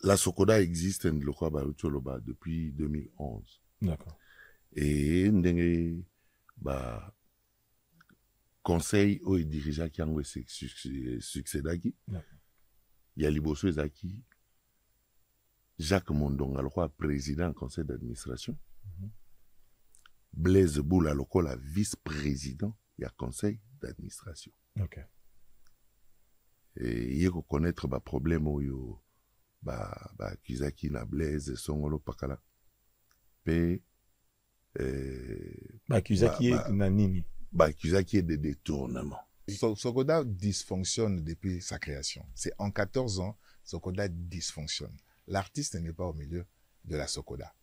La Sokoda existe depuis 2011. D'accord. Et bah conseil au dirigeant qui a succédé. Il y a Liboso Ezaki, Jacques Mondonga, le président du conseil d'administration. Blaise Boula, le vice-président du conseil d'administration. Ok. Et il faut connaître le problème où Kizaki na Blaise Songolo Pakala. Et Kizaki est nanini. Kizaki est de détournement. Sokoda dysfonctionne depuis sa création. C'est en 14 ans, Sokoda dysfonctionne. L'artiste n'est pas au milieu de la Sokoda.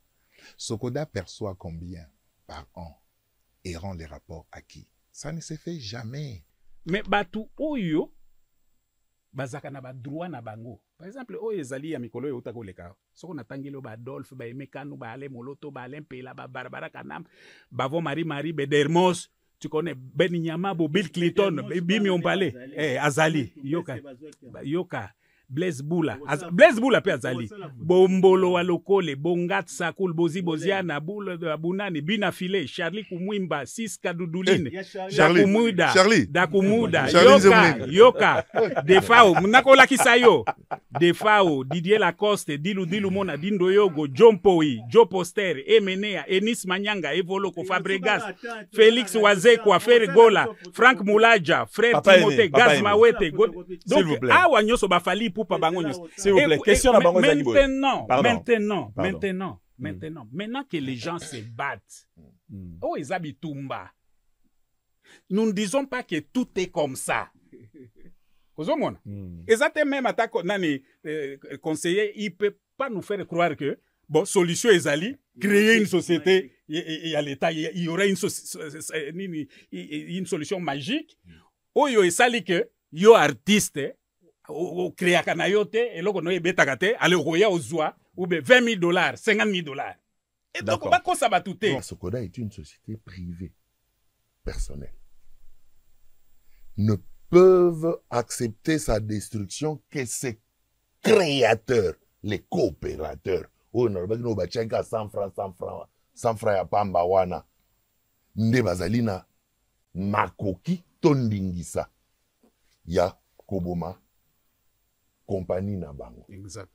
Sokoda perçoit combien par an et rend les rapports à qui? Ça ne se fait jamais. Mais Batu Oyo, bazaka na ba droit na bango. Par exemple, Oyo ezali ya mikolo yo utako leka. Soko na tangelo ba Adolphe, ba Emekanu, ba Ale Moloto, ba Ale Mpela, ba Barbara Kanam, Bavo Marie Bedermos, tu connais Ben Nyama, Bill Clinton, Bimi Ombale, Azali, Yoka. Blaise Boula pe azali Bombolo Walokole Bongat Sakul Bozi Boziana Boule de Abunani Binafile Charlie Kumwimba Siska Duduline Dakumuda Yoka Defao Mnakola Kisayo Defao Didier Lacoste Dilu Mona Dindo Yogo John Poi Joe Poster Emenea Enis Manyanga Evoloko Fabregas Félix Wazekwa Gola Frank Moulaja Frère Timothée Gaz Mawete. Donc awa nyoso bafali s'il vous plaît, question à Bango maintenant que les gens se battent, nous ne disons pas que tout est comme ça. Exactement, même attaque conseiller, il peut pas nous faire croire que bon, solution Ezali, créer une société, et à l'État, il y aurait une solution magique. Oyo esali que yo artiste au créa kanayote et loko no ebetakate ale roya ozwa ou be $20,000, $50,000. Et donc ba ko sabatute. Sokoda est une société privée personnelle. Ne peuvent accepter sa destruction que ses créateurs, les coopérateurs. Oh non, no ba chenka 100 francs ya pamba wana. Nde bazalina makoki tondingisa ya koboma compagnie na bango. Exact.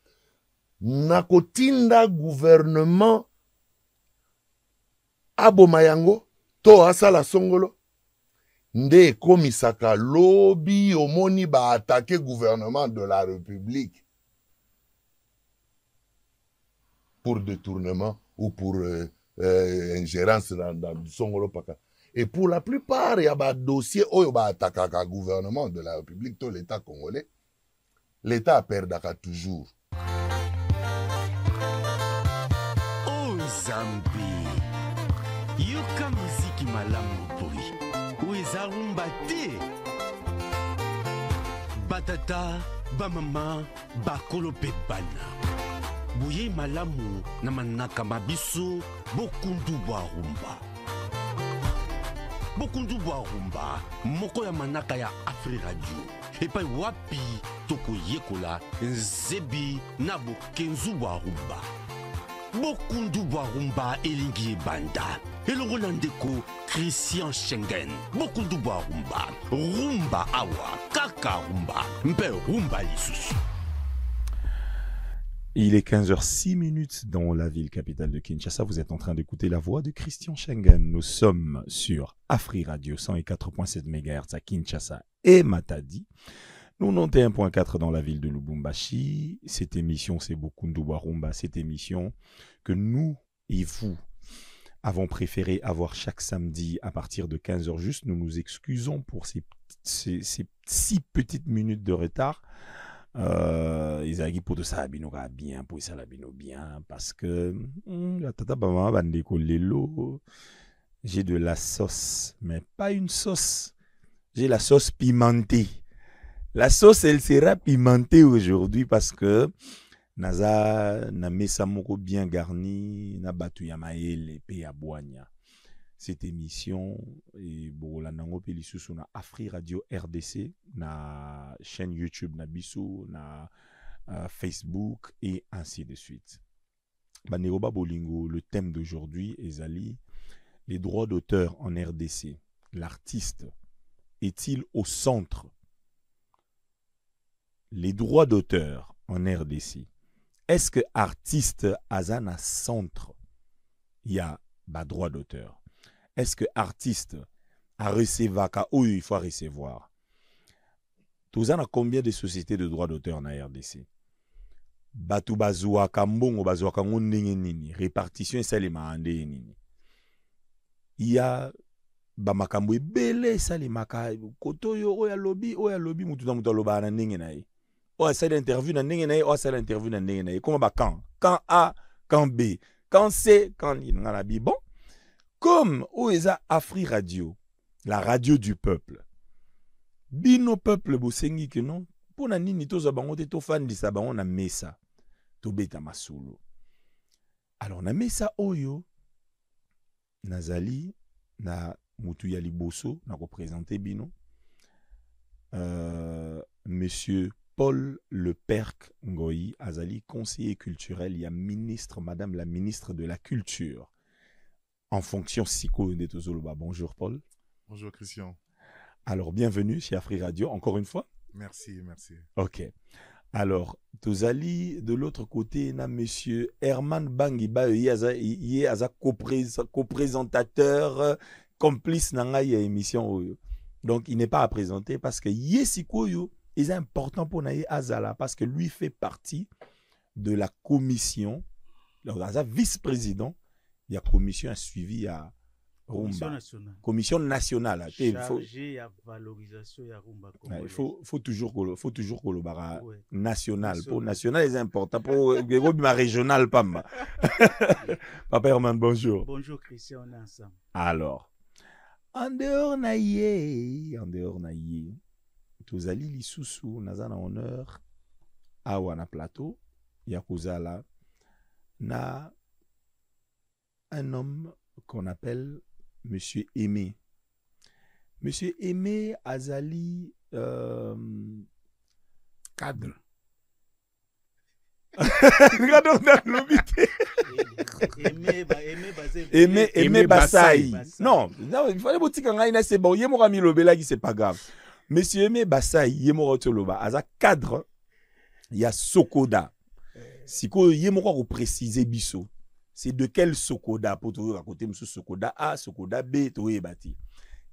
Nakotinda gouvernement aboma yango to asala songolo nde komisaka lobby omoni ba attaquer gouvernement de la République pour détournement ou pour ingérence dans songolo paka. Et pour la plupart, il y a des dossiers où il y a le gouvernement de la République, tout l'État congolais. L'État a perdu toujours. Oh Zambi, yoka muziki malamu pori. Ueza rumba te. Batata, bamama, bakolo pe bana. Bouye malamu na manaka mabiso, bokundu bwa rumba. Bokundu bwa rumba, moko ya manaka ya Afri Radio. Epai wapi toko yekola nzebi na bokenzu bwa rumba. Bokundu bwa rumba elingi banda. Elongo na ndeko Christian Schengen. Bokundu bwa rumba. Rumba awa, kaka rumba. Mpe rumba lisusu. Il est 15h06 dans la ville capitale de Kinshasa. Vous êtes en train d'écouter la voix de Christian Schengen. Nous sommes sur Afri Radio 104.7 MHz à Kinshasa et Matadi. Nous 91.4 dans la ville de Lubumbashi. Cette émission, c'est Bokundu bwa rumba. Cette émission que nous et vous avons préféré avoir chaque samedi à partir de 15h juste. Nous nous excusons pour ces 6 petites minutes de retard. Ils ont dit pour tout ça bien pour ça bien parce que tata bama bandeko lelo j'ai de la sauce mais pas une sauce, j'ai la sauce pimentée. La sauce elle sera pimentée aujourd'hui parce que naza na mesa moko bien garni na batu ya maele pe ya boanya. Cette émission et bola nango pe lisusu na Afri Radio RDC na chaîne YouTube na biso na Facebook et ainsi de suite. Baneroba Bolingo, le thème d'aujourd'hui est les droits d'auteur en RDC. L'artiste est-il au centre? Les droits d'auteur en RDC. Est-ce que artiste Azana centre? Il y a droit d'auteur. Est-ce que artiste a recevoir il faut recevoir? Tous a combien de sociétés de droits d'auteur en RDC? Batu bazua kambongo bazua kango nini répartition salima ande nini. Il y a bamakambo ebele salimaka kotoyo oya lobby mutu na mutu loba na ndenge na ye. O ça l'interview na ndenge na ye, o ça l'interview na ndenge na ye. Comment quand A, quand B, quand C, quand il ngana bi bon. Comme Oeza Afri Radio, la radio du peuple. Bino peuple bosengi que non. Pour na nini to za bango te to fan di sa bango na mesa. To beta masolo. Alors na mesa oyo nazali na mutu ya liboso na représenter bino. Monsieur Paul Leperc Ngoyi Azali, conseiller culturel, il y a ministre, madame la ministre de la culture. En fonction psycho de Tozoloba. Bonjour Paul. Bonjour Christian. Alors bienvenue chez Afri Radio, encore une fois. Merci, merci. Ok. Alors, Tozali, de l'autre côté, na monsieur Herman Bangiba, il y a co-présentateur, complice dans la émission. Donc, il n'est pas à présenter parce que Yesikoyo est important pour Naye Azala parce que lui fait partie de la commission, vice-président. Il y a commission à suivi à Rumba. Commission nationale. Chargé à valorisation à Rumba. Il faut toujours que le bara national. Pour national, c'est important. Pour le régional, pas mal. Papa Herman, bonjour. Bonjour Christian, on est ensemble. Alors, en dehors naïe, tous ali lisusu, nazana honneur, awana plateau, yakuzala, na un homme qu'on appelle Monsieur Aimé. Monsieur Aimé Azali cadre. Aimé Bassaï. Non, il fallait vous dire que c'est bon. Yemo Rami Lobela qui c'est pas grave. Monsieur Aimé Bassaï, Yemo Rotoloba, Aza cadre, il y a Sokoda. Si ko Yemo ko préciser biso. C'est de quel Sokoda pour te raconter monsieur Sokoda A, Sokoda B, to ebati.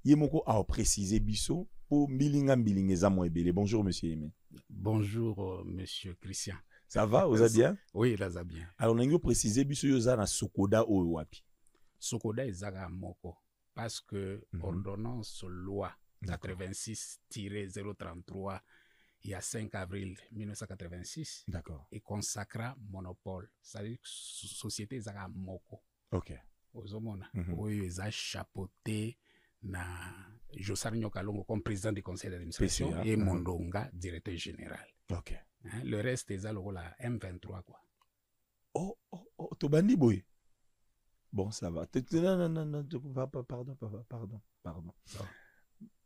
Yemoko a précisé biso pour Milingam Bilingeza Moebele. Bonjour monsieur Aimé. Bonjour monsieur Christian. Ça va, vous allez bien? Oui, là ça bien. Alors on a précisé biso yoza na Sokoda o wapi. Sokoda ezaka moko parce que ordonnance loi 86-033 il y a 5 avril 1986, et consacra monopole. C'est-à-dire que société zaka moko. Ok. Ozomona. Oui, ils ont chapeauté na Josari Nyokalongo comme président du conseil d'administration et Mondonga directeur général. Ok. Hein, le reste est la M23 quoi. Oh, Tobandi boy. Bon, ça va. Non, pardon. Ça va.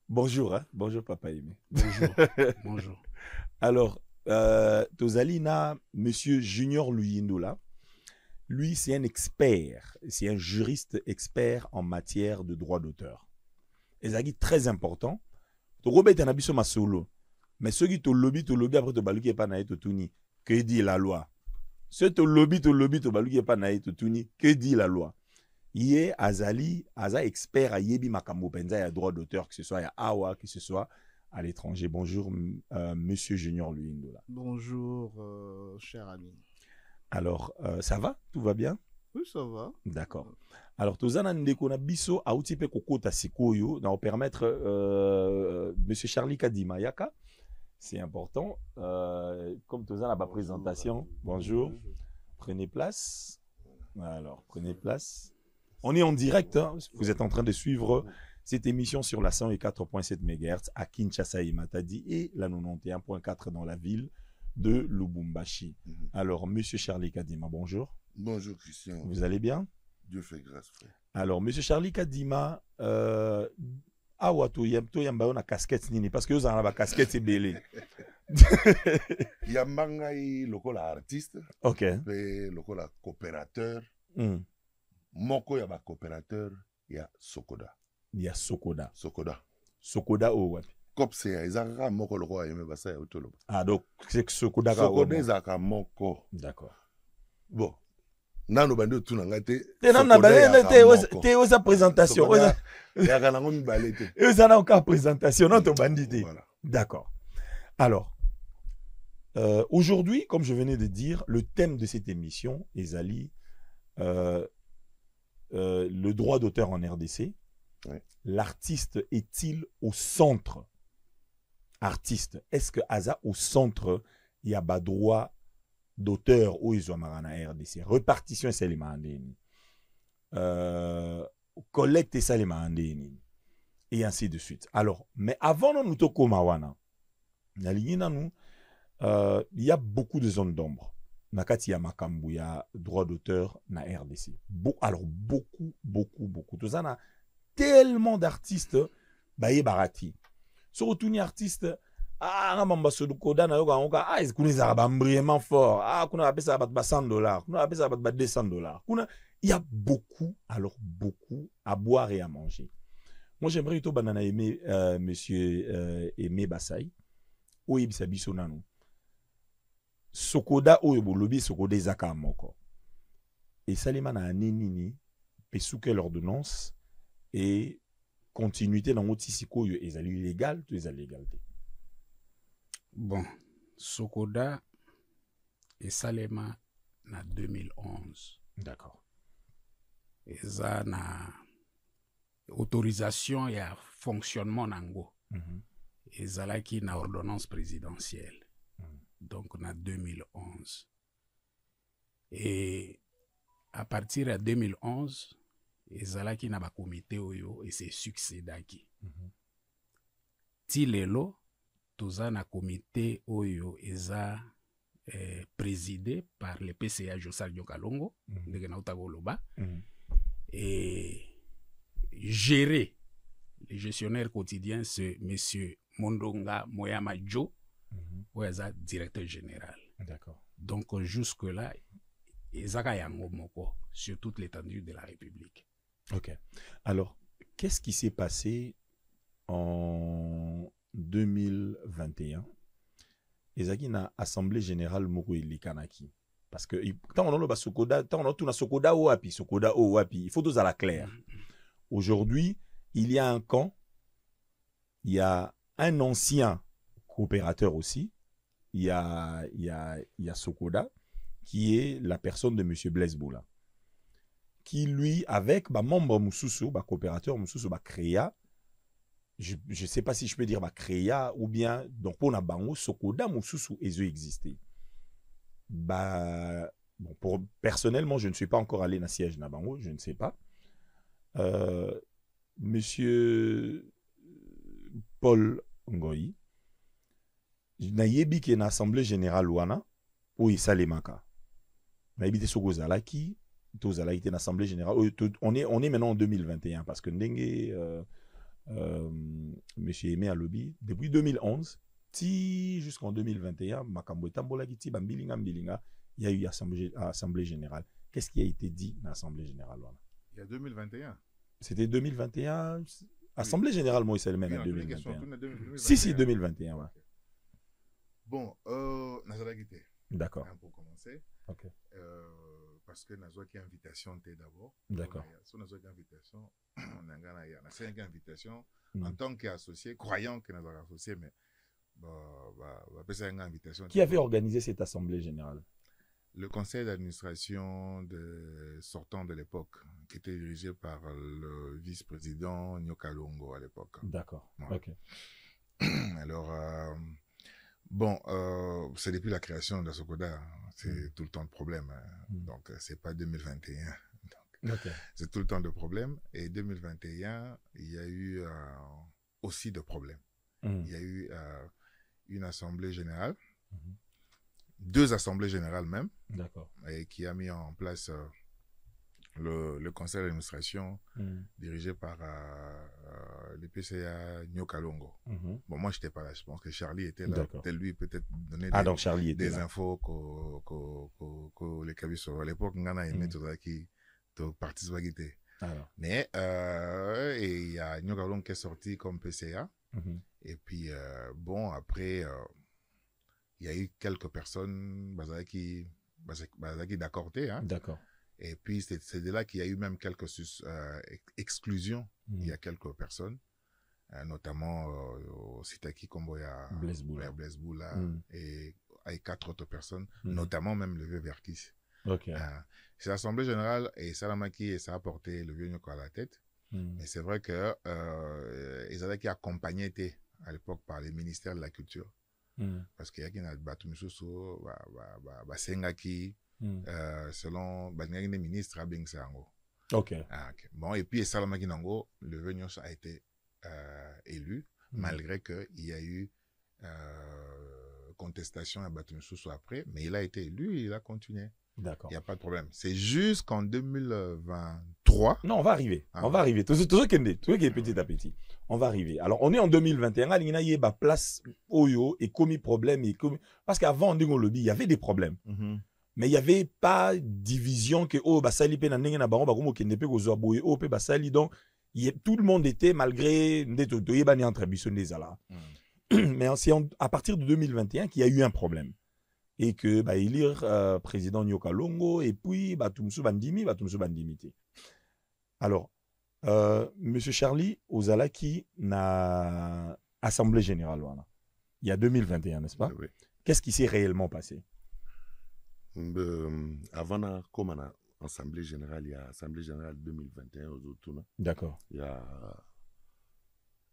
Bonjour, hein? Bonjour Papa Aimé. Bonjour. Bonjour. Alors, Tozalina, Monsieur Junior Luyindola, lui c'est un expert, c'est un juriste expert en matière de droit d'auteur. Et ça est très important. To Robert Tanabiso Masolo, mais ceux qui te lobby après te baluki pas naïe tuni, que dit la loi? Ceux te lobby te baluki pas naïe tuni, que dit la loi? Yé Azali, Aza expert à Yebi Makambo Penza, il y a droit d'auteur, que ce soit à Awa, que ce soit à l'étranger. Bonjour, monsieur Junior Luyindola. Bonjour, cher ami. Alors, ça va? Tout va bien? Oui, ça va. D'accord. Alors, Tozana Ndekona Biso, a Outipe Kokota Sikoyo, va permettre monsieur Charlie Kadima Yaka. C'est important. Comme Tozana ma présentation. Bonjour. Prenez place. Alors, prenez place. On est en direct, hein. Vous êtes en train de suivre cette émission sur la 104.7 MHz à Kinshasa et Matadi et la 91.4 dans la ville de Lubumbashi. Alors, monsieur Charlie Kadima, bonjour. Bonjour Christian. Vous allez bien? Dieu fait grâce, frère. Alors, monsieur Charlie Kadima, awa to yamba na casquette nini parce que vous avez la casquette c'est belé. yamba ngai lokola artiste Ok. mpe lokola coopérateur Mm. moko ya bacoopérateur ya sokoda Il y a Sokoda. sokoda Oh, ouais. copse ya eza kaka moko lokola yeme basa ya otoloba Ah, donc, c'est que Sokoda. sokoda ezalaka moko D'accord. bon nano bandi otuna ngai te Te na Sokoda eyaka moko. te oza présentation. Sokoda eyaka nango mibale te Oza na encore présentation. Non, to bandité. Voilà. D'accord. Alors, aujourd'hui, comme je venais de dire, le thème de cette émission, Ezali, le droit d'auteur en RDC. Ouais. L'artiste est-il au centre? Artiste, est-ce que Aza au centre, il y a pas droit d'auteur ou ils ont marana RDC? Répartition, c'est les mandéni. Collecte, c'est les mandéni. Et ainsi de suite. Alors, mais avant nous to komawana, il y a beaucoup de zones d'ombre. Nakati ya makambu ya droit d'auteur na RDC. Alors beaucoup. Tout ça na tellement d'artistes baye barati. Surtout ni artiste mamba sodukoda na yoga onka kuna vraiment fort. Kuna apesa ba $100, kuna apesa ba $200. Il y a beaucoup à boire et à manger. Moi j'aimerais plutôt banana aimer monsieur Aimé Bassaï. Oyi bisabiso nanu. Sokoda oyo bolobi sokoda ezaka moko. Et salima na nini pesuke l'ordonnance et continuité dans motisiko yo ezali illégal to ezali légalité. Bon, Sokoda et Salema na 2011. D'accord. Eza na autorisation ya fonctionnement nango. Ezalaki na ordonnance présidentielle. Donc en 2011. Et à partir de 2011, ezalaki na ba comité oyo et c'est succédaki. Ti lelo toza na comité oyo eza présidé par le PCA Josal Diokalongo, ndenge na utako loba, et géré, le gestionnaire quotidien c'est monsieur Mondonga Moyama Joe, eza directeur général. D'accord. Donc jusque-là, ezaka yango moko sur toute l'étendue de la République. Ok. Alors, qu'est-ce qui s'est passé en 2021? Ezaki na Assemblée Générale Moko Likanaki. Parce que tant on a le Sokoda, tant on a tout na Sokoda ou Wapi, Sokoda ou Wapi, il faut tous à la claire. Aujourd'hui, il y a un camp, il y a un ancien coopérateur aussi, il y a Sokoda, qui est la personne de M. Blaise Boula, qui lui, avec membre Moussoussou, coopérateur Moussoussou, créa, je ne sais pas si je peux dire créa, ou bien, donc pour na bango, Sokoda Moussoussou, ils ont existé. Bon, personnellement, je ne suis pas encore allé dans le siège na bango, je ne sais pas. Monsieur Paul Ngoyi, nayebi ki na assemblée générale wana ou isalemaka. Nayebi te soko zalaki, to zalaki te na assemblée générale. On est maintenant en 2021 parce que ndenge monsieur Aimé Alobi depuis 2011 ti jusqu'en 2021 makambo etambolaki ti bambilinga il y a eu assemblée générale. Qu'est-ce qui a été dit dans l'assemblée générale wana? Il y a 2021. C'était 2021 assemblée générale moi c'est le même en 2021. Si 2021 ouais. Bon, Nazaraki. D'accord. Pour commencer. Ok. Parce que Nazaraki invitation d'abord. D'accord. Si Nazaraki invitation, on a une invitation en tant qu'associé, croyant que Nazaraki associé, mais une invitation. Qui avait organisé cette assemblée générale? Le conseil d'administration sortant de l'époque, qui était dirigé par le vice-président Nyokalongo à l'époque. D'accord. Ouais. Ok. Alors, bon, c'est depuis la création de Sokoda, c'est tout le temps de problème. Donc, c'est pas 2021. Donc, c'est tout le temps de problème. Et 2021, il y a eu aussi de problèmes. Il y a eu une assemblée générale, deux assemblées générales même, d'accord, et qui a mis en place le conseil d'administration dirigé par le PCA Nyokalongo. Bon, moi, je n'étais pas là. Je pense que Charlie était là. Peut-être lui, peut-être donner donc Charlie était des là. infos que les cabis à l'époque, on a aimé tout ça qui participe à guider. Mais il y a Nyokalongo qui est sorti comme PCA. Et puis, bon, après, il y a eu quelques personnes qui d'accord. Hein. D'accord. Et puis, c'est de là qu'il y a eu même quelques exclusions. Il y a quelques personnes, notamment au Sitaki Komboya, Blaise Boula, et avec 4 autres personnes, notamment même le vieux Verkis. C'est l'Assemblée générale et Salamaki, et ça a porté le vieux Nyoko à la tête. Mais c'est vrai que ils avaient qui accompagné été à l'époque par les ministères de la Culture. Parce qu'il y a qui n'a Batumisuso, Sengaki, selon les ministres à Bingsango. Ok. Bon, et puis Salamaki Nango, le Venyos a été élu, malgré qu'il y a eu contestation à Batumisuso après, mais il a été élu et il a continué. D'accord. Il n'y a pas de problème. C'est jusqu'en 2023. Non, on va arriver. On va arriver. Tout ce qui est petit à petit. On va arriver. Alors, on est en 2021. Il y a place Oyo et commis problème. Parce qu'avant, il y avait des problèmes. Mais il n'y avait pas division que donc tout le monde était malgré mais c'est à partir de 2021 qu'il y a eu un problème. Et que élire président Nyokalongo et puis Tumsu Bandimi. Alors, Monsieur Charlie, Ozalaki na Assemblée générale, il y a 2021, n'est-ce pas? Oui. Qu'est-ce qui s'est réellement passé? Avant, comme on a Assemblée générale, il y a Assemblée générale 2021 aux autres. D'accord. Il y a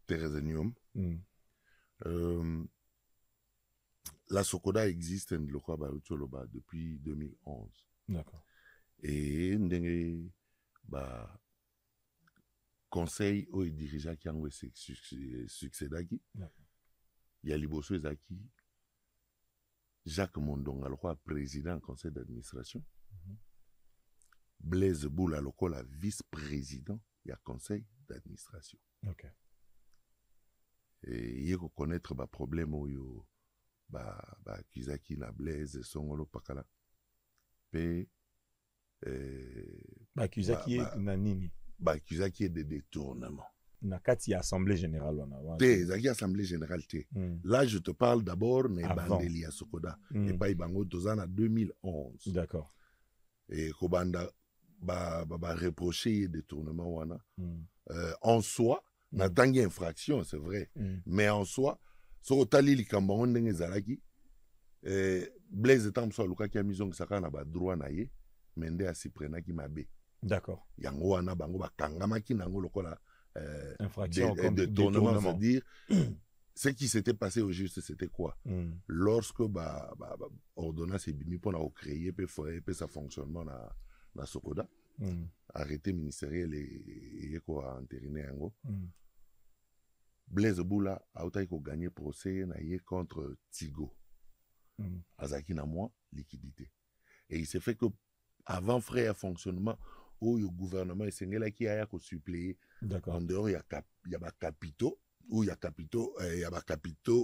Thérèse Niom. La Sokoda existe depuis 2011. D'accord. Et le conseil où il dirigeait qui a succédé. Il y a Liboso Ezaki, Jacques Mondonga, le président du conseil d'administration. Blaise Boula, le vice-président, il y a conseil d'administration. Ok. Et il faut connaître le problème où Kizaki na Blaise Songolo Pakala. Kizaki est na nini? Kizaki est de détournement. Na kati assemblée générale Zaki assemblée générale Là je te parle d'abord de Bandeli à Sokoda et pas Ibango Tozana 2011. D'accord. Et Kobanda reprocher détournement wana. En soi, na tangi infraction, c'est vrai. Mais en soi, Sokotali likambango ndenge zalaki Blaise Tamso Luka ki a mizong saka na ba droit na ye mende asiprena ki mabe. D'accord. Yango wana bango bakangama ki nango lokola infraction comme détournement, c'est-à-dire ce qui s'était passé au juste c'était quoi? Lorsque ordonnance est bimi pour créer peut sa fonctionnement na Sokoda, arrêté ministériel et quoi entériné yango. Blaise Boula a gagné procès contre Tigo. Azaki na moi liquidité. Et il s'est fait que avant frère fonctionnement où le gouvernement est qui a suppléé. En dehors il y a capitaux où il y a capitaux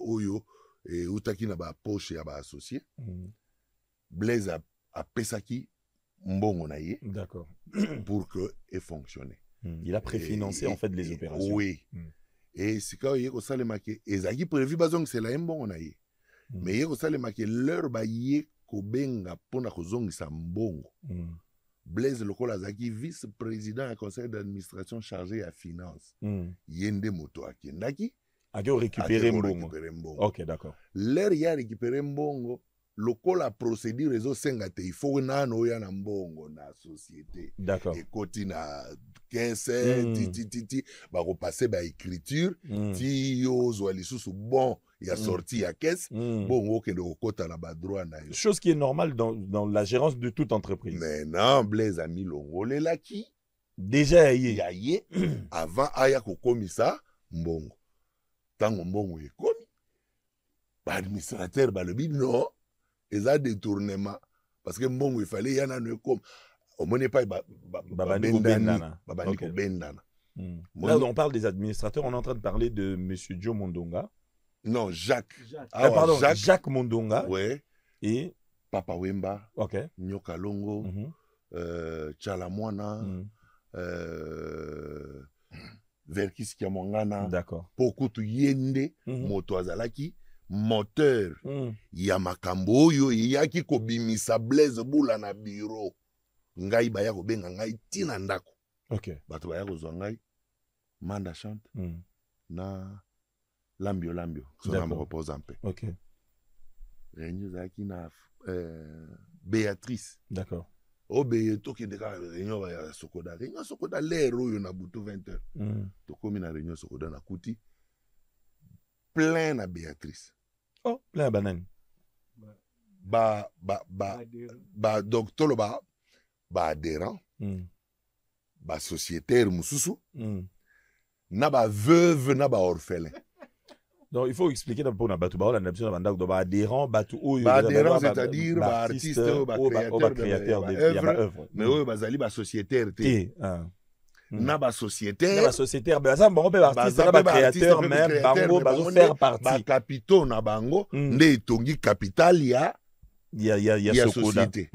où et où taki na ba poche ya ba associé. Blaise a pesaki mbongo na ye. D'accord. Pour que et fonctionne. Il a préfinancé en fait les opérations. Oui. Et c'est quand il y a ça les maquets ezaki prévu bazong c'est la mbongo na ye. Mais il y a ça les maquets leur ba ye ko benga pona ko zongisa mbongo. Blaise Lokola Zaki, vice-président du conseil d'administration chargé à finance. Yende Moto Akendaki. A récupéré mbongo. Ok, d'accord. L'air y a récupéré mbongo. Lokola procédure réseau sengate. Il faut nano ya na mbongo na société. D'accord. Et kotina 15 titi ba repasser ba écriture ti yo zwali susu bon il a sorti à caisse bon ok de kota na ba droit na yo. Chose qui est normale dans la gérance de toute entreprise. Mais non, Blaise a mis l'ongolé là qui déjà y avant aya ko komisa mbongo tango mbongo e komi ba administrateur ba le bi non et ça détournement parce que mbongo il fallait y en a ne comme omoni epai Babandi babendani kobendana. babandi Ok. kobendana. Là, on parle des administrateurs, on est en train de parler de M. Joe Mondonga. Non, Jacques. Pardon, Jacques Mondonga Ouais. et... Papa Wemba, Ok. Nyoka Longo, Mhm. Chalamwana, Mhm. Verkis Kiamongana, D'accord. Pokutu Yende, Mhm. moto azalaki, moteur, Mhm. ya makambo oyo eyaki kobimisa Blaise Bula na biro. Ngai baya kobenga ngai tina ndako. Ok. Bato baya kozwa ngai, Manda chante, Mhm. na Lambio Lambio. So D'accord. na me repose en paix. Ok. Réunion zaki na Béatrice. D'accord. Obe tokende ka réunion ya Sokoda. Réunion Sokoda l'air oyo na butu 20h. Mhm. Tokomi na réunion Sokoda na kuti. Plein na Béatrice. Oh, plein à banane. Donc tolo ba adhérent, Mhm. ba sociétaire mususu, Mhm. na ba veuve na ba orphelin. Donc, il faut expliquer d'abord na batu baola na biso na bandako do ba adhérent batu oyo Ba ba- adhérent, ba- c'est-à-dire ba ba artiste, artiste, ba oyo ba créateur créateur de de ba œuvre. mais oyo bazali ba sociétaire te. Na ba Na sociétaire, ba sociétaire, ba ça bango pe ba artiste na ba créateur même bango bazo faire ba partie. capitaux na bango Mm. nde etongi capital ya Il y a ya Sokoda. société.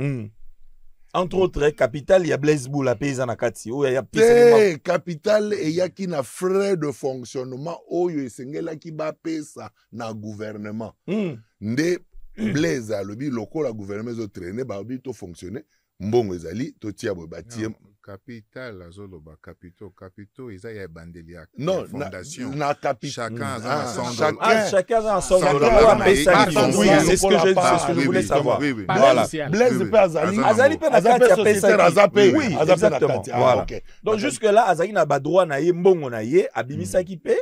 Entre autres, capital, il y a Blaise Boula, paysan na kati. Oh, il y a Te capital eyaki na frais de fonctionnement oyo esengelaki bapesa na gouvernement. Nde Blaise alobi lokola gouvernement ezotraîne babi to fonctionner mbongo ezali totia boye batie Capital azoloba capitaux eza ya ebandeli ya non fondation. na capital Chacun a son chacun a son Sans dollar. dollar, Ouais, mais ça, ils ils sont font- oui, sans c'est ce que je voulais savoir. Oui, oui. Voilà. Blaise Oui, pe azali oui. Azali pe na Aza kati pe ya sociétaire pesa aza pe oui, aza pe na exactement. kati. Voilà. OK. Donc jusque là azali na ba droit na ye mbongo na ye abimisaki pe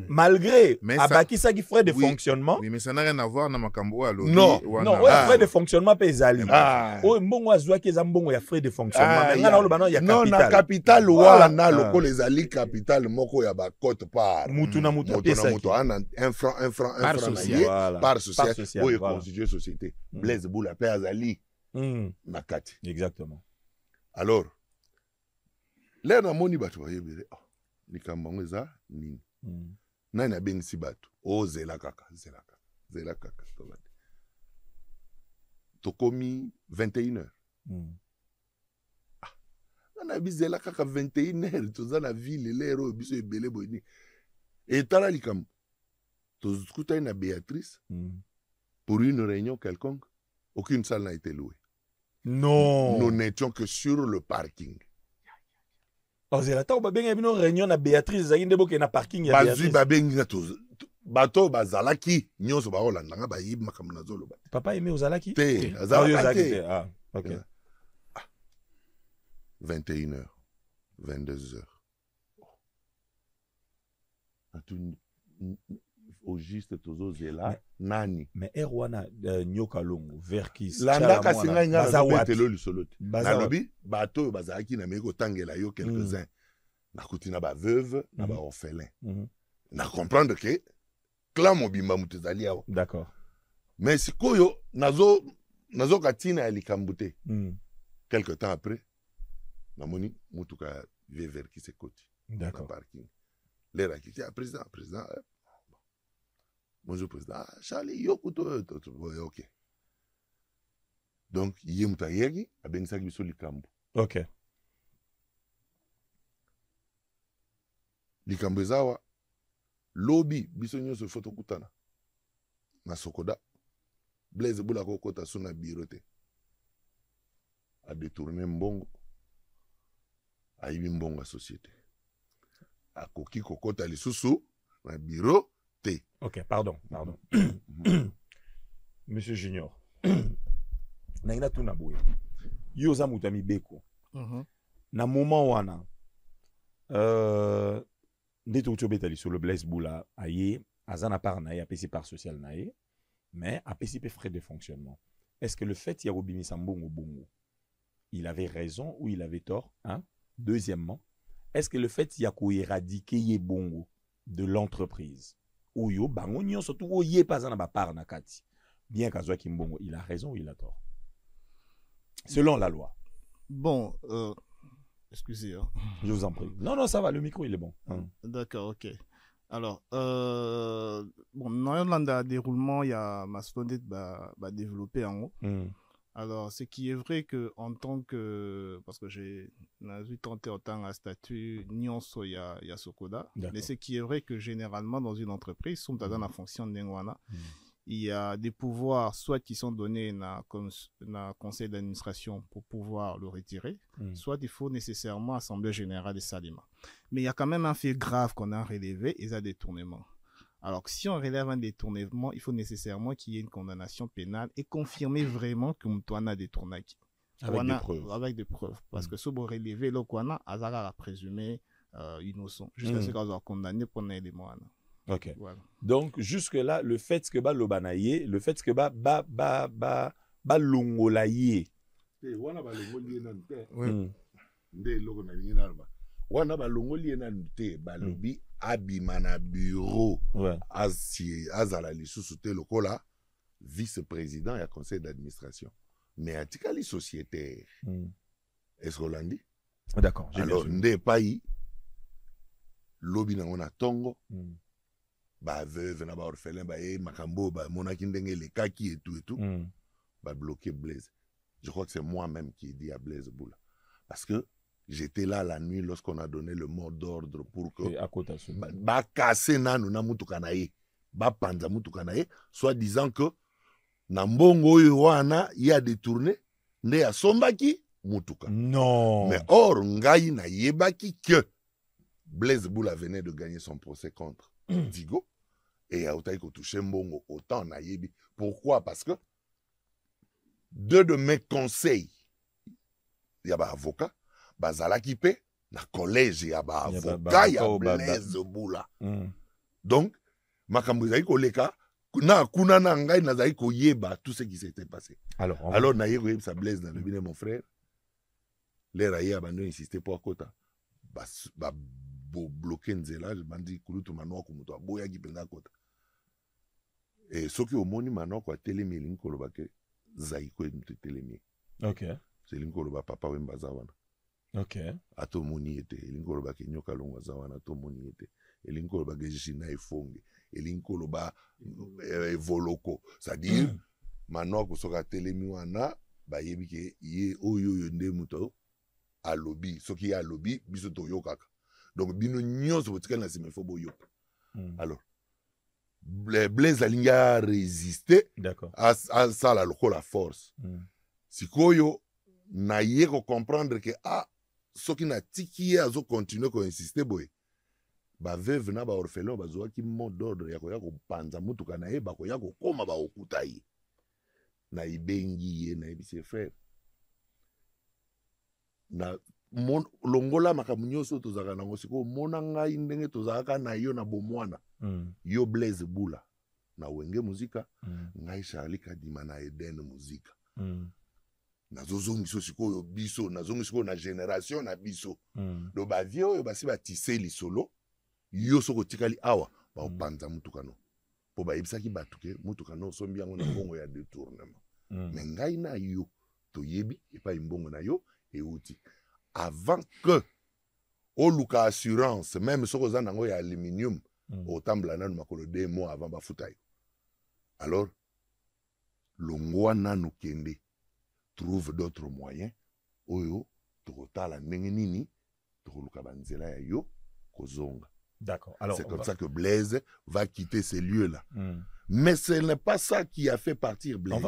malgré Mais ça- abakisaki frais de Oui. fonctionnement. Oui, mais ça n'a rien à voir na makambo oyo alobi Non. wana. Non, ouais, frais de fonctionnement pe ezali. Ah. Oh mbongo azwaki eza mbongo ya frais de fonctionnement. Ah, Mais ngana oloba non ya non na capital. capital Voilà. wana lokola ezali capital moko ya ba cote part. Mutu na mutu Moto na apesaki. moto ana un franc Par na social. ye Voilà. par social oyo voilà. constituer société. Blaise Bula pe azali na kati. Exactement. Alors l'air namoni bato bayebele likambo yango eza nini nani abengisi bato zela kaka tokomi 21h nana bizela kaka 21h toza na ville lero oyo biso ebele boyini etala likambo tokutani na Béatrice pour une réunion quelconque aucune salle n'a été louée. Non. Nous n'étions que sur le parking. Ozela ta ba benga bino réunion na Béatrice zaki ndebo ke na parking ya Bazui Béatrice. babengi na to bato bazalaki nyonso baolanda nga bayibi makambo nazoloba Papa aimé ozalaki? te Ah, azalaki te. Ah, OK. 21h 22h au juste tozozela nani Mais Erwana Nyoka Longo Verkis landaka singa nga Bazawati. nazobetelo lisolo te Bazawati. nalobi bato oyo bazalaki na meki kotangela yo quelques-uns nakuti na baveuve na baorphelin na comprendre ke clan mobimba moto ezali awa D'accord. mais sikoyo nazoka ntina ya likambo te quelque temps après namoni mutuka vie Verkis ekoti na D'accord. parking lera akiti président bonjour président Charlie yokuto ok donc ye mutu ayeki abengisaki biso likambo OK. likambo eza awa lobi biso nyonso ifo tokutana na Sokoda Blaise Bula kokota so na biro te adetourne mbongo ayibi mbongo ya société akoki kokota lisusu na biro te. OK, pardon. Monsieur Junior. Naina tuna boye. Yo za mutu amibeko. Na moment wana ndito utobeta sur le Blaise Bula aye azana par na ye apesi par social na ye mais apesi pe frais de fonctionnement. Est-ce que le fait ya robimi sambongo bongo il avait raison ou il avait tort, hein? Deuxièmement, est-ce que le fait ya ko éradiquer ye bongo de l'entreprise oyo bango nyon surtout oye pas na ba par na kati bien kazwa kimbongo il a raison ou il a tort selon la loi? Bon, excusez. Hein. Je vous en prie. Non, non, ça va, le micro, il est bon. D'accord, ok. Alors, bon, dans le déroulement, il y a Mastodon développé en haut. Alors, ce qui est vrai que en tant que, parce que j'ai tenté en tant que statut Nyonso il y a Sokoda, mais ce qui est vrai que généralement dans une entreprise, dans la fonction d'Engwana, il y a des pouvoirs soit qui sont donnés dans le conseil d'administration pour pouvoir le retirer, soit il faut nécessairement assemblée générale des Salima. Mais il y a quand même un fait grave qu'on a relevé, et ça détournement. Alors que si on relève un détournement, il faut nécessairement qu'il y ait une condamnation pénale et confirmer vraiment que Moutoana a détourné. Avec des preuves. Parce que si on relever le Kwana, Azara a présumé innocent. Jusqu'à ce qu'on soit condamné pour un élément. Ok. Voilà. Donc, jusque-là, le fait que l'obanaye, le fait que longolaye. Wana balongoli nante balobi abimana bureau azala lisusu te lokola vice-président ya conseil d'administration mais atikali sociétaire est-ce qu'on l'a dit? D'accord. Alors nde pai lobi nango na tongo ba veuve na ba orphelin ba makambo ba monaki ndenge lekaki et tout ba bloquer Blaise. Je crois que c'est moi-même qui ai dit à Blaise Boula parce que j'étais là la nuit lorsqu'on a donné le mot d'ordre pour que ba casser nanu na mutuka na ye ba panza mutuka na ye soit disant que na mbongo oyo wana il a détourné nde asombaki mutuka. Non. Mais or ngai na yebaki que Blaise Boula venait de gagner son procès contre Digo et a autant ko toucher mbongo autant na yebi. Pourquoi? Parce que deux de mes conseils il y a ba avocat bazalaki pe na collège ya ba avocat ya Blaise Boula. Donc makambo ezali koleka na kuna na ngai nazali koyeba tout ce qui s'était passé. Alors na ye koyebisa Blaise na lebine mon frère l'air aye abando insister pour akota ba bloquer nzela bandi kulutu manoko muto aboyaki penza kota et soki omoni manoko atelemi elingi koloba ke zaiko muto telemi. OK. C'est elingi koloba papa wembaza wana. OK. Ato moni ete elingi koloba ke nyoka longo za wana ato moni ete elingi koloba ke jina efonge elingi koloba evoloko c'est-à-dire manoko soka telemi wana bayebi ke ye oyo nde muto alobi soki ya alobi biso toyokaka donc bino nyonso botikali na sima fo boyoka. Alors Blaise alingi a résister à ça la lokola force sikoyo na ye ko comprendre que soki na tiki ye azo continuer ko insister boye ba veuve na ba orphelin bazwaki mot d'ordre ya koya ko panza mutuka na ye ba koya ko koma ba okuta ye na ibengi ye na ebise frère na longola makambo nyonso tozaka nango sikoyo mona ngai ndenge tozalaka na yo na bomwana yo Blaise Boula na wenge muzika ngai Charlie Kadima na Eden muzika nazozongiso sikoyo biso nazongiso na génération na biso do ba vie oyo basi batise lisolo yo soko tikali awa ba opanza mutuka no po ba yebisaki batuke mutuka no sombi yango na mbongo ya détournement mais ngai na yo toyebi epa mbongo na yo euti avant que oluka assurance même soko za nango ya aluminium otambla nanu makolo 2 mois avant ba futa yo. Alors longwa nanu kende trouve d'autres moyens oyo tokotala ndenge nini tokoluka banzela ya yo kozonga. D'accord. Alors c'est comme ça que Blaise va quitter ces lieux-là. Mais ce n'est pas ça qui a fait partir Blaise.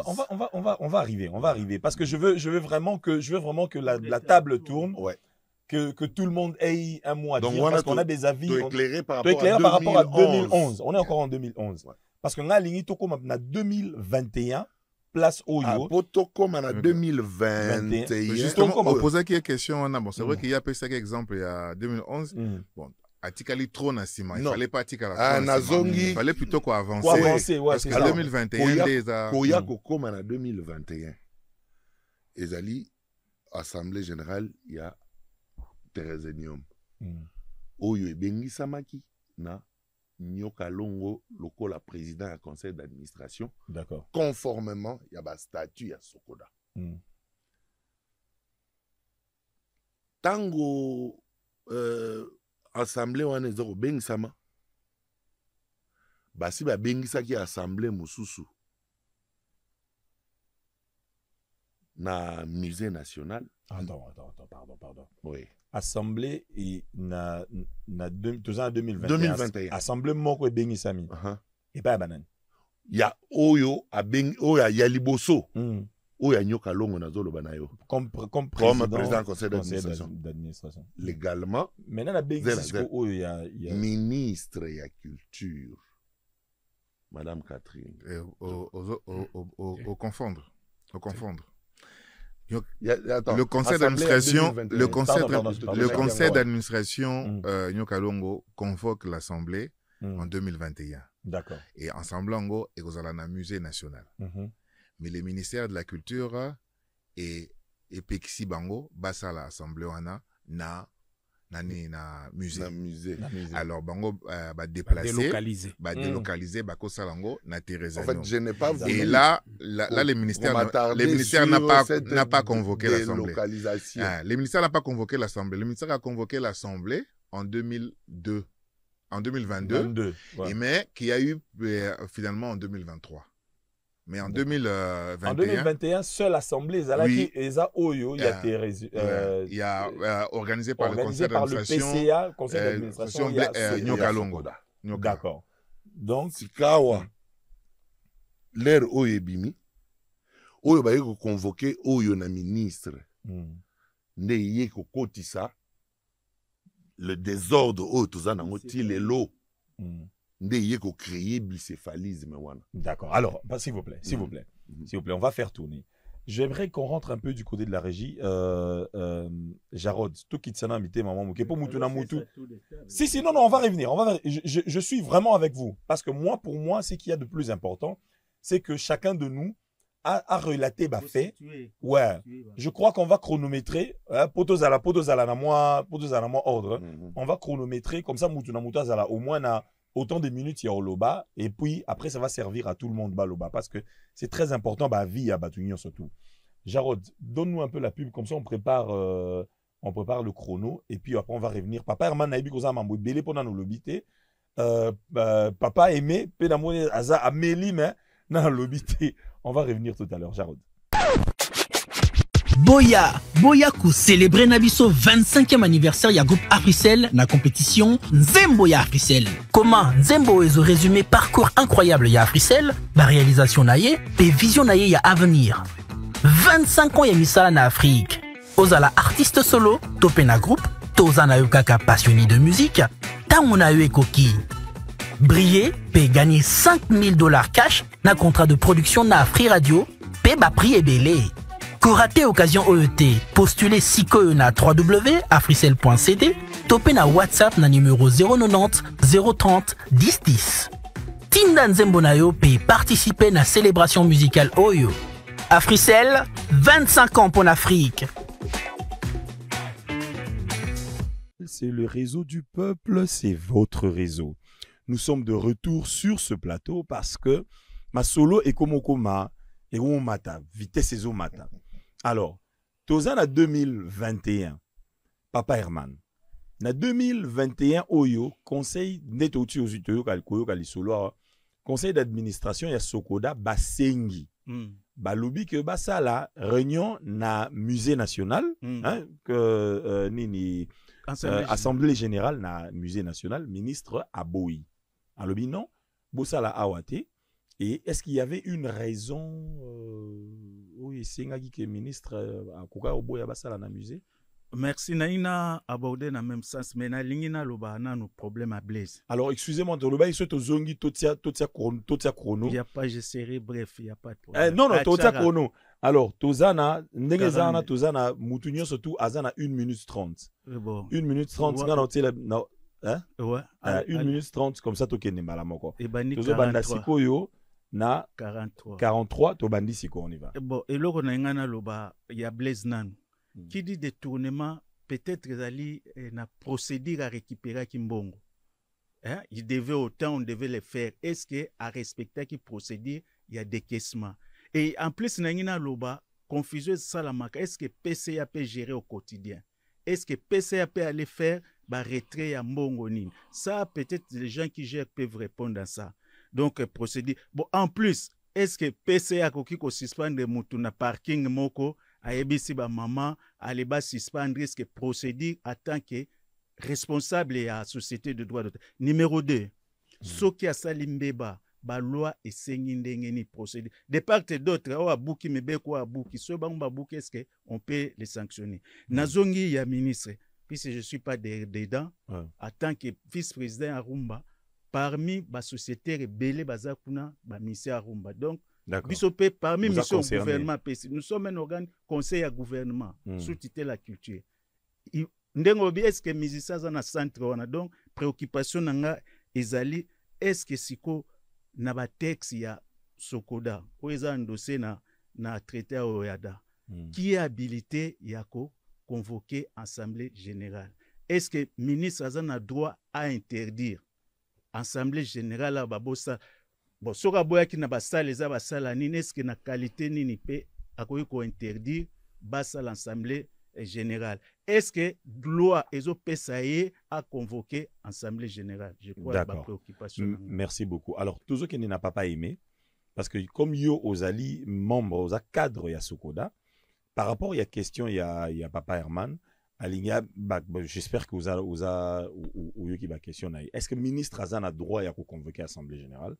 On va arriver parce que je veux vraiment que la table tourne. Ouais. Que tout le monde ait un mot à dire parce qu'on a des avis. Éclairé par rapport à 2011. On est encore en 2011. Ouais. Parce que nga lingi toko na 2021 place Oyo. Poto comme en 2021. Justement, on posait quelques questions. Bon, c'est vrai qu'il y a quelques exemples il y a 2011. Bon, Atikali trop na sima. Il fallait pas Atikali. Il fallait plutôt qu'on avance. Avancer, ouais, parce qu'en 2021, déjà. Koya comme en 2021. Ezali, Assemblée Générale, il y a Thérésénium. Oyo ebengi samaki na Nyoka Longo lokola président du conseil d'administration. D'accord. Conformément, il y a un statut à Sokoda. tango assemblée wana eza kobengisama basi babengisaki assemblée mosusu na musée national. Pardon. Oui. Assemblée et na 2021. 2021. Assemblée moko e bengisami. Et pas banane. Ya oyo ya liboso. Oyo nyoka longo na zolo banayo. Comme président conseil d'administration. Légalement. Maintenant la bengisi oyo ya ministre ya culture. Madame Catherine. Au confondre. Attends, le conseil d'administration, Nyokalongo convoque l'assemblée en 2021. D'accord. Et ensemble, et vous allez dans le musée national. Mais le ministère de la culture et Pexi Bango, basa l'assemblée na musée. Alors Bango va déplacer, délocaliser, salango na Teresa. En fait, je n'ai pas voulu. Et là le ministère n'a pas convoqué l'assemblée. Le ministère n'a pas convoqué l'assemblée. Le ministère a convoqué l'assemblée en 2022. Ouais. Mais qu'il y a eu finalement en 2023. Mais en 2021, seule assemblée, oui, il y a organisé par le conseil d'administration, le PCA, conseil d'administration, Nyokalongo. D'accord. Donc, Sikawa, l'air oyo bimi, oyo ba yeko convoqué oyo na ministre, nde yeko kotisa le désordre oyo tozana ngoti lelo. D'accord. Alors, s'il vous plaît, on va faire tourner. J'aimerais qu'on rentre un peu du côté de la régie. Jarod, tout qui te invité, maman Mouké, pour Moutuna Moutou. Si, non, on va revenir. Je suis vraiment avec vous. Parce que pour moi, ce qu'il y a de plus important, c'est que chacun de nous a relaté ma fait. Ouais. Je crois qu'on va chronométrer. Potos à la ordre. On va chronométrer. Comme ça, Moutuna Moutou, au moins, autant de minutes il y a au loba et puis après ça va servir à tout le monde baloba parce que c'est très important vie à Batunion surtout. Jarod, donne-nous un peu la pub comme ça on prépare le chrono et puis après on va revenir. Papa Herman Naibi koza mambo belé pona no lobité. Papa aimé penamone aza ameli mais na lobité. On va revenir tout à l'heure Jarod. Boyaku célébrer Nabiso 25e anniversaire ya groupe Africell na compétition Nzembo ya Africell. Comment Nzembo est au résumé parcours incroyable ya Africell, la réalisation naie et vision naie ya avenir. 25 ans ya misala na Afrique. Ozala artiste solo, topé na groupe, tozana yukaka passionné de musique, tamona yu ekoki. Briller peut gagner $5,000 cash na contrat de production na Afri Radio, pe ba prix et belé. Koraté occasion OET, postulez Siko na www.africell.cd, topé na WhatsApp na numéro 090 030 10 10. Tinda Nzembo na yo pe participer na célébration musicale Oyo. Africell, 25 ans pour l'Afrique. C'est le réseau du peuple, c'est votre réseau. Nous sommes de retour sur ce plateau parce que ma solo est comme Okoma et mata, vitesse et mata. Alors, Tozan à 2021, Papa Herman, na 2021 Oyo, conseil netoti aux kalkoyo kalisolo, conseil d'administration ya Sokoda Basengi. Balobi que basala réunion na musée national, que nini assemblée générale na musée national, ministre Aboui. Alobi non, bosala awate. Et est-ce qu'il y avait une raison oui, c'est que le ministre a koka oboya basala na musée? Merci naina abordé dans même sens mais na lingina loba na no problème à Blaise. Alors excusez-moi de loba iso to zongi totia chrono. Il y a pas je serai bref, il y a pas de problème. Non totia chrono. Alors tozana ndengezana tozana mutunyo surtout azana 1 minute 30. Bon. 1 minute 30 ngana otela no hein? Ouais. 1 minute 30 comme ça tokende mbala moko. Et bani tozo banda sikoyo na 43 to bandi siko on y va. Bon et loko na ngana loba ya Blaise nan. Qui dit détournement, peut-être qu'ils na procédure à récupérer Kimbongo. Hein? Il devait autant, on devait le faire. Est-ce qu'à respecter qui procédure, il y a décaissement? Et en plus, Nangina Loba, confusion Salamaka, est-ce que PCA peut gérer au quotidien? est-ce que PCA peut aller faire retrait à Mbongonine? Ça, peut-être les gens qui gèrent peuvent répondre à ça. Donc, procédure. Bon, en plus, est-ce que PCA ko suspendre mutuna parking moko a ebisi ba maman aller ba suspendre est-ce que procédure en tant que responsable à la société de droit d'auteur? Numéro 2, soki asali mbeba ba loi esengi ndenge ni procédure de part et d'autre o abuki mebeko abuki so ba mbabuki est-ce que on peut les sanctionner? Nazongi ya ministre puisque je suis pas dedans en tant que vice-président à Rumba. Parmi les sociétés rebelles, ministère Arumba. Donc, parmi les missions du gouvernement, nous sommes un organe conseil à gouvernement, sous-titré la culture. Est-ce que musiciens sont dans centre? Donc, préoccupation nanga ezali, est-ce que siko na ba texte ya Sokoda, ou eza endossé na traité à Oyada, qui est habilité yako convoquer assemblée générale? Est-ce que le ministre a droit à interdire Assemblée générale à Babosa? Bon, soka boya ki na basala les basala nini, est-ce que na qualité nini pe akoki ko interdire basa l'assemblée générale? Est-ce que loi ezo pesaye à convoquer assemblée générale? Je crois que la préoccupation. Merci beaucoup. Alors toujours qui n'a pas aimé parce que comme yo ozali membre aux cadre ya Sokoda par rapport il y a question il y a Papa Herman. J'espère que vous avez qui va questionner. Est-ce que le ministre Azan a droit à convoquer l'Assemblée générale?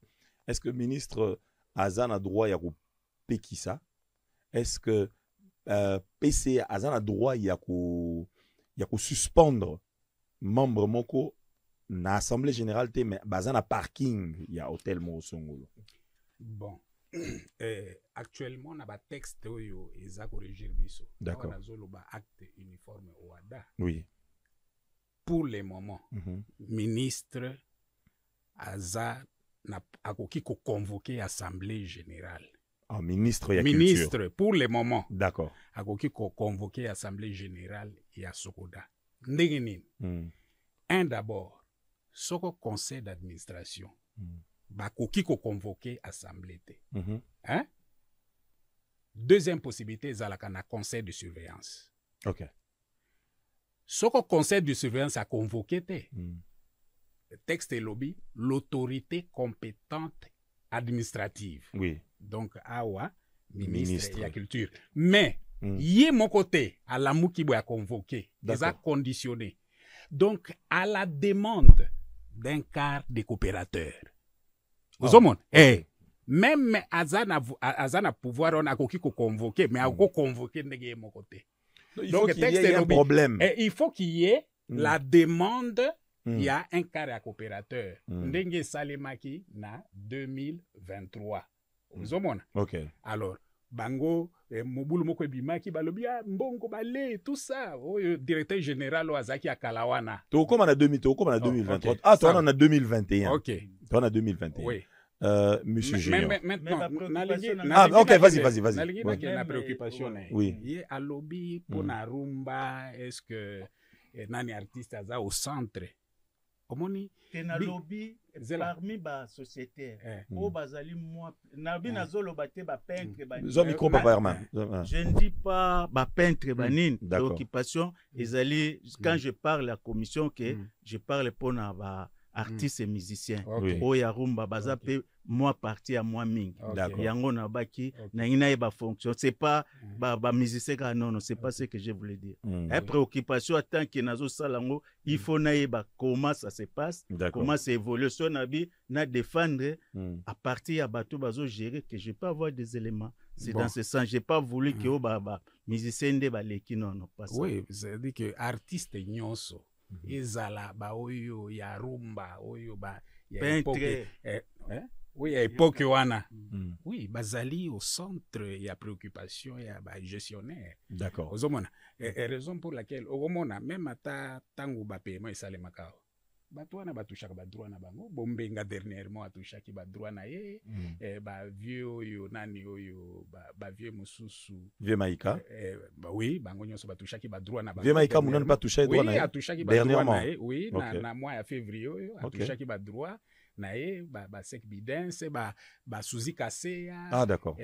Est-ce que le ministre Azan a droit à pékissa? Est-ce que PC Azan a droit à suspendre membre moko na Assemblée générale mais Azan a parking il y a hôtel Mosongolo? Bon. Actuellement, on a un texte qui est corrigé. D'accord. On a un acte uniforme au ADA. Oui. Pour le moment, ministre Aza n'a pas convoqué l'Assemblée générale. Ah, ministre, il y a ministre, culture. Pour le moment, d'accord. A convoqué l'Assemblée générale et à Sokoda. Un d'abord, ce conseil d'administration. Bakoki ko convoquer assemblée. Hein? Deuxième possibilité, c'est le conseil de surveillance. OK. Ce que le conseil de surveillance a convoqué, le texte est lobby, l'autorité compétente administrative. Oui. Donc, awa, ministre de la culture. Mais, yé mon côté, à la moukibo a convoqué, ils a conditionné. Donc, à la demande d'un quart des coopérateurs. Vous avez même Azana pouvoir on a convoquer mais a convoquer de mon côté. Donc il y ait un problème. Il faut qu'il y ait la demande. Il y a un carré à coopérateur. Ndenge Salemaki na 2023. Vous avez OK. Alors bango mobulu moko bimaki balobia mbongo balé tout ça directeur général Azaki à Kalawana. To comme en 2023. Ah toi on a 2021. OK. Toi on a 2021. Oui. Monsieur Junior. OK, vas-y. La préoccupation oui. Il y a lobby pour na rumba, est-ce que nani artiste aza au centre? Omoni na lobby parmi ba société o bazali moi na bi nazolo baté ba peintre ba micro Papa Herman. Je ne dis pas ba peintre ba nini préoccupation ezali quand je parle à la commission que je parle pour na ba artistes et musiciens. Oya rumba baza pe moi parti à moi ming. Yango na baki na ina ba fonction. C'est pas ba musicien non, c'est pas ce que je voulais dire. La préoccupation à tant que nazo salango, il faut na ba comment ça se passe, comment c'est évolue son abi na défendre à partir à bateau bazo gérer que je peux avoir des éléments. C'est dans ce sens, j'ai pas voulu que ba musicien de ba leki non pas ça. Oui, c'est-à-dire que artiste nyonso ezala ba oyo ya rumba oyo ba ya époque oui à époque wana oui bazali au centre ya préoccupation ya ba gestionnaire. D'accord. Ozomona raison pour laquelle ozomona même ata tango ba paiement esalemaka bato wana batushaka ba droit na bango bombenga dernièrement atushaki ba droit na ye ba vieux oyo nani oyo ba vieux mususu vieux Maïka bah oui bango nyonso batushaki ba droit na bango vieux Maïka munana pas touché droit na ye atushaki ba droit na ye oui na mois ya février oyo atushaki ba droit na ye ba sec bidens ba Suzy Kaseya d'accord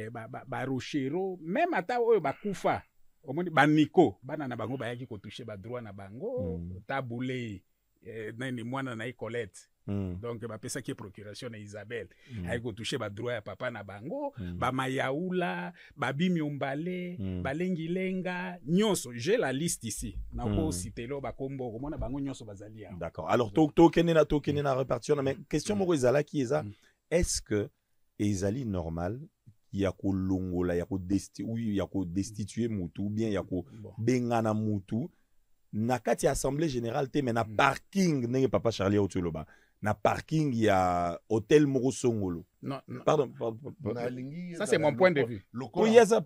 ba Rochero même ata oyo ba kufa omoni baniko bana na bango bayaki kotouche badroit na bango tabule nani mwana na Colette donc bapesaki procuration na Isabelle ayaki kotouche badroit ya papa na bango bamayaula babimi ombale balengilenga nyonso j'ai la liste ici nako citelo bakombo komona bango nyonso bazali ya d'accord alors tokene na répartition mais question moko ezalaki eza est-ce que ezali normal ya kolongola ya destituer mutu ou bien ya bengana mutu na kati ya assemblée générale te mais na parking ndenge papa Charlie Otoloba na parking ya hôtel moko songolo non pardon ça c'est mon point de vue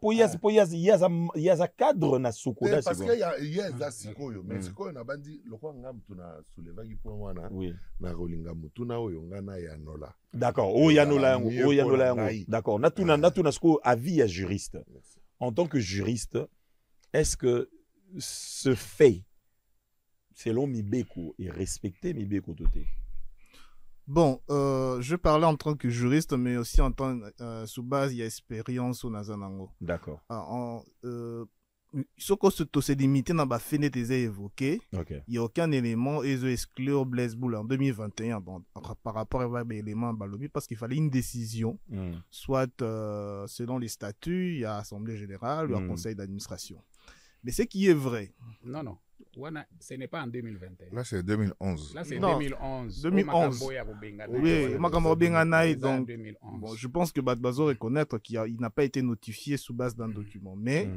pour yaza cadre na sokoda parce que il y a za sikoyo mais sikoyo na bandi lokwa ngam tuna soulevaki point wana na rolinga mutuna oyo ngana ya nola d'accord yanola yango d'accord natuna siko avis ya juriste en tant que juriste est-ce que ce fait selon Mibeko est respecté Mibeko toté? Bon, je parlais en tant que juriste, mais aussi en tant sous base, il y a expérience au Nazanango. D'accord. Ce que se limiter dans la fenêtre est évoqué. Okay. Il n'y a aucun élément et exclure Blaise Boule en 2021 bon, par rapport à l'élément Balobi parce qu'il fallait une décision, soit selon les statuts, il y a Assemblée Générale ou un Conseil d'administration. Mais ce qui est vrai. Non. Ce n'est pas en 2021. Là, c'est 2011. Là, c'est 2011. 2011. Oui, Makambo Benganaï. Donc, bon, je pense que Badbazo reconnaître qu'il n'a pas été notifié sous base d'un document. Mais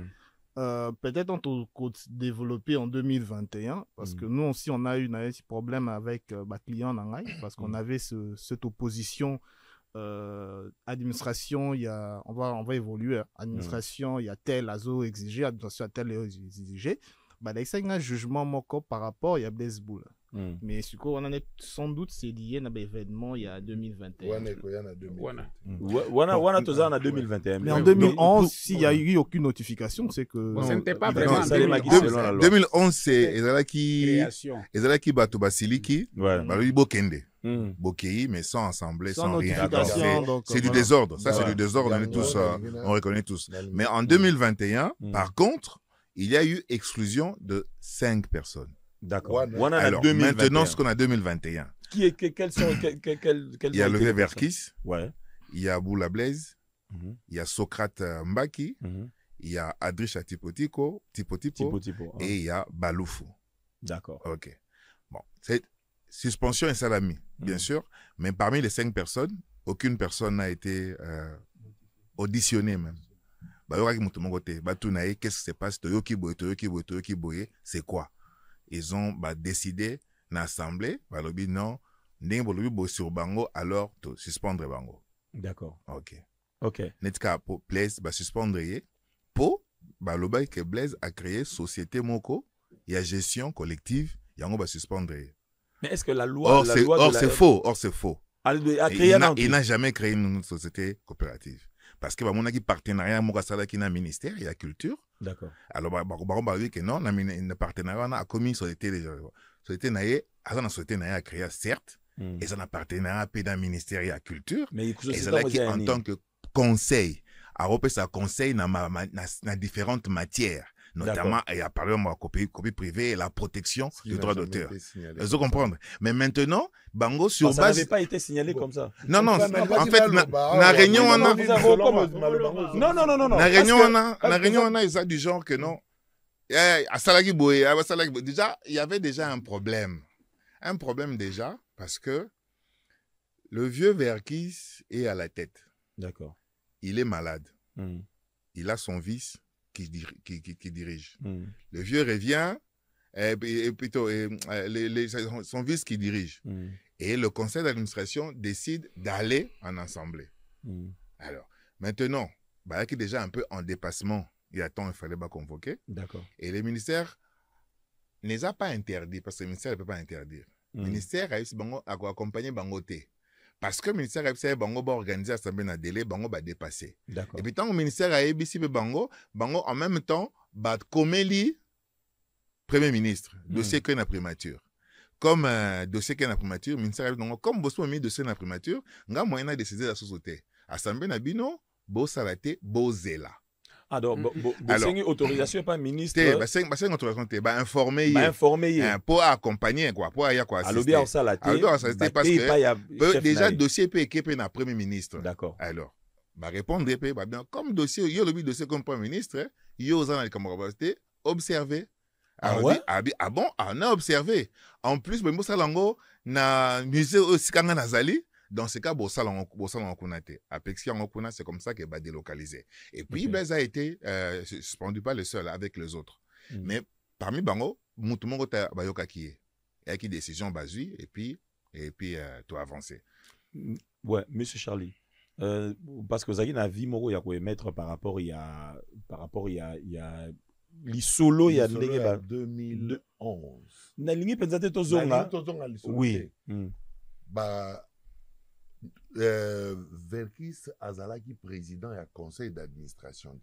peut-être on peut développer en 2021 parce que nous aussi, on a eu un problème avec ma client Nangaï parce qu'on avait cette opposition. Administration, on va évoluer. Administration, il y a tel azo exigé, administration, tel exigé. Il y a un jugement moko par rapport à Blaise Boule. Mais ce qu'on en est sans doute, c'est lié à l'événement il y a 2021. Mais en 2011, s'il n'y a eu aucune notification, c'est que... Ce n'était pas vraiment 2011, c'est Ezalaki Bato Basiliki, Balobi Bokende. Bokei, mais sans assemblée, sans rien. C'est du désordre. Ça, c'est du désordre. On reconnaît tous. Mais en 2021, par contre, il y a eu exclusion de 5 personnes. D'accord. Alors, maintenant, ce qu'on a 2021. Quels sont il y a le vieux Verkis. Ouais. Il y a Boula Blaise. Il y a Socrate Mbaki. Il y a Adrisha Tipo, et il y a Baloufou. D'accord. Ok. Bon, c'est suspension et salami, bien sûr. Mais parmi les 5 personnes, aucune personne n'a été auditionnée même. Qu'est-ce qui se passe? Toyoki Boye, c'est quoi? Ils ont décidé dans l'Assemblée, non, sur Bango, alors suspendre Bango. D'accord. Ok. Netka pour Blaise, suspendre pour que Blaise a créé société Moko, il y a gestion collective, il suspendre. Mais est-ce que la loi... Or, c'est faux. Il n'a jamais créé une société coopérative. Parce que mon partenariat avec le ministère et la culture. D'accord. Alors, on dit que non, le partenariat a commis société déjà. Société a créé, certes, et ça n'a partenariat dans le ministère et la culture. Mais et c'est là en tant que conseil, à ça conseil dans différentes matières. Notamment, il y a parlé de la copie privée et la protection du droit d'auteur. Vous comprenez? Mais maintenant, Bango sur base... Ça n'avait pas été signalé comme ça. Non, en fait, la réunion, on a... La réunion, on a ça du genre que non. Déjà, il y avait déjà un problème. Un problème déjà, parce que le vieux Verkis est à la tête. D'accord. Il est malade. Il a son vice qui dirige. Le vieux revient, son vice qui dirige. Et le conseil d'administration décide d'aller en assemblée. Alors, maintenant, il y a déjà un peu en dépassement. Il y a temps, il fallait pas convoquer. D'accord. Et le ministère ne les a pas interdits, parce que le ministère ne peut pas interdire. Le ministère a accompagné Bangoté. Parce que le ministère a Bango va organiser l'assemblée dans le délai, Bango va dépasser. D'accord. Et puis, tant que le ministère a ABC Bango en même temps, va comméli Premier ministre, dossier que na primature. Comme dossier que na primature, le ministère a dit, comme vous avez mis dossier na primature, vous avez moyen de décider la société. Assemblée na bino, bo salate, bo zela. Alors, une autorisation pas ministre. C'est une autorisation te ba informer pour accompagner quoi, pour aller quoi assister. Alors ça la parce que déjà dossier peut équiper na premier ministre. D'accord. Alors, ba répondre bien comme dossier, il y a le dossier comme premier ministre, il y a aux gens comme capacité observer. Ah ouais? Ah bon, on a observé. En plus, ben ça lango na musée aussi kanga nazali. Dans ce cas, Bossal en Konate. Apexi en Kona, c'est comme ça qu'il va délocaliser. Et puis, Blaise a été suspendu, pas le seul, avec les autres. Mais parmi Bango, Moutumongo ta Bayoka qui est. Il y a qui décision basée, et puis tu avancer. Ouais, monsieur Charlie. Parce que vous avez une avis, Moro, il y a quoi émettre par rapport, il y a l'isolo, il y a 2011. Na lingi pensate to zonga. Oui. Bah, Verkis Azalaki président et conseil d'administration.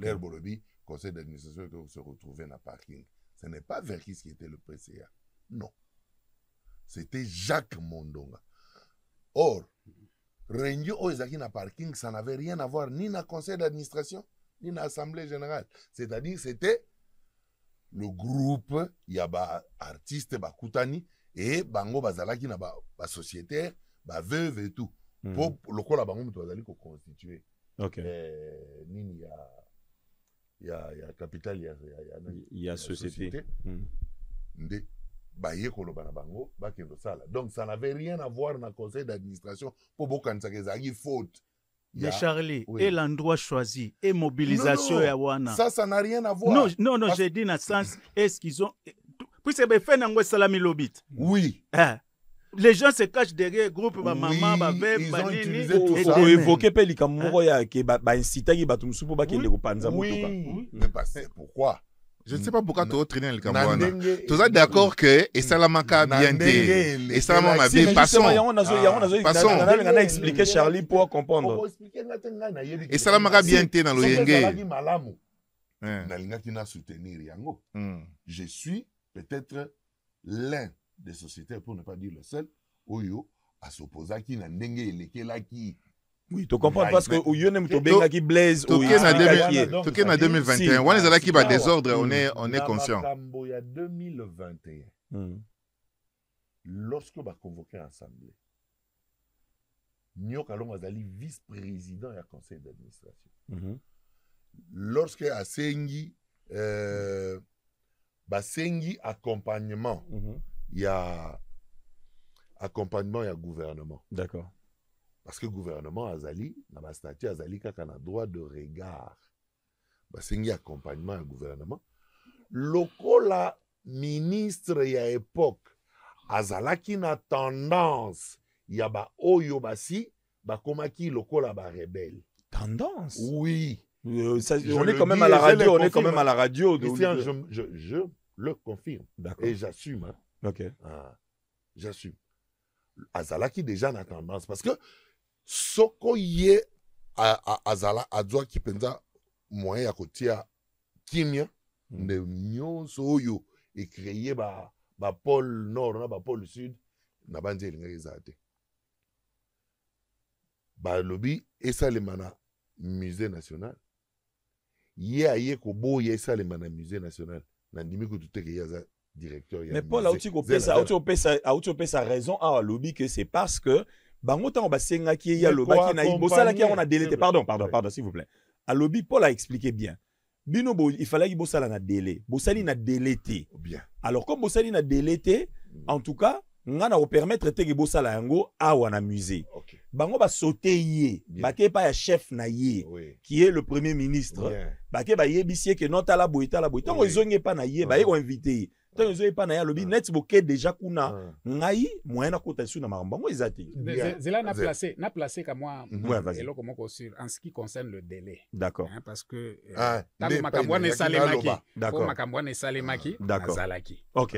L'air Bolobi, conseil d'administration que vous se retrouvez dans le parking. Ce n'est pas Verkis qui était le PCA. Non. C'était Jacques Mondonga. Or, réunion aux Zaki na parking, ça n'avait rien à voir ni dans le conseil d'administration, ni dans l'assemblée générale. C'est-à-dire, c'était le groupe, il y a des artistes, des koutani, et bango bazalaki na ba sociétaire, ba veuve et tout. Pour le coup, la bango bazali ko constituer. OK. Nini il y a capital, il y a société. Ndé baye ko lo bana bango ba kendo sala. Donc ça n'avait rien à voir dans le conseil d'administration pour bokanisa kezaki faute. Mais Charlie, oui. Et l'endroit choisi, et mobilisation non, ya wana. Ça n'a rien à voir. Non, j'ai dit dans le sens, est-ce qu'ils ont... Puis c'est fait dans salami lobit. Oui. Les gens se cachent derrière groupe oui, maman, ils ont utilisé tout ça. Pour évoquer pelika moko ya ke ba incita ki batum supo ba kende ko panza motoka. Mais c'est pourquoi? Je ne sais pas pourquoi tu as traîné le Cameroun. Tu es d'accord que et Salamaka bien été et Salamaka bien passons. On a expliqué Charlie pour comprendre. Et Salamaka bien été dans le Yenge. Je suis peut-être l'un des sociétaires, pour ne pas dire le seul, Oyo à s'opposer qui n'a n'engé qui. Oui, tu comprends parce que au Yonem to benga qui blaze au Toké na 2021, on est là qui va désordre, on est conscient. Il y a 2021. Lorsque va convoquer l'assemblée. Nyoka Longo azali vice-président du conseil d'administration. Lorsque Asengi Basengi accompagnement, il y a accompagnement, il y a gouvernement. D'accord. Parce que le gouvernement Azali, dans ma statut Azali, quand on a droit de regard, Basengi accompagnement, il y a gouvernement. Lokola ministre, il y a époque, Azalaki na tendance, il y a ba oyo basi, ba komaki lokola ba rebelle. Tendance? Oui. On est quand même à la radio, on est quand même à la radio. Je le confirme. Et j'assume. Hein. Ok. J'assume. Azalaki déjà n'a tendance. Parce que Soko ye Azala Adwa qui pensa moyen à côté à Kimia, de Nyon Soyo, et créé ba pôle nord, ba pôle sud, n'a pas dit l'ingénieur. Ba lobby, et ça les mana musée national. Yé ko bo yé ça les mana musée national. Nandimi ko tout est directeur. Mais Paul a aussi sa raison à lobby que c'est parce que bango tan ba senga ki ya loba ki na ibosala ki on a délai. Pardon s'il vous plaît. À lobby Paul a expliqué bien. Bino bo il fallait que bosala na délai. Bosali na délété. Bien. Alors comme bosali na délété, en tout cas ngana o permettre te ke bosala yango awa na musée. Bango ba sauter yé, ba ke pa ya chef na yé qui est le premier ministre. Ba ke ba yebisier que non tala boita. Tant ils pas na yé, ba yé ko invité. Tant ils ont pas na ya lobby net boké déjà kuna ngai moyen na kota sou na marambango ezati. Zela na placé comme moi. Ouais, vas-y. Et là comment sur en ce qui concerne le délai. D'accord. Parce que tant makambo ne salemaki. D'accord. Makambo ne salemaki. D'accord. Zalaki. OK.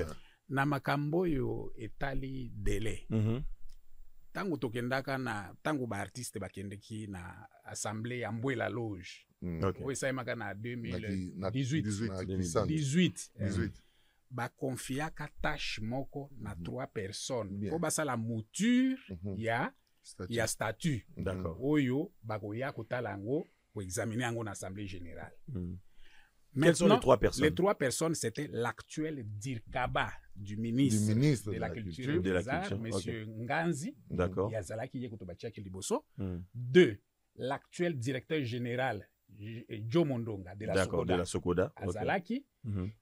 Na makambo yo etali délai. Tango tokendaka na tango ba artiste bakendeki na assemblée ya Mbwela Loge. Oui, ça maka na 2018. Ba confiaka tâche moko na 3 personnes. Ko basa la mouture ya statut. D'accord. Oyo bakoya kotala ngo pour examiner en assemblée générale. Quelles sont les 3 personnes? Les 3 personnes, c'était l'actuel Dirkaba du ministre de la Culture et des Arts, M. Nganzi. D'accord. Yazalaki Yekotobachaki Liboso. 2. L'actuel directeur général Joe Mondonga de la Sokoda. Azalaki.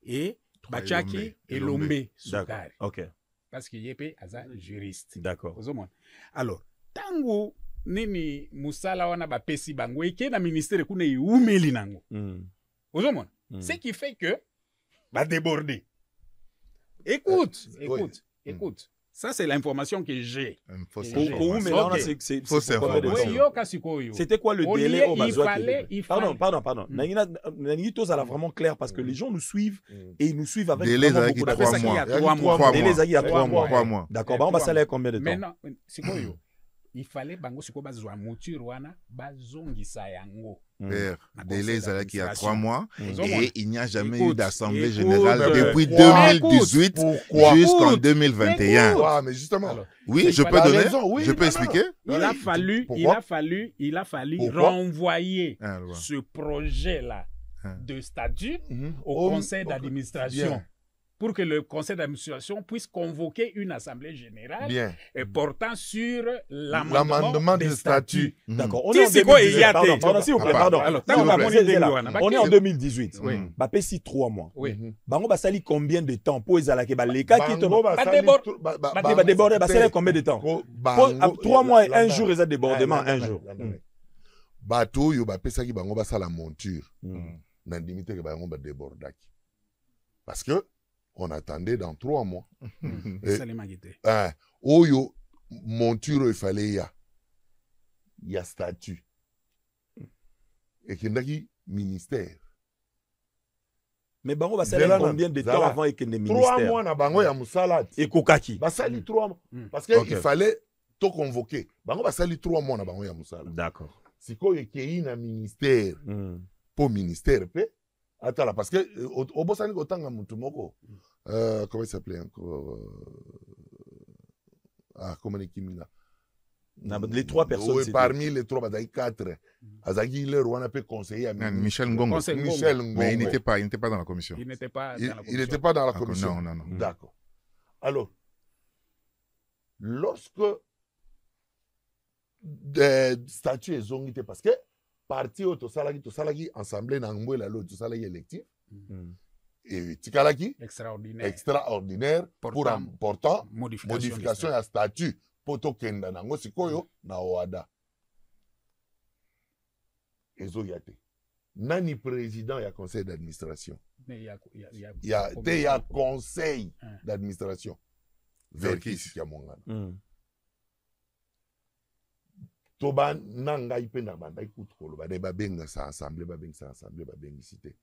Et Bachaki Elombe Soukari. Ok. Parce qu'il y a juriste. D'accord. Alors, tango nini musala wana ba pesi bango eke na ministère kuna iumeli nango. Ce qui fait que va déborder. Écoute. Ça, c'est l'information que j'ai. C'était quoi le délai au Pardon. Nangi tous là vraiment clair parce que les gens nous suivent et ils nous suivent avec délai beaucoup d'attention. 3 mois. Délai il y a 3 mois. 3 mois. D'accord, on va salaire combien de temps? Maintenant, il fallait bango siko bazwa mouture wana bazongisa yango. Délai il y a 3 mois et il n'y a jamais eu d'assemblée générale depuis 2018 jusqu'en 2021. Mais justement, oui, je peux donner, je peux expliquer. Il a fallu renvoyer ce projet-là de statut au conseil d'administration. Pour que le conseil d'administration puisse convoquer une assemblée générale portant sur l'amendement des statuts. D'accord. On est en 2018. Bapesi 3 mois. Bango basali combien de temps pour ezalaki baleka qui ba déborder basali combien de temps? 3 mois et 1 jour eza débordement 1 jour. Bato yo bapesaki bango basala monture. Na limite que bango ba débordaki. Parce que on attendait dans 3 mois. Oyo, monture, il fallait y a statut. Et qu'il y a ministère. Mais bango va salir combien de temps avant et qu'il y ait ministère? 3 mois na bango ya musala. Et kokaki. Ba sali 3 mois. Parce qu'il fallait tout convoquer. Bango va sali 3 mois na bango ya musala. D'accord. Si quoi il y a un ministère, pour ministère, attends là, parce que au Bossani Gotanga Mutumoko, comment il s'appelait encore comment est Kimina? Les 3 personnes. Oui, parmi les 3, il y a 4. Azagi, le roi n'a pas conseillé à Michel Ngongo. Mais il n'était pas dans la commission. Il n'était pas dans la commission. Il n'était pas dans la commission. Non. D'accord. Alors, lorsque des statuts sont zongités, parce que parti au Tosalagi, assemblée n'angoué la loi, Tosalagi électif, et Tikalaki, extraordinaire, pour important, modification à statut, poto kenda nango sikoyo, na oada. Ezo yate. Nani président ya conseil d'administration? Il y a conseil d'administration. Verkis Kiamongana. Toba nanga ipenda banda ikutu kolo ba deba benga sa assemblée ba bengicité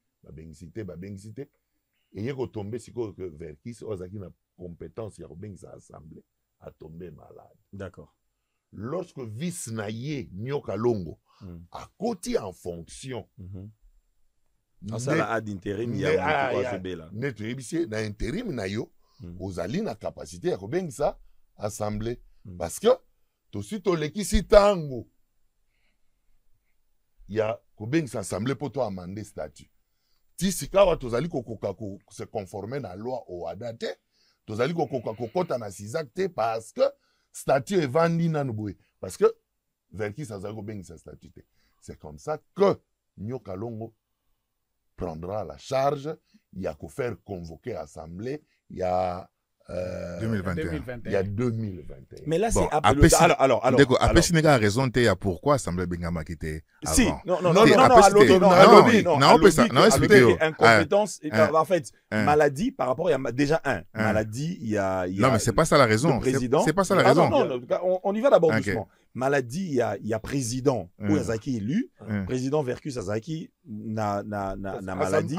et yeko tomber siko que Verkis ozaki na compétence ya benga sa assemblée a tombé malade. D'accord. Lorsque vice naye Nyoka Longo a côté en fonction ça la ad intérim ya là. Net rebisi na intérim na yo ozali na capacité ya benga sa assemblée parce que tosi tolekisi tango ya kobengisa assemblée po to amender statut ti sikawa tozali kokoka se conformer na loi oada te tozali kokoka kokota na sizak te parce que statut evandi nanu boye parce que Verkis azali kobengisa statut te. C'est comme ça que Nyoka Longo prendra la charge ya ko faire convoquer assemblée ya 2021. Il y a 2021. Mais là, bon, c'est après. Alors. Après, si a raison, il y a pourquoi Assemblée Bengama qui était avant. Si, non, expliquez. Incompétence, en fait, maladie par rapport, il y a déjà maladie, il y a. Non, mais c'est pas ça la raison. C'est pas ça la raison. Non, on y va d'abord doucement. Maladie, il y a président, Oyazaki élu, président Verkus Azaki na maladie.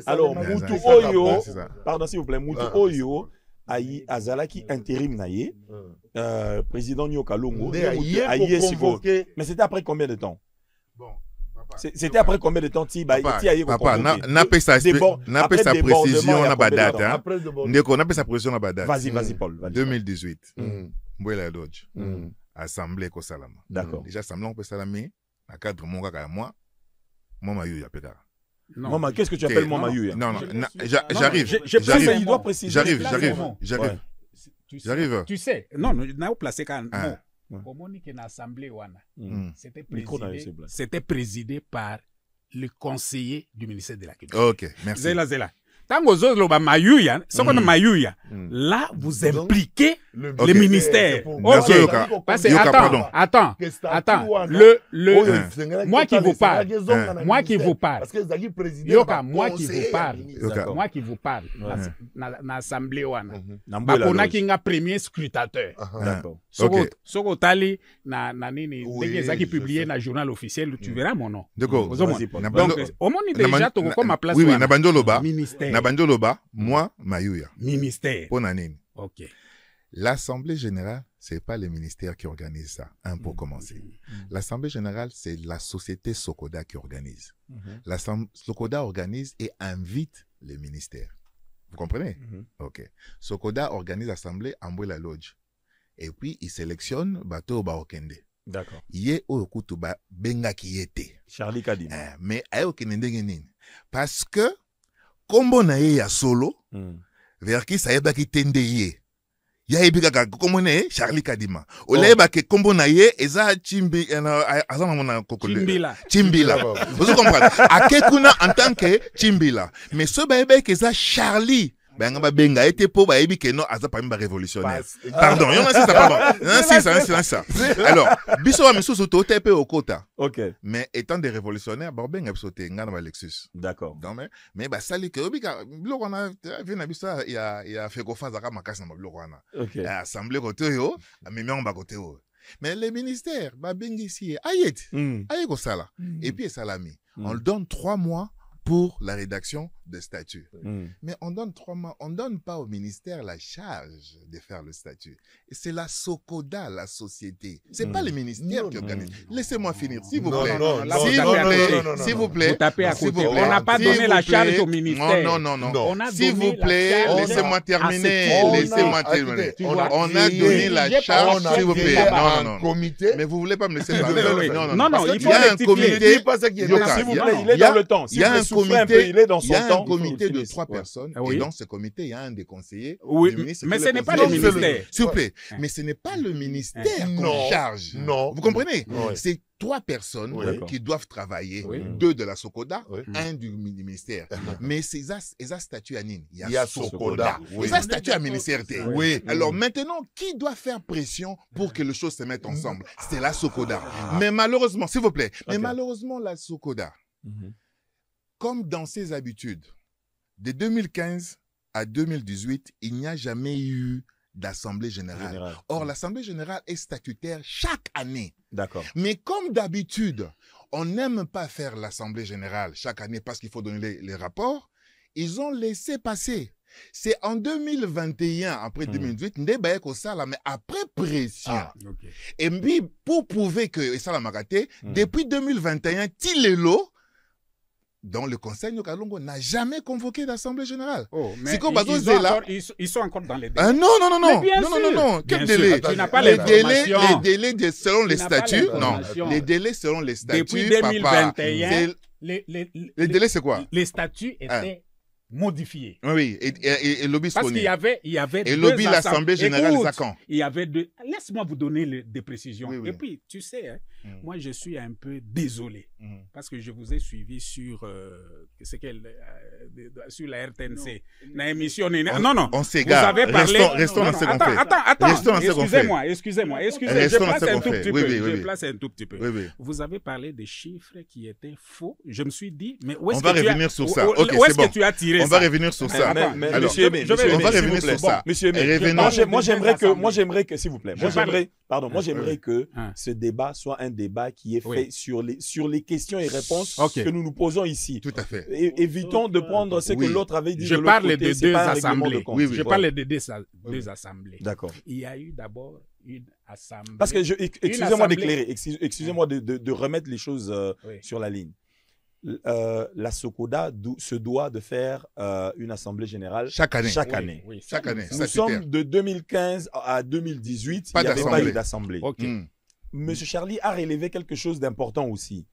Alors, Moutou Oyo, pardon s'il vous plaît, Moutou Oyo. Aïe Azalaki intérim naïe président Nyoka Longo mais c'était après combien de temps? C'était après combien de temps papa n'a pas sa précision na ba date hein ndeko n'a pas sa précision na ba date. Vas-y Paul 2018 Mbwela Dodge assemblée ko salama. D'accord. Déjà assemblée on peut salamer à cadre mon kaka moi Moi, Mayuya, Pédara. Non. Maman, qu'est-ce que tu appelles moi Mayuya? Non, non, je- j'arrive. Il doit préciser. J'arrive. Ouais. J'arrive. Tu sais, non, n'a placé quand Ah. non. Au moment que l'Assemblée, Mm. c'était présidé par le conseiller du ministère de la Culture. Ok, merci. Zela. Tango Zozloba Mayuya, ce qu'on a Mayuya, là, vous impliquez les ministères. Nazo Ok. Yoka. Parce que, Yoka, pardon. attends. Moi qui vous parle. Moi qui vous parle. Yoka, moi qui vous parle. Yoka. Moi qui vous parle. Na assemblée wana. Nambola Bakona Lodge. kinga premier scrutateur. D'accord. Ok. Soko tali na nini Oui, dès qu'ils je publié sais. na journal officiel, tu verras mon nom. D'accord. Ozomona. Vas-y, Paul. Donc, au moins déjà tu comme ma place. Oui, wana. Nabandoloba. Ministère. Nabandoloba, moi, Mayuya. Ministère. Pour Nanine. OK. L'Assemblée générale, c'est pas les ministères qui organisent ça, pour commencer. L'Assemblée générale, c'est la société Sokoda qui organise. Sokoda organise et invite les ministères. Vous comprenez? Ok. Sokoda organise l'Assemblée en la Lodge. Et puis, il sélectionne Bato Baokende. D'accord. Yé Okutuba Benga Kiyete. Charlie Kadima. Mais ayo Kenendengeni. Parce que, kombo na ye ya solo, vers qui ça yeba ki tende ye. Ya yebi kaka kombo na ye Charlie Kadima. Ola yeba ke kombo na ye eza Chimbi azana mona kokole. Chimbila. Vous comprenez? Akekuna en tant que Chimbila. Mais ce ba yeba ke eza Charlie. Ben ba benga été po ba yebi ke no aza parmi ba révolutionnaire. Pardon, yon c'est ça pardon. Non ça. Alors, biso wa misusu to tepe okota. Ok. Mais étant des révolutionnaires, ba benga biso te ngana ba Lexus. D'accord. Mais bah sali que obika biloko wana vu na bisa ya fait kofa zaka makasi na biloko wana. Ok. Assemblée côté yo, mimi on ba côté yo. Mais les ministères ba bengi ici ayet. Ayé ko sala. Et puis salami. On le donne 3 mois pour la rédaction de statut. Mais on donne 3 mois, on donne pas au ministère la charge de faire le statut. Et c'est la Sokoda, la société. C'est pas le ministère qui organise. Laissez-moi finir, s'il vous plaît. S'il vous plaît. Vous tapez à côté. On n'a pas donné la charge au ministère. Non. On a S'il donné vous plaît, la charge laissez-moi terminer. On Laissez-moi a- terminer. écoutez, On a donné la charge, s'il vous plaît. Non. Comité. Mais vous voulez pas me laisser parler. Non, il Il faut y a un rectifier. comité. Yoka, S'il vous il y a- plaît, il est dans le temps. Il y a un comité, il est dans son Il y a un temps. comité de Finisse. 3 personnes. Oui. Et dans ce comité, il y a un des conseillers. Oui, du ministre mais qui ce le n'est pas conseille. le ministère. S'il vous plaît. Mais ce n'est pas le ministère qu'on Non. charge. Non. Vous comprenez? Oui. C'est 3 personnes Oui. qui doivent travailler. Oui. 2 de la Sokoda, Oui. 1 du ministère. Mais c'est ça statut à Nîmes. Il y a Sokoda. Et ça statut à ministère. Oui. Alors maintenant, qui doit faire pression pour que les choses se mettent ensemble? C'est la Sokoda. Mais malheureusement, s'il vous plaît, mais malheureusement, la Sokoda, comme dans ses habitudes, de 2015 à 2018, il n'y a jamais eu d'assemblée générale. Or, l'assemblée générale est statutaire chaque année. D'accord. Mais comme d'habitude, on n'aime pas faire l'assemblée générale chaque année parce qu'il faut donner les rapports, ils ont laissé passer. C'est en 2021, après 2018, Ndebaye Kosala, mais après pression. Et puis, pour prouver que ça l'a maraté, depuis 2021, Tilelo, dont le Conseil Nyokalongo n'a jamais convoqué d'assemblée générale. Mais ils sont encore dans les délais. Non. Quel délai? Tu n'as pas l'information. Les délais selon les statuts. Non. Les délais selon les statuts. Depuis 2021, les délais, c'est quoi? Les statuts étaient modifiés. Oui, et lobby parce qu'il y avait et lobby l'Assemblée générale Zakan. Il y avait deux. Laisse-moi vous donner des précisions. Oui. Et puis, tu sais, hein, moi, je suis un peu désolé parce que je vous ai suivi sur sur la RTNC. Non. On s'égare. Vous avez parlé. Restons dans ce qu'on fait. Attends. Excusez-moi. Je place un tout petit peu. Oui. Vous avez parlé des chiffres qui étaient faux. Je me suis dit, mais où est-ce on va revenir sur ça. Ok, où est-ce que tu as tiré ça? On va revenir sur ça. Monsieur, on va revenir sur ça. Monsieur, moi j'aimerais que, s'il vous plaît, moi j'aimerais que ce débat soit un débat qui est fait sur les questions et réponses que nous nous posons ici. Tout à fait. Évitons de prendre ce que l'autre avait dit. Je parle des deux assemblées. Je parle des deux assemblées. D'accord. Il y a eu d'abord une assemblée. Parce que, excusez-moi d'éclairer, excusez-moi de remettre les choses sur la ligne. La Sokoda se doit de faire une assemblée générale chaque année. Chaque année. Nous sommes de 2015 à 2018, il n'y avait pas eu d'assemblée. Okay. Monsieur Charlie a relevé quelque chose d'important aussi.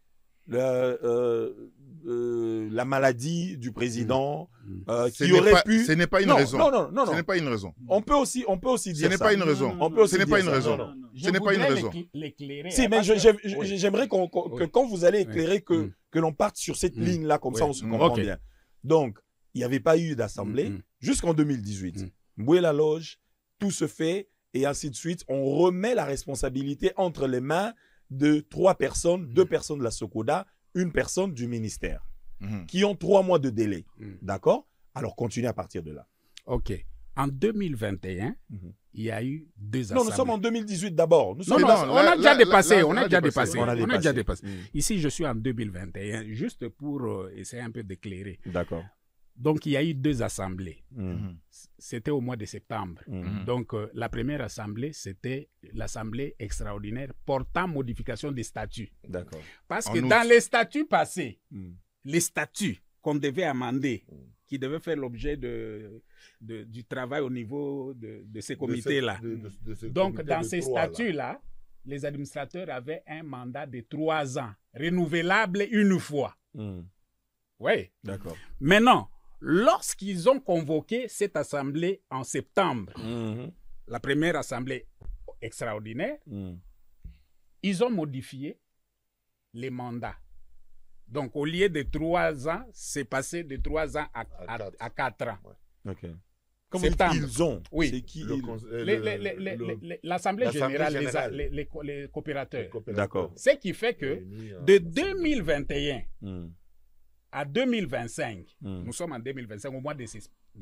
la maladie du président Ce qui n'est aurait pas- pu... Ce n'est pas une Non, raison. non. Ce n'est pas une raison. On peut aussi Ce dire n'est ça. pas une raison. On peut aussi Ce n'est dire pas une ça. raison. Non, non. Ce n'est pas une raison. L'éclairer. Si, hein, mais parce que- j'aimerais que quand vous allez éclairer que l'on parte sur cette ligne-là, comme ça on se comprend Ok. bien. Donc, il n'y avait pas eu d'assemblée jusqu'en 2018. Mboué la loge, tout se fait, et ainsi de suite. On remet la responsabilité entre les mains de 3 personnes, 2 personnes de la SOCODA, 1 personne du ministère, qui ont 3 mois de délai. D'accord? Alors, continuez à partir de là. Ok. En 2021, il y a eu 2 assemblées. Non, nous sommes en 2018 d'abord. Nous Non, sommes non, là, on a déjà là, dépassé. là, On on a a déjà dépassé. dépassé. On a On a déjà dépassé. dépassé. Ici, je suis en 2021, juste pour essayer un peu d'éclairer. D'accord. Donc, il y a eu 2 assemblées. C'était au mois de septembre. Donc, la première assemblée, c'était l'assemblée extraordinaire portant modification des statuts. D'accord. Parce En que août. dans les statuts passés, les statuts qu'on devait amender, qui devaient faire l'objet du travail au niveau de ces comités-là. Donc, dans ces statuts-là, les administrateurs avaient un mandat de 3 ans, renouvelable une fois. Oui. D'accord. Maintenant, lorsqu'ils ont convoqué cette assemblée en septembre, la première assemblée extraordinaire, ils ont modifié les mandats. Donc, au lieu de 3 ans, c'est passé de 3 ans à 4 ans. Ok. Comme Septembre. ils ont. Oui. C'est qui L'Assemblée générale, générale. les coopérateurs. D'accord. Ce qui fait que de 2021 à 2025, nous sommes en 2025, au mois de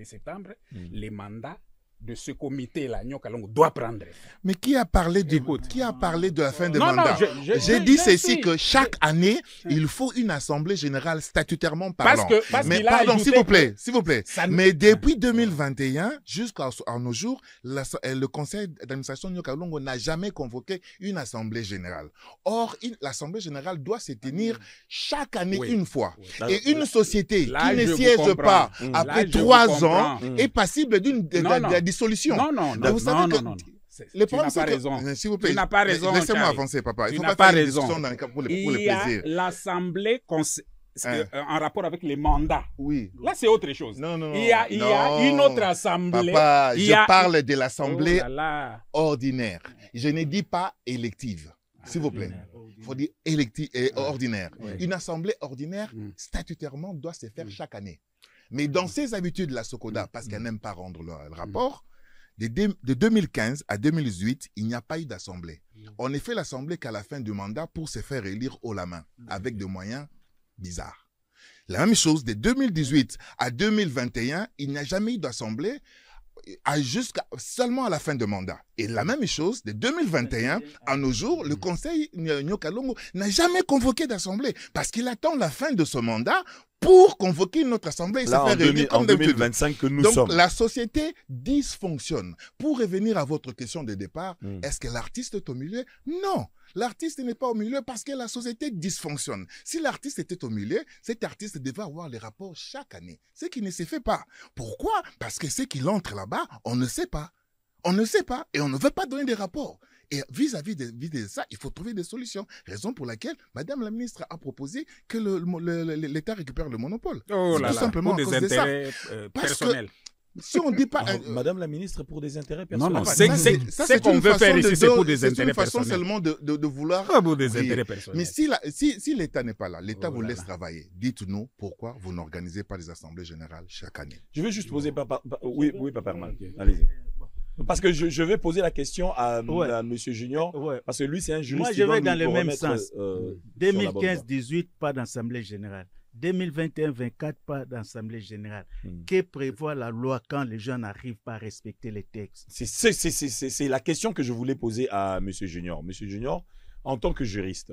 septembre, les mandats de ce comité-là, Nyokalongo, doit prendre. Mais qui a parlé de, Écoute. qui a parlé de la fin des Non, non, mandats? J'ai dit je ceci suis- que chaque année, il faut une assemblée générale statutairement parlant. Parce Mais qu'il a pardon, ajouté s'il vous plaît. ça- Mais depuis 2021 jusqu'à nos jours, le conseil d'administration de Nyokalongo n'a jamais convoqué une assemblée générale. Or, l'assemblée générale doit se tenir chaque année Oui. une fois. Oui. Et une société Là, qui je ne vous siège comprends. pas Là, après je vous 3 ans comprends. est passible de Non, non. la dissolution. Non, non, Mais vous savez que non. le Tu problème, n'as c'est pas que, raison. s'il vous plaît, Tu n'as pas raison, laissez-moi Charlie. avancer, papa. Il Tu faut n'as pas pas faire une raison. discussion dans les cas pour le Il y a plaisir. l'Assemblée en rapport avec les mandats. Oui. Là, c'est autre chose. Non, non, non. Il y a Non. une autre assemblée. Papa, Il y je a- parle de l'assemblée Oh là là. ordinaire. Je ne dis pas élective. S'il vous plaît. Il faut dire élective et ordinaire. Une assemblée ordinaire, statutairement, doit se faire chaque année. Mais dans ses habitudes, la SOCODA, parce qu'elle n'aime pas rendre le rapport, de 2015 à 2018, il n'y a pas eu d'assemblée. On ne fait l'assemblée qu'à la fin du mandat pour se faire élire haut la main, avec des moyens bizarres. La même chose, de 2018 à 2021, il n'y a jamais eu d'assemblée jusqu'à seulement à la fin de mandat. Et la même chose, de 2021 à nos jours, le conseil Nyokalongo n'a jamais convoqué d'assemblée parce qu'il attend la fin de ce mandat pour convoquer une autre assemblée et Là, se faire élire en comme d'habitude. 2025 que nous Donc, sommes. la société dysfonctionne. Pour revenir à votre question de départ, est-ce que l'artiste est au milieu? Non. L'artiste n'est pas au milieu parce que la société dysfonctionne. Si l'artiste était au milieu, cet artiste devait avoir les rapports chaque année. Ce qui ne se fait pas. Pourquoi? Parce que ce qu'il entre là-bas, on ne sait pas. On ne sait pas et on ne veut pas donner des rapports. Et vis-à-vis de ça, il faut trouver des solutions. Raison pour laquelle Madame la ministre a proposé que l'État récupère le monopole. Oh C'est là tout là, simplement pour à des cause de ça. intérêts Parce personnels. Si on ne dit pas... Madame la ministre, pour des intérêts Non, personnels. non, ça, c'est qu'on une veut faire façon ici, de- c'est pour des c'est intérêts une façon personnels. seulement de vouloir... Ah, pour des Oui. intérêts personnels. Mais si l'État n'est pas là, l'État Oh vous là laisse là. travailler. Dites-nous pourquoi vous n'organisez pas les assemblées générales chaque année. Je vais juste poser oui, Papa Herman. Allez-y. Parce que je vais poser la question à Monsieur Junior, Ouais. parce que lui, c'est un juriste. Moi, qui je va vais dans nous le même remettre, sens. sur la bonne voie. 2015-18, pas d'Assemblée générale. 2021-24, pas d'Assemblée générale. Que prévoit la loi quand les gens n'arrivent pas à respecter les textes? C'est la question que je voulais poser à Monsieur Junior. Monsieur Junior, en tant que juriste,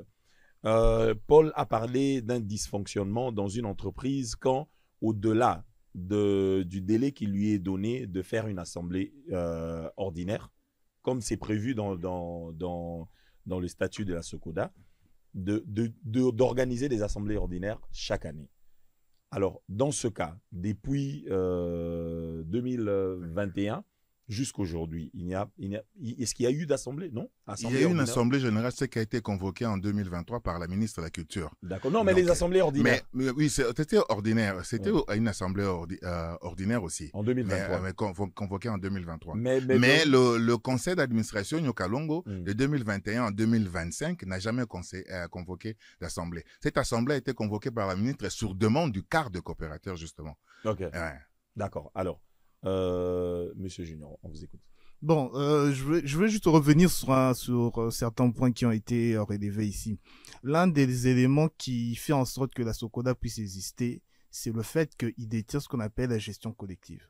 Paul a parlé d'un dysfonctionnement dans une entreprise quand, au-delà du délai qui lui est donné de faire une assemblée ordinaire, comme c'est prévu dans le statut de la SOCODA, d'organiser des assemblées ordinaires chaque année. Alors, dans ce cas, depuis 2021, jusqu'aujourd'hui, est-ce qu'il y a eu d'assemblée? Non? Il y a eu une assemblée générale, ce qui a été convoquée en 2023 par la ministre de la Culture. D'accord. Non, mais les assemblées ordinaires. Mais oui, c'était ordinaire. C'était une assemblée ordinaire aussi. En 2023. Mais convoquée en 2023. Mais le conseil d'administration Nyokalongo de 2021 en 2025 n'a jamais convoqué d'assemblée. Cette assemblée a été convoquée par la ministre sur demande du quart de coopérateurs, justement. Ok. D'accord. Alors, Monsieur Junior, on vous écoute. Bon, je veux juste revenir sur certains points qui ont été relevés ici. L'un des éléments qui fait en sorte que la SOCODA puisse exister, c'est le fait qu'il détient ce qu'on appelle la gestion collective.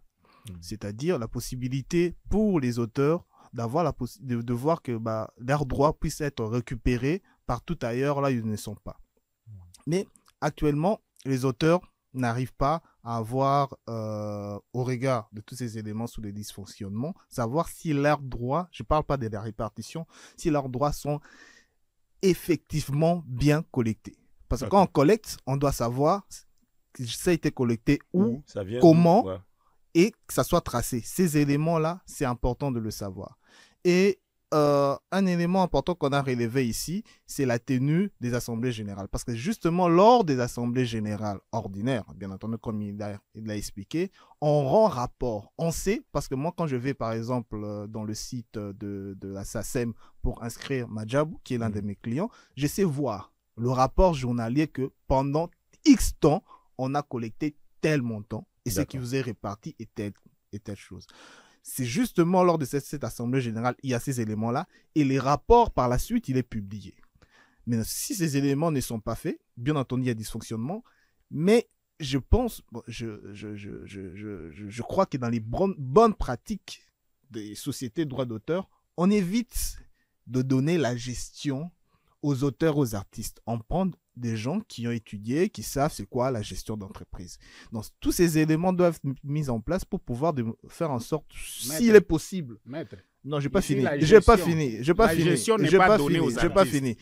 C'est-à-dire la possibilité pour les auteurs d'avoir de voir que leurs droits puissent être récupérés partout ailleurs là où ils ne sont pas. Mais actuellement, les auteurs n'arrivent pas à avoir, au regard de tous ces éléments sous les dysfonctionnements, savoir si leurs droits, je ne parle pas de la répartition, si leurs droits sont effectivement bien collectés. Parce que quand on collecte, on doit savoir que ça a été collecté où, ça vient comment, et que ça soit tracé. Ces éléments-là, c'est important de le savoir. Et un élément important qu'on a relevé ici, c'est la tenue des assemblées générales. Parce que justement, lors des assemblées générales ordinaires, bien entendu, comme il l'a expliqué, on rend rapport. On sait, parce que moi, quand je vais, par exemple, dans le site de la SACEM pour inscrire Majabou, qui est l'un de mes clients, je sais voir le rapport journalier que pendant X temps, on a collecté tel montant et ce qui vous est réparti est telle chose. C'est justement lors de cette assemblée générale, il y a ces éléments-là, et les rapports par la suite, il est publié. Mais si ces éléments ne sont pas faits, bien entendu, il y a dysfonctionnement, mais je pense, je crois que dans les bonnes pratiques des sociétés de droits d'auteur, on évite de donner la gestion aux auteurs, aux artistes. On prend des gens qui ont étudié, qui savent c'est quoi la gestion d'entreprise. Donc, tous ces éléments doivent être mis en place pour pouvoir faire en sorte, s'il est possible. Non, je n'ai pas fini. Je n'ai pas fini. La gestion n'est pas donnée aux artistes. Je n'ai pas fini.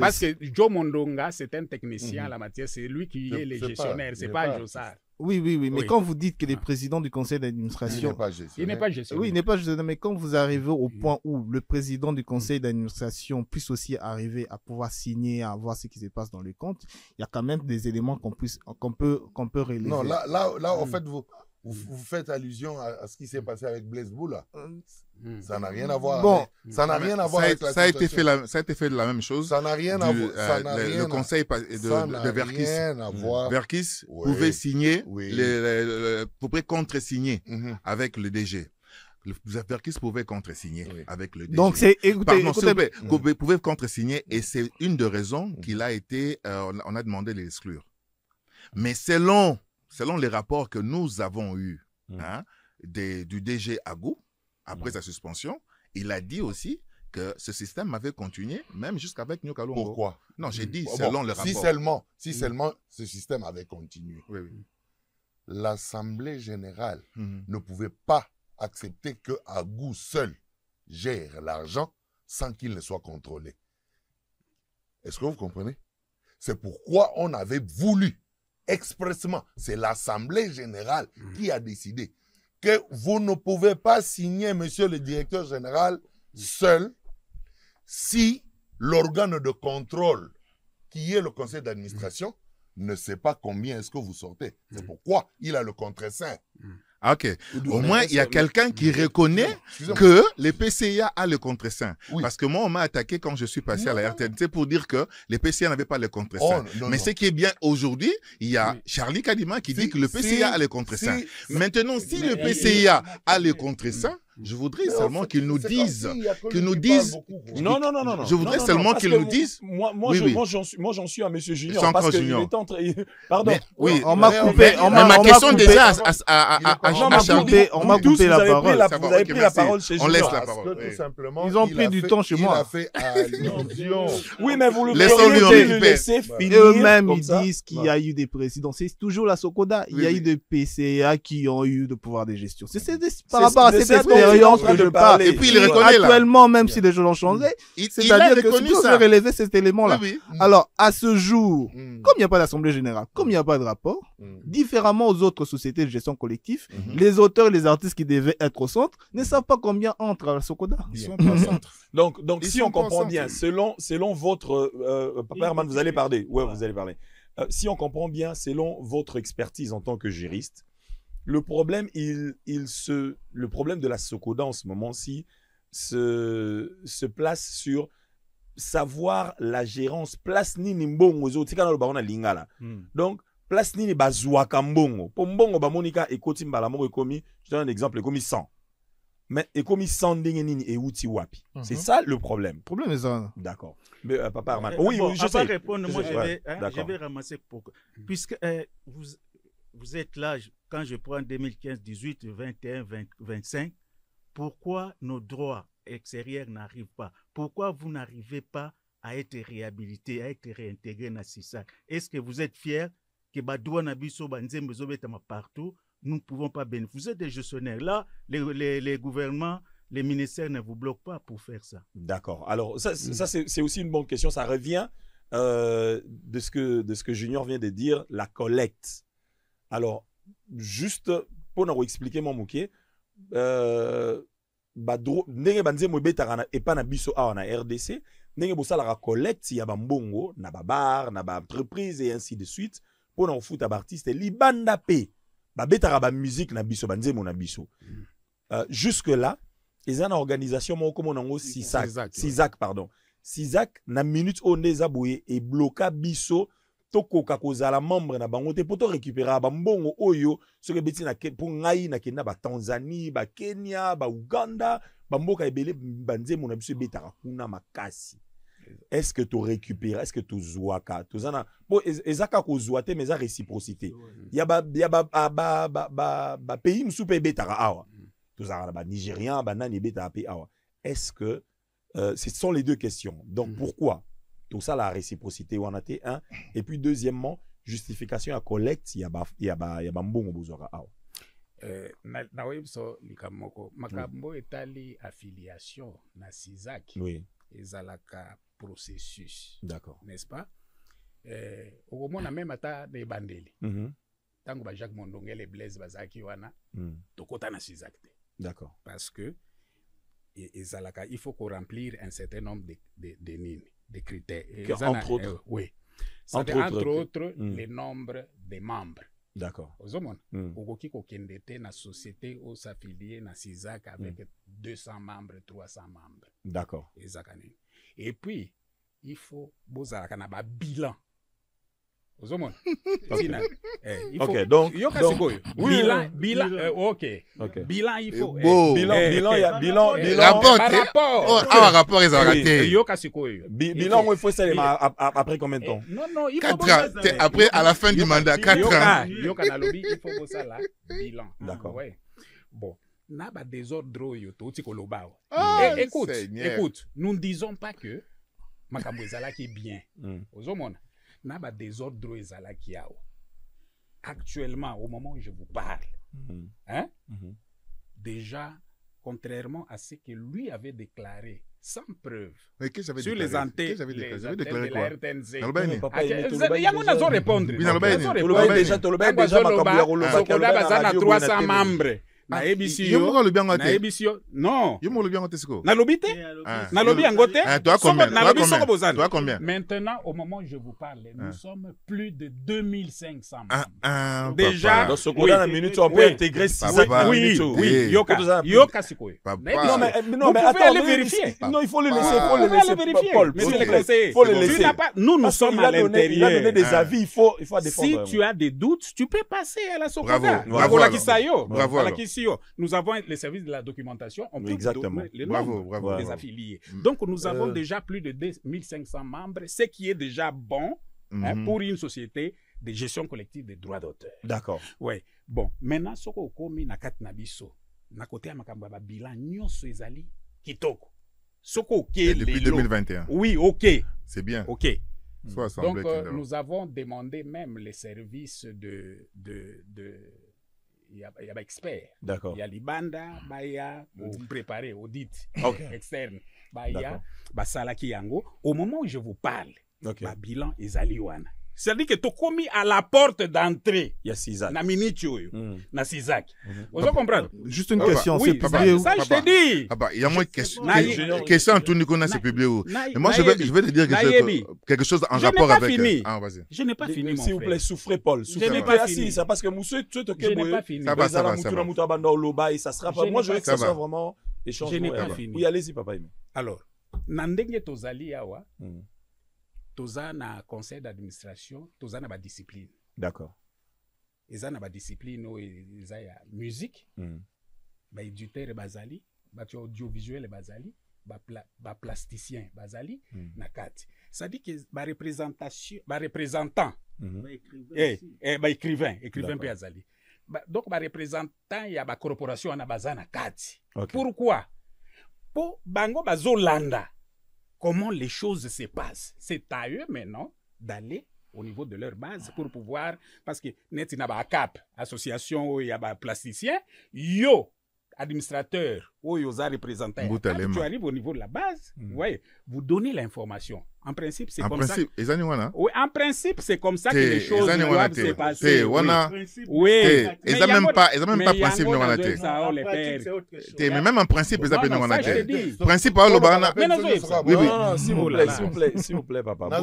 Parce que Joe Mondonga, c'est un technicien en la matière. C'est lui qui est le gestionnaire. Ce n'est pas Jossard. Oui, mais quand vous dites que les présidents du conseil d'administration... Il n'est pas gestionnaire. Oui, il n'est pas gestionnaire, mais quand vous arrivez au point où le président du conseil d'administration puisse aussi arriver à pouvoir signer, à voir ce qui se passe dans les comptes, il y a quand même des éléments qu'on peut relever. Non, là en fait, vous faites allusion à ce qui s'est passé avec Blaise Boula. Ça n'a rien à voir. Bon, ça n'a rien à voir avec la situation. Ça a été fait de la même chose. Ça n'a rien à voir. Le conseil de Verkis pouvait signer, pouvait contre-signer avec le DG. Verkis pouvait contre-signer avec le DG. Donc, c'est, pouvait contre-signer, et c'est une des raisons qu'il a été, on a demandé de l'exclure. Mais selon les rapports que nous avons eus du DG Agou, après sa suspension, il a dit aussi que ce système avait continué, même jusqu'avec Nyokalongo. Pourquoi? Non, j'ai dit selon le rapport. Si seulement ce système avait continué, l'Assemblée générale ne pouvait pas accepter que Agou seul gère l'argent sans qu'il ne soit contrôlé. Est-ce que vous comprenez? C'est pourquoi on avait voulu expressément, c'est l'Assemblée générale qui a décidé que vous ne pouvez pas signer, monsieur le directeur général, seul, si l'organe de contrôle, qui est le conseil d'administration, ne sait pas combien est-ce que vous sortez. C'est pourquoi il a le contre-saint. Ok. Au moins, il y a quelqu'un qui reconnaît que les PCA a le contre-saint. Parce que moi, on m'a attaqué quand je suis passé à la RTNC pour dire que les PCA n'avaient pas le contre-saint. Mais ce qui est bien aujourd'hui, il y a Charlie Kadima qui dit que le PCA a le contre-saint. Maintenant, si le PCA a le contre-saint, je voudrais seulement qu'ils nous disent. Non. Je voudrais seulement qu'ils nous disent. Moi, j'en suis à Monsieur Junior. Sans parce Junior. qu'il est en train. Pardon. Oui, on m'a coupé. Ma question déjà on m'a coupé la parole. Vous avez pris la parole chez Junior. On laisse la parole. Tout simplement, ils ont pris du temps chez moi. Il a fait allusion. Oui, mais vous le laissez finir. Eux-mêmes, ils disent qu'il y a eu des présidents. C'est toujours la SOCODA. Il y a eu des PCA qui ont eu le pouvoir de gestion. C'est par rapport à cette expérience. l'expérience que je parle. Et puis il reconnaît là. Actuellement, même si les choses ont changé, Il a c'est-à-dire que reconnu je ça. vais relever cet élément-là. Oui, oui. Alors, à ce jour, Mm. comme il n'y a pas d'assemblée générale, comme il n'y a pas de rapport, Mm. différemment aux autres sociétés de gestion collective, Mhm. les auteurs, les artistes qui devaient être au centre ne savent pas combien entrent à la Sokoda. Ils sont pas au centre. Donc Ils si sont on pas comprend au bien, selon votre... Papa Herman, vous allez parler. Ouais, vous allez parler. Si on comprend bien, selon votre expertise en tant que juriste, le problème, le problème de la Sokoda en ce moment-ci se place sur savoir la gérance. Place nini mbongo zo tika na lo baona lingala. Donc place nini bazwaka mbongo. Po mbongo ba monika ekoti mbala moko ekomi, je donne un exemple, ekomi 100. Mais ekomi 100 ndenge nini e uti wapi. C'est ça le problème. Le problème est ça. D'accord. Mais Papa Herman. Oui, Oui, je sais. répondre, moi Ouais, je d'accord. vais ramasser pourquoi. Puisque vous êtes là, quand je prends 2015, 18, 21, 20, 25, pourquoi nos droits extérieurs n'arrivent pas? Pourquoi vous n'arrivez pas à être réhabilité, à être réintégré dans CISAC? Est-ce que vous êtes fiers que Badoua Nabiso, Banzembe Zobetama partout, nous ne pouvons pas bénéficier? Vous êtes des gestionnaires. Là, les gouvernements, les ministères ne vous bloquent pas pour faire ça. D'accord. Alors, ça c'est aussi une bonne question. Ça revient de ce que Junior vient de dire, la collecte. Alors, juste pour nous expliquer mon mouké, ndenge banze mobetaka na epa na biso awa na RDC, ndenge bosalaka collecte ya bambongo na babar, na ba entreprise et ainsi de suite, pour na futa ba artiste libanda pe babetaka ba musique na biso banze mo na biso. Jusque là, ils ont une organisation moko monango CISAC pardon. CISAC na minute onde zaboué et bloqué biso tokoka kozala membre na bango te poto récupérer bambongo oyo soki beti na pour ngai na kenda ba Tanzanie, ba Kenya, ba Uganda, bamboka ebele banzemo na biso betaka kuna makasi. Est-ce que tu récupères, est-ce que tu zouaka, tu zana bon ezaka ko zouate mais za réciprocité. Ya ba pays musu pe betaka awa. Tu zana ba Nigérian, ba nani betaka pe awa. Est-ce que ce sont les deux questions. Donc pourquoi tout ça, la réciprocité, on a été un. Et puis, deuxièmement, justification à collecte, il y a mbongo bozora awa. Na webso likamoko makambo etali affiliation na CISAC. Oui. Ezalaka processus. D'accord. N'est-ce pas? Au moment même ata de bandeli. Tango ba Jacques Mondongele Blaise bazaki wana. Tokota na CISAC. D'accord. Parce que ezalaka il faut qu'on remplir un certain nombre de critères. Entre autres. Oui. Entre autres, le nombre de membres. D'accord. Ozomon. Ogoki kokende te na société ou s'affilier na CISAC avec 200 membres, 300 membres. D'accord. Et puis, il faut bozalaka na ba bilan. Ozomon. Ok, donc bilan, ok. Bilan, il faut. Rapport, ils ont raté. Bilan, il faut ça après combien de temps? Non, il faut 4 ans. Après, à la fin du mandat, 4 ans. Il faut ça là, bilan. D'accord. Ouais. Bon. Na ba désordre yo to tikoloba. Écoute, nous ne disons pas que makambo ezala qui est bien. Ozomona. Na ba désordre ezala qui a. Actuellement, au moment où je vous parle, déjà, contrairement à ce que lui avait déclaré, sans preuve, sur les antennes de la RTNC, il y a mon azor répondre. Déjà, Sokoda bazana 300 membres. Na ebisio non na lobité na lobi angote toi combien? Maintenant au moment où je vous parle nous sommes plus de 2500 membres déjà dans ce coup là la minute on peut intégrer 6 oui yoka sikoy non mais attends vérifier non il faut le laisser Paul monsieur le conseiller faut le laisser nous sommes à l'intérieur il a donné des avis il faut défendre si tu as des doutes tu peux passer à la Sokoda bravo nous avons les services de la documentation, on peut exactement les nombres des affiliés. Donc nous avons déjà plus de 2500 membres, ce qui est déjà bon pour une société de gestion collective des droits d'auteur. D'accord. Ouais. Bon, maintenant soko komi na kat na biso. Na côté makamba ba bilan nyonso ezali kitoko. Soko OK depuis 2021. Oui, OK. C'est bien. OK. Donc nous avons demandé même les services de il y a expert. D'accord. Il y a Libanda, il y a préparé, audit externe. Il y a Salaki Yango. Au moment où je vous parle, bilan est Aliwana. C'est-à-dire que tu as commis à la porte d'entrée. Il y a Sizak. Na Minicho, na Sizak. Vous comprenez? Juste une question. Oui, ça je te dis. Il y a moins de questions en tout cas, c'est publié où. Moi, je vais te dire quelque chose en rapport avec. Ah, vas-y. Je n'ai pas fini. S'il vous plaît, souffrez, Paul. Je n'ai pas fini. Ça parce que Moussou, tu es je n'ai pas fini. Ça va. Ça sera pas. Moi, je veux que ça soit vraiment échange. Je n'ai pas fini. Oui, allez-y, papa. Alors, Nandenge Tozali Awa. Toza na conseil d'administration, toza na ba discipline. D'accord. Eza na ba discipline o eza ya musique, ba éditeur bazali, ba audiovisuel bazali, ba plasticien bazali na kati. Ça dit que ba représentant, ba écrivain pe azali. Donc ba représentant ya ba corporation na bazana kati. Pourquoi? Pour bango bazolanda. Comment les choses se passent. C'est à eux maintenant d'aller au niveau de leur base pour pouvoir, parce que net il y a un cap, association où il y a un plasticien, yo, administrateur, où il y a un représentant, tu arrives au niveau de la base, ouais, vous donnez l'information. En principe, c'est comme ça. Oui, en principe, c'est comme ça que les choses doivent se passer. Oui. Ils n'ont même pas principe. Mais même en principe, ils n'ont pas de principe. Oui, s'il vous plaît, papa.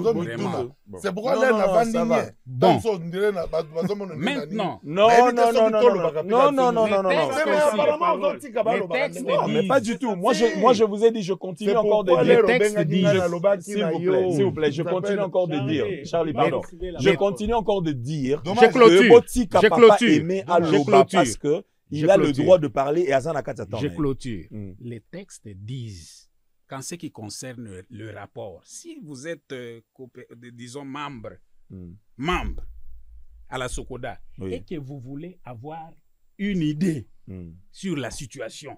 C'est pourquoi là, la vanille. Maintenant. Non. Mais pas du tout. Moi, je vous ai dit, je continue encore de dire. S'il vous plaît, je continue encore de dire. Charlie, pardon. Je continue encore de dire que Boti Kapapa aimé Aloba parce que il a le droit de parler et Azan Akatatan. Je clôture. Les textes disent, qu'en ce qui concerne le rapport, si vous êtes, disons, membre à la Sokoda et que vous voulez avoir une idée sur la situation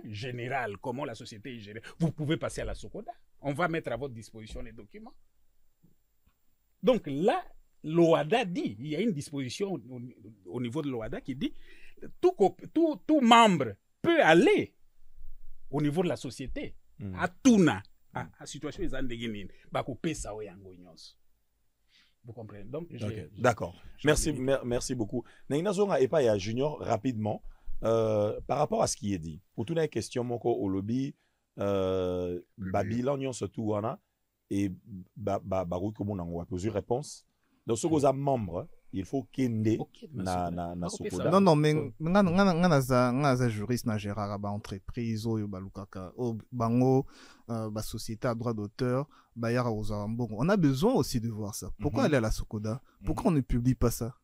générale, comment la société est gérée, vous pouvez passer à la Sokoda. On va mettre à votre disposition les documents. Donc là, l'OADA dit, il y a une disposition au niveau de l'OADA qui dit tout membre peut aller au niveau de la société à Tuna, à situation des Andeguinines, vous comprenez? Donc, d'accord. Merci beaucoup. Nainazonga et pas ya Junior rapidement par rapport à ce qui est dit. Pour toute la question moko au lobby bilan surtout wana et baroui comme on a posé réponse. Donc ce que membre il faut kende na sokoda. Non mais ngana juriste na gérard ba entreprise oyo balukaka bango ba société à droit d'auteur bayara aux ambongo. On a besoin aussi de voir ça. Pourquoi aller à la Sokoda? Pourquoi on ne publie pas ça?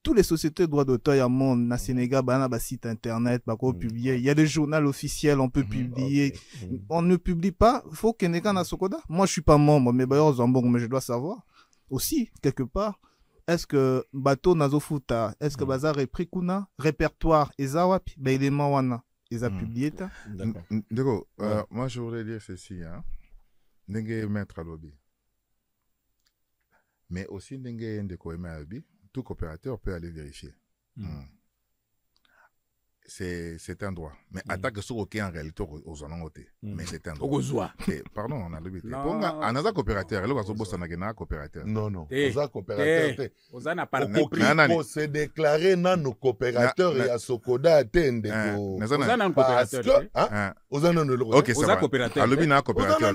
Tous les sociétés de droit d'auteur ya monde na Sénégal bana ba site internet ba ko publier, il y a des journaux officiels on peut publier. On ne publie pas, faut que neka na Sokoda. Moi je suis pas membre mais bayara aux ambongo mais je dois savoir aussi quelque part. Est-ce que bateau nazofuta, est-ce que bazar repris kuna répertoire ezawapi ba élément wana ils a publié ta. D'accord. Moi je voudrais dire ceci ndenge maître à lobby. Mais aussi ndenge ndeko emabi, tout coopérateur peut aller vérifier. C'est un droit. Mais attaque sur aucun en réalité aux anongotés. Mais c'est un droit. Pardon, on a le but. On a coopérateur. Alors, on a coopérateur. Non. On a coopérateur. On a pas compris. On s'est déclaré dans nos coopérateurs et à Sokoda attendent. On a un coopérateur. On a un coopérateur. Ok, ça va. coopérateur. Alors, on a un coopérateur.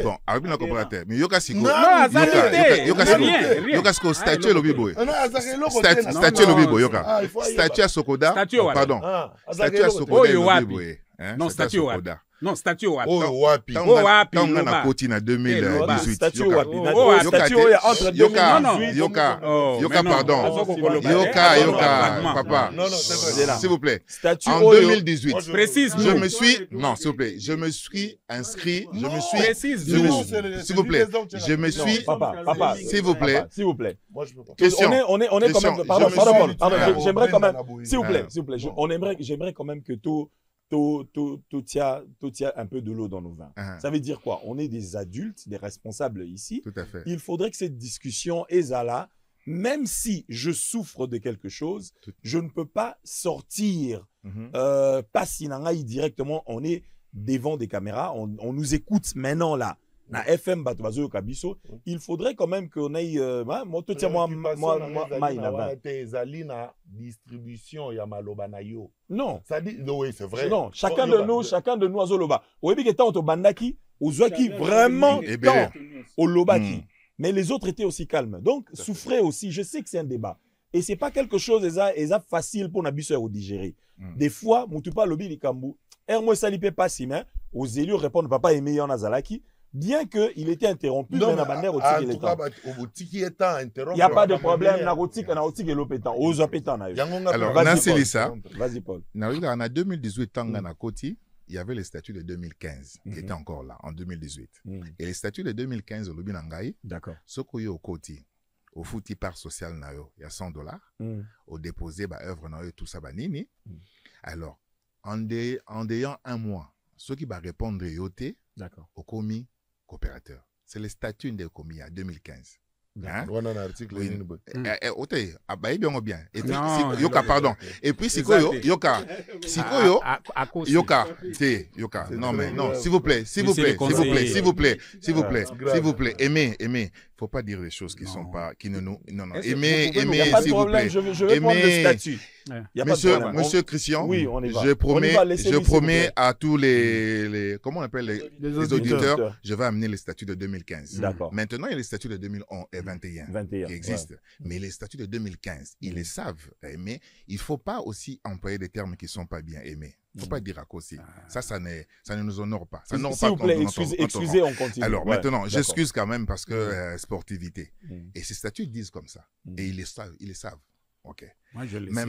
Bon, alors, on a un coopérateur. Mais yoka siko. Yoka siko statue le bibo. Statue le bibo yoka. Statue à Sokoda. Pardon. Statue à Sokoda. Non, statue Wapi. Non, statue Wapi. Wapi. Quand on a côté en 2018. Statue Wapi. Statue entre 2018. Yoka, pardon. Yoka, papa. S'il vous plaît. En 2018. Précise. Je me suis. Non, s'il vous plaît. Je me suis inscrit. Je me suis. Précise. S'il vous plaît. Je me suis. Papa. S'il vous plaît. S'il vous plaît. Question. On est quand même. Pardon. J'aimerais quand même. S'il vous plaît. J'aimerais quand même que tout tient un peu de l'eau dans nos vins. Ça veut dire quoi? On est des adultes, des responsables ici. Tout à fait. Il faudrait que cette discussion est là même si je souffre de quelque chose, je ne peux pas sortir pas sinangaï directement. On est devant des caméras, on nous écoute maintenant là. Na FM Batobazo Kabiso, il faudrait quand même qu'on aille moi distribution ya maloba na yo. Non, ça dit oui, c'est vrai. Non, chacun de nous azoloba. Oyebi que tant bandaki, ozwaki vraiment tant au lobaki. Mais les autres étaient aussi calmes. Donc souffraient aussi, je sais que c'est un débat. Et c'est pas quelque chose facile pour Nabiso à digérer. Des fois, mutupa lobi likambu, moi salipe pas si mais aux élus répondent papa aimé en azalaki. Bien qu'il était interrompu, il n'y a pas de problème. Alors, vas-y, Paul. En 2018, il y avait les statuts de 2015 qui étaient encore là, en 2018. Et les statuts de 2015, au Lubinangaï, ce qu'il y a au côté, au fouti par social, il y a $100. Au déposé, œuvre, tout ça, nini. Alors, en ayant un mois, ceux qui vont répondre au commis coopérateur. C'est le statut de commis à 2015. Hein? Oui. Bien. Et puis, yoka, pardon. Et puis, yoka. Non, mais non, s'il vous plaît. Aimez. Faut pas dire des choses qui sont pas, qui ne nous, non. Aimez, s'il vous plaît. Je vais prendre le statut. Monsieur Christian, oui, on y va. je promets à tous les comment on appelle les auditeurs, je vais amener les statuts de 2015. Maintenant, il y a les statuts de 2021 qui existent. Mais les statuts de 2015, ils les savent. Mais il faut pas aussi employer des termes qui sont pas bien aimés. Faut pas dire à cause. Ça ne nous honore pas. Ça s'il vous plaît, excusez, on continue. Alors maintenant, j'excuse quand même parce que sportivité. Et ces statuts disent comme ça. Et ils les savent. Ok. Moi, je le sais.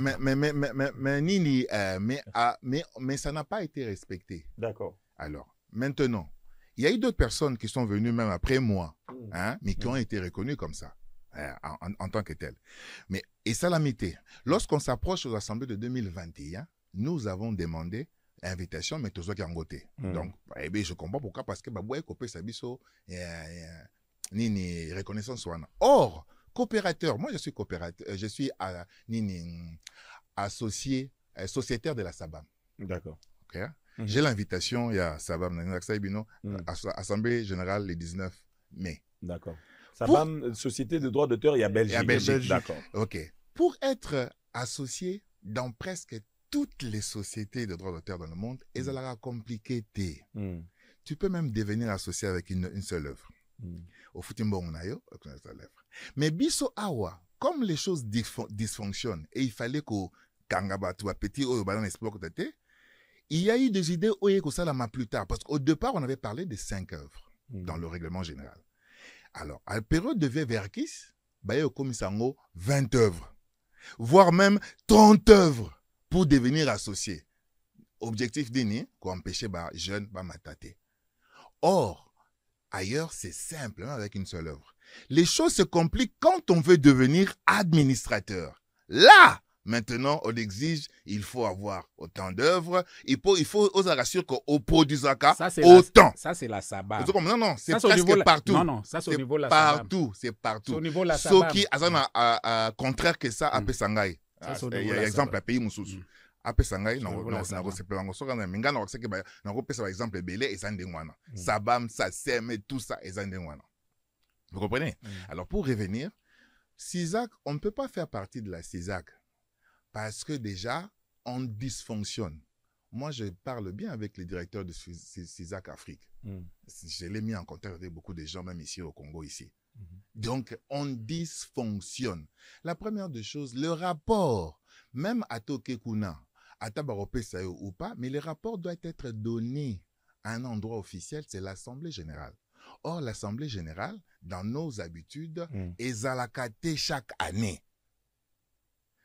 Mais ça n'a pas été respecté. D'accord. Alors, maintenant, il y a eu d'autres personnes qui sont venues même après moi, mais qui ont été reconnues comme ça, en tant que telles. Mais, et salamité, lorsqu'on s'approche aux assemblées de 2021, nous avons demandé invitation, mais tous qui en côté. Donc, je comprends pourquoi, parce que ni reconnaissance. Or, coopérateur, moi je suis coopérateur, je suis associé, sociétaire de la SABAM. D'accord. Okay? J'ai l'invitation, il y a SABAM, Assemblée Générale le 19 mai. D'accord. SABAM, Société de droit d'auteur, il y a Belgique. D'accord. Ok. Pour être associé dans presque toutes les sociétés de droit d'auteur dans le monde, elles ont compliqué. Tu peux même devenir associé avec une seule œuvre. Au Futimbong Nayo, mais biso awa, comme les choses dysfonctionnent et il fallait qu'au Kangaba, tu petit ou dans l'espoir que tu il y a eu des idées au Salama plus tard, parce qu'au départ, on avait parlé de 5 œuvres dans le règlement général. Alors, à la période de Verkis, il y a eu 20 œuvres, voire même 30 œuvres pour devenir associé. Objectif d'Ini, qu'on empêchait les jeunes de m'attaquer. Or, ailleurs, c'est simple, avec une seule œuvre. Les choses se compliquent quand on veut devenir administrateur. Là, maintenant, on exige, il faut avoir autant d'œuvres. Il faut oser rassurer qu'on produise autant. Ça, c'est la SABAM. Non, c'est presque partout. Non, ça, c'est au niveau de la SABAM. C'est partout. C'est au niveau de la SABAM. Ce qui, contraire que ça, à Pessangaï. Il y a exemple à pays Moussous. Après Sangai, exemple belé et Sandengwana. Sabam, Sassem, tout ça et Sandengwana. Vous comprenez? Alors pour revenir, CISAC, on ne peut pas faire partie de la CISAC parce que déjà, on dysfonctionne. Moi, je parle bien avec les directeurs de CISAC Afrique. Je l'ai mis en contact avec beaucoup de gens, même ici au Congo, ici. Donc, on dysfonctionne. La première des choses, le rapport, même à Tokekuna, à Tabaropé ou pas, mais le rapport doit être donné à un endroit officiel, c'est l'Assemblée générale. Or, l'Assemblée générale, dans nos habitudes, est allocaté chaque année.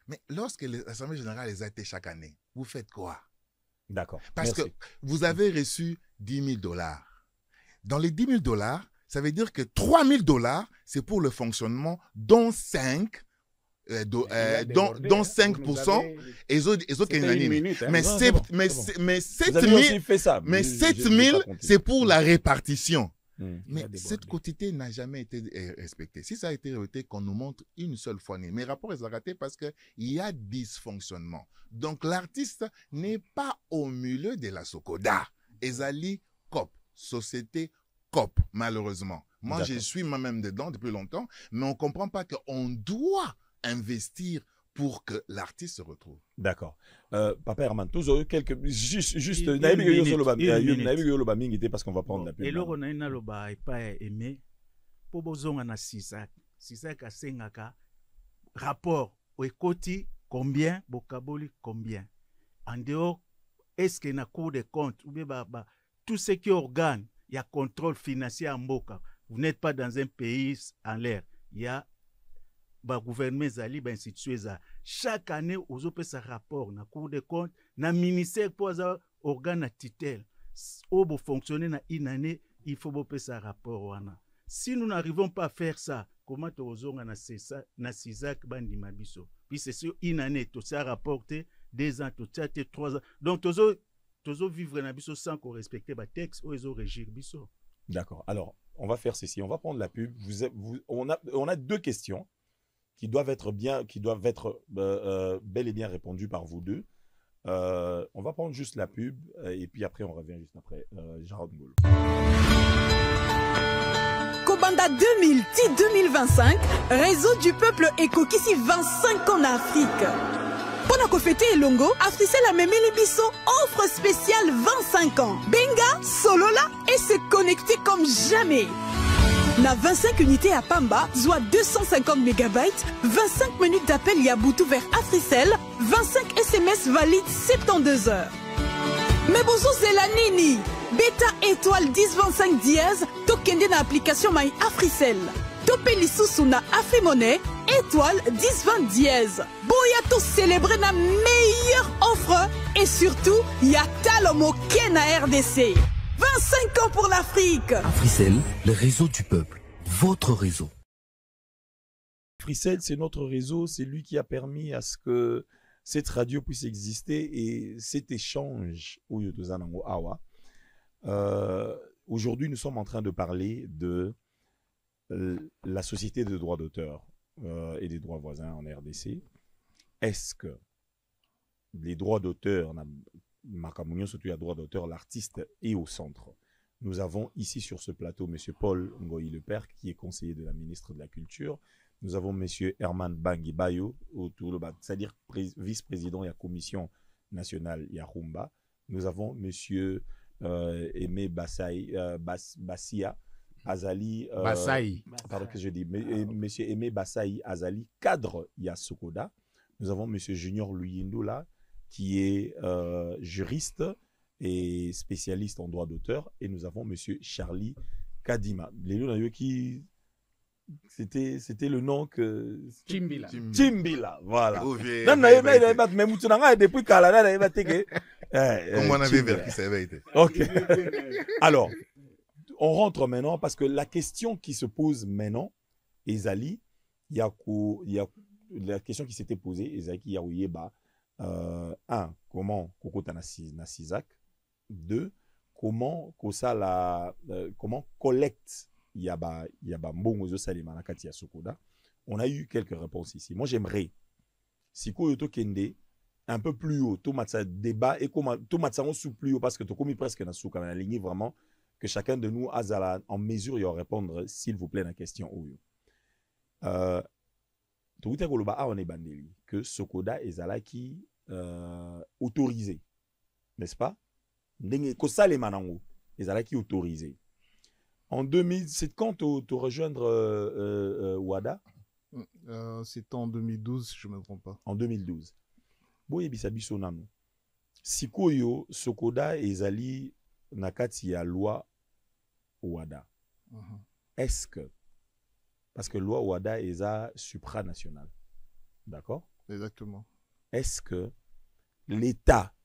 Mais lorsque l'Assemblée générale est allocaté chaque année, vous faites quoi? D'accord. Parce que vous avez reçu $10,000. Dans les $10,000, ça veut dire que $3,000, c'est pour le fonctionnement, dont 5%, et les autres, mais 7 000, c'est pour la répartition. Mais cette quotité n'a jamais été respectée. Si ça a été respecté, qu'on nous montre une seule fois, mes rapports sont ratés parce qu'il y a dysfonctionnement. Donc l'artiste n'est pas au milieu de la Sokoda. Ezali COP, société COP, malheureusement. Moi, je suis moi-même dedans depuis longtemps, mais on ne comprend pas qu'on doit investir pour que l'artiste se retrouve. D'accord. Papa Herman, tous quelques... Juste... Une minute. Parce qu'on va prendre la pub. Et là, on a une loba et pas aimé. Pour bozonga na Sisak. Sisak a sengaka. Rapport. Oekoti, combien? Bokaboli, combien? En dehors, est-ce qu'il y a un cours de compte? Ou bien, tout ce qui est organe, il y a contrôle financier en Mboka. Vous n'êtes pas dans un pays en l'air. Il y a gouvernement zali institué ça. Chaque année, aux opé sa rapport na cour de compte, na ministère pour ça organe à titel. Au beau fonctionner na une année, il faut bopé sa rapport wana. Si nous n'arrivons pas à faire ça, comment tu ozonga na sesa na Sisak bandi mabiso. Puis c'est sur une année, tout ça rapporté 2 ans, tout ça 3 ans. Donc tozo vivre na biso sans qu'on respecte ba texte ou ils régir biso. D'accord. Alors, on va faire ceci. On va prendre la pub. On a 2 questions qui doivent être bel et bien répondues par vous deux. On va prendre juste la pub et puis après on revient juste après. Jarod Ngolo. Kobanda 2010-2025, réseau du peuple Ekokisi 25 ans en Afrique. Pendant qu'on fêtait Elongo, Africell a même les bisso offre spéciale 25 ans. Benga, Solola et se connecter comme jamais. Na 25 unités à Pamba, soit 250 MB, 25 minutes d'appel Yabutu vers Africell, 25 SMS valides 72 heures. Mais bonjour, c'est la Nini. Beta étoile 1025 dièse, tokende na application My Africell. Topeli sous na Afrimonnaie, étoile 1020 dièse. Boya to célébrer na meilleure offre et surtout, ya talomo na RDC. 25 ans pour l'Afrique. Africell, le réseau du peuple. Votre réseau. Africell, c'est notre réseau. C'est lui qui a permis à ce que cette radio puisse exister et cet échange. Aujourd'hui, nous sommes en train de parler de la société de droits d'auteur et des droits voisins en RDC. Est-ce que les droits d'auteur, surtout il y a droit d'auteur, l'artiste est au centre. Nous avons ici sur ce plateau M. Paul Ngoyi Lepère, qui est conseiller de la ministre de la Culture. Nous avons M. Herman Bangibayo, c'est-à-dire vice-président de la Commission nationale Yarumba. Nous avons M. Aimé Bassia Azali. Pardon, que je dis. M. Aimé Bassaï Azali, cadre Yasokoda. Nous avons M. Junior Luyindola, qui est juriste et spécialiste en droit d'auteur, et nous avons M. Charlie Kadima. Les deux qui c'était le nom que Chimbila, voilà. Depuis comme on avait vécu, ça avait été. Ok. Alors, on rentre maintenant parce que la question qui se pose maintenant, Ezali, il y a la question qui s'était posée, Ezali Yaouyeba, 1, comment Kokota na Sisak, 2, comment collecte Yaba Mbongo Salima na Kati ya Sokoda. On a eu quelques réponses ici. Moi, j'aimerais, si Koyoto Kende, un peu plus haut, tout matza débat et comment tout matza on sous plus haut parce que tu commis presque na sous la ligne vraiment que chacun de nous a en mesure de répondre s'il vous plaît la question ou tout est on est bandeli que Sokoda et Zalaki autorisé, n'est-ce pas? Que ça les manango et Zalaki autorisé. En 2000, c'est quand tu rejoindre Wada? C'était en 2012, je ne me trompe pas. En 2012. Boye bisabiso nano. Sikoyo Sokoda ezali nakati ya loi Wada. Est-ce que parce que loi Wada est supranationale. D'accord? Exactement. Est-ce que l'État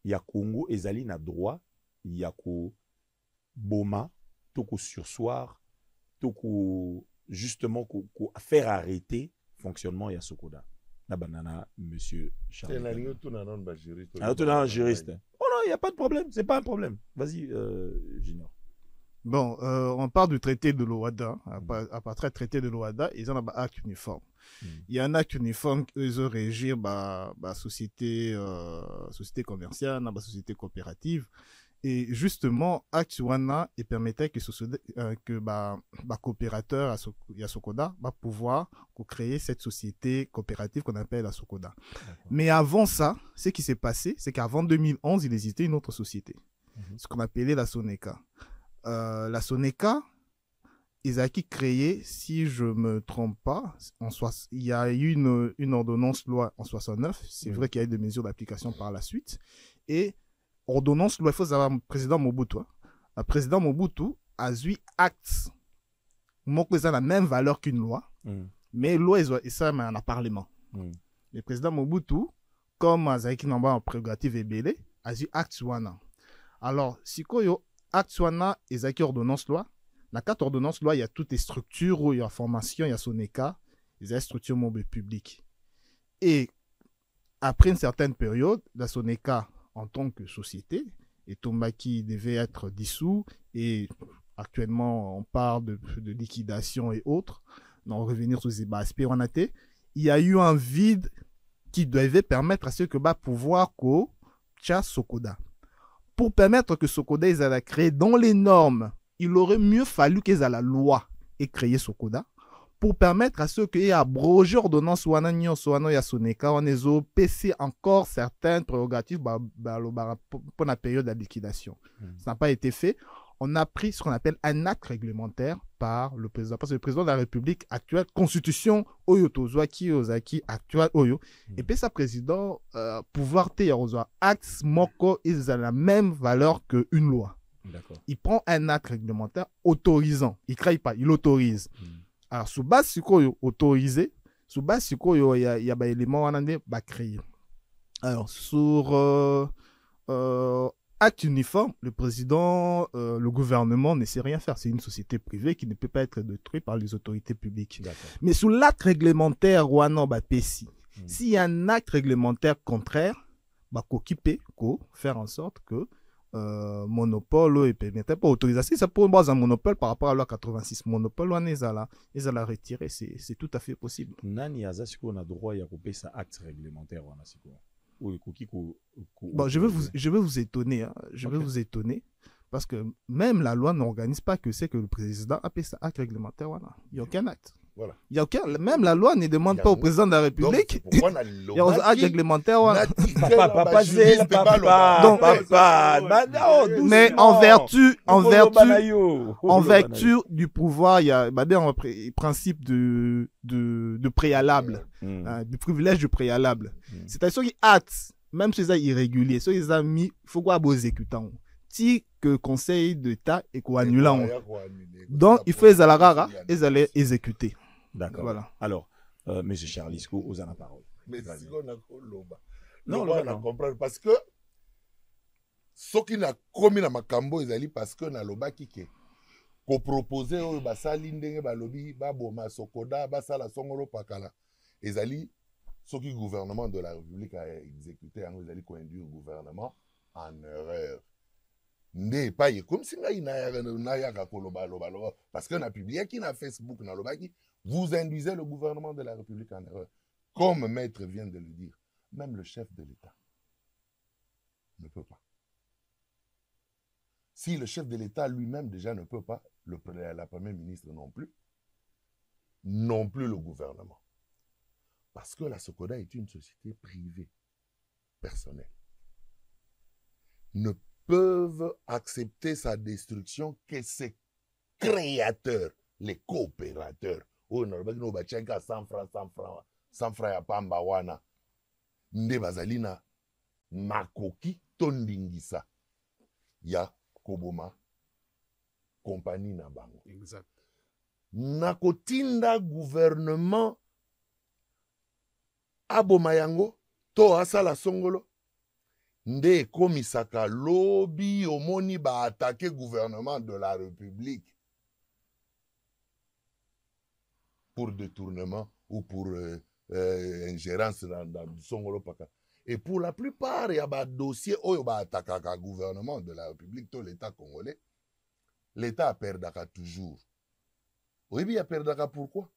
ya Congo ezali na droit ya ko boma toko sursoir toko justement ko faire arrêter fonctionnement ya Sokoda? La banana, monsieur Charles. C'est un juriste. Oh non, il n'y a pas de problème. C'est pas un problème. Vas-y, Junior. Bon, on parle du traité de l'OADA. À partir du traité de l'OADA, ils ont un acte uniforme. Il y a un acte uniforme qui veut régir la société commerciale, la société coopérative. Et justement, acte wana et permettait que coopérateur à Sokoda va pouvoir créer cette société coopérative qu'on appelle la Sokoda. Mais avant ça, ce qui s'est passé, c'est qu'avant 2011, il existait une autre société, ce qu'on appelait la Soneka. La Soneka, ils ont créé, si je ne me trompe pas, il y a eu une ordonnance loi en 69. C'est vrai qu'il y a eu des mesures d'application par la suite. Et ordonnance loi, il faut savoir, le président Mobutu. Le président Mobutu a eu acte. Moi, ils ont la même valeur qu'une loi. Mais loi, et ça, mais en a parlement. Le président Mobutu, comme Azaïki Namba en prérogative et belé, a eu acte wana. Alors, si koyo acte wana et Zaki ordonnance loi, dans 4 ordonnances loi, il y a toutes les structures, il y a formation, il y a Soneka, il y a structures mobile publiques. Et après une certaine période, la Soneka, en tant que société, et Tombaki devait être dissous, et actuellement, on parle de liquidation et autres, on va revenir sur ces aspects, il y a eu un vide qui devait permettre à ceux que pouvoir que Sokoda. Pour permettre que Sokoda ils allaient créer dans les normes, il aurait mieux fallu qu'ils aient la loi et créer Sokoda pour permettre à ceux qui aient abrogé l'ordonnance ou ya Soneka, on a PC encore certaines prérogatives pour la période de liquidation. Ça n'a pas été fait. On a pris ce qu'on appelle un acte réglementaire par le président. Parce que le président de la République actuelle, constitution Oyo Tozwaki Ozaki actuelle Oyo, et puis sa président, pouvoir te yarozwa, acte moko, ils ont la même valeur qu'une loi. Il prend un acte réglementaire autorisant. Il ne crée pas, il autorise. Alors, sous base sikoyo autorisé, sous base sikoyo il y a des éléments à créer. Alors, sur acte uniforme, le président, le gouvernement ne sait rien faire. C'est une société privée qui ne peut pas être détruite par les autorités publiques. Mais sous l'acte réglementaire, s'il y a un acte réglementaire contraire, faire en sorte que monopole et permettait pas autorisation. Ça peut être un monopole par rapport à la loi 86. Monopole, on est là, ils allaient retirer. C'est tout à fait possible. Nani on a droit à couper ça acte réglementaire. Bon, je vais vous étonner. Hein. Je vais vous étonner. Parce que même la loi n'organise pas que c'est que le président appelle ça acte réglementaire. Voilà. Il n'y a aucun acte. Voilà. Il y a aucun, même la loi ne demande pas au président de la République. Il y a un acte réglementaire. Mais en vertu du pouvoir, il y a un principe de préalable, du privilège du préalable. C'est-à-dire qu'il acte, même si c'est irrégulier, si ils ont mis, il faut quoi beau exécutant. Si que conseil d'État et qu'on annule. Donc, il faut les alarara et ils allaient exécuter. D'accord. Voilà. Alors, M. Charlisco, vous avez la parole. Mais si on a loba. Non, on a compris parce que ce qui n'a commis dans Makambo, ils allaient parce que na loba qui ko proposer au basali ndenge balobi baboma Sokoda basala songolo pakala. Ils allaient ce qui gouvernement de la République a exécuté, ils allaient conduire le gouvernement en erreur. N'est pas comme si parce qu'on a publié qui n'a Facebook na loba qui vous induisez le gouvernement de la République en erreur. Comme Maître vient de le dire, même le chef de l'État ne peut pas. Si le chef de l'État lui-même déjà ne peut pas, la première ministre non plus le gouvernement. Parce que la Sokoda est une société privée, personnelle. Ne peuvent accepter sa destruction que ses créateurs, les coopérateurs. Oh, non, no bachenka 100 francs ya pamba wana. Nde bazalina makoki tondingisa ya koboma compagnie na bango. Exact. Nakotinda gouvernement aboma yango to asala songolo. Nde komisaka lobby omoni ba attaquer gouvernement de la République. Pour détournement ou pour ingérence dans Songolo Paka. Et pour la plupart, il y a des dossiers où il y a un gouvernement de la République, tout l'État congolais. l'État a perdaka toujours. Oui, il a perdaka pourquoi?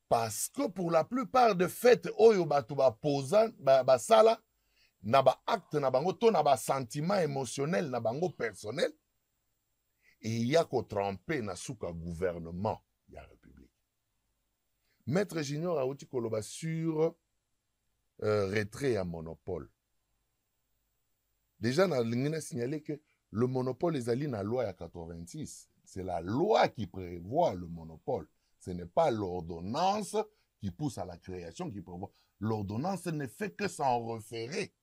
Parce que pour la plupart de fêtes, oyo batu ba posa, ba sala, na ba acte na bango, to na ba sentiment émotionnel na bango personnel, et il y a qu'au tremper na souka gouvernement, il y a République. Maître Junior a aussi koloba sur retrait à monopole. Déjà, on a signalé que le monopole est allé dans la loi à 86. C'est la loi qui prévoit le monopole. Ce n'est pas l'ordonnance qui pousse à la création qui prévoit. L'ordonnance ne fait que s'en référer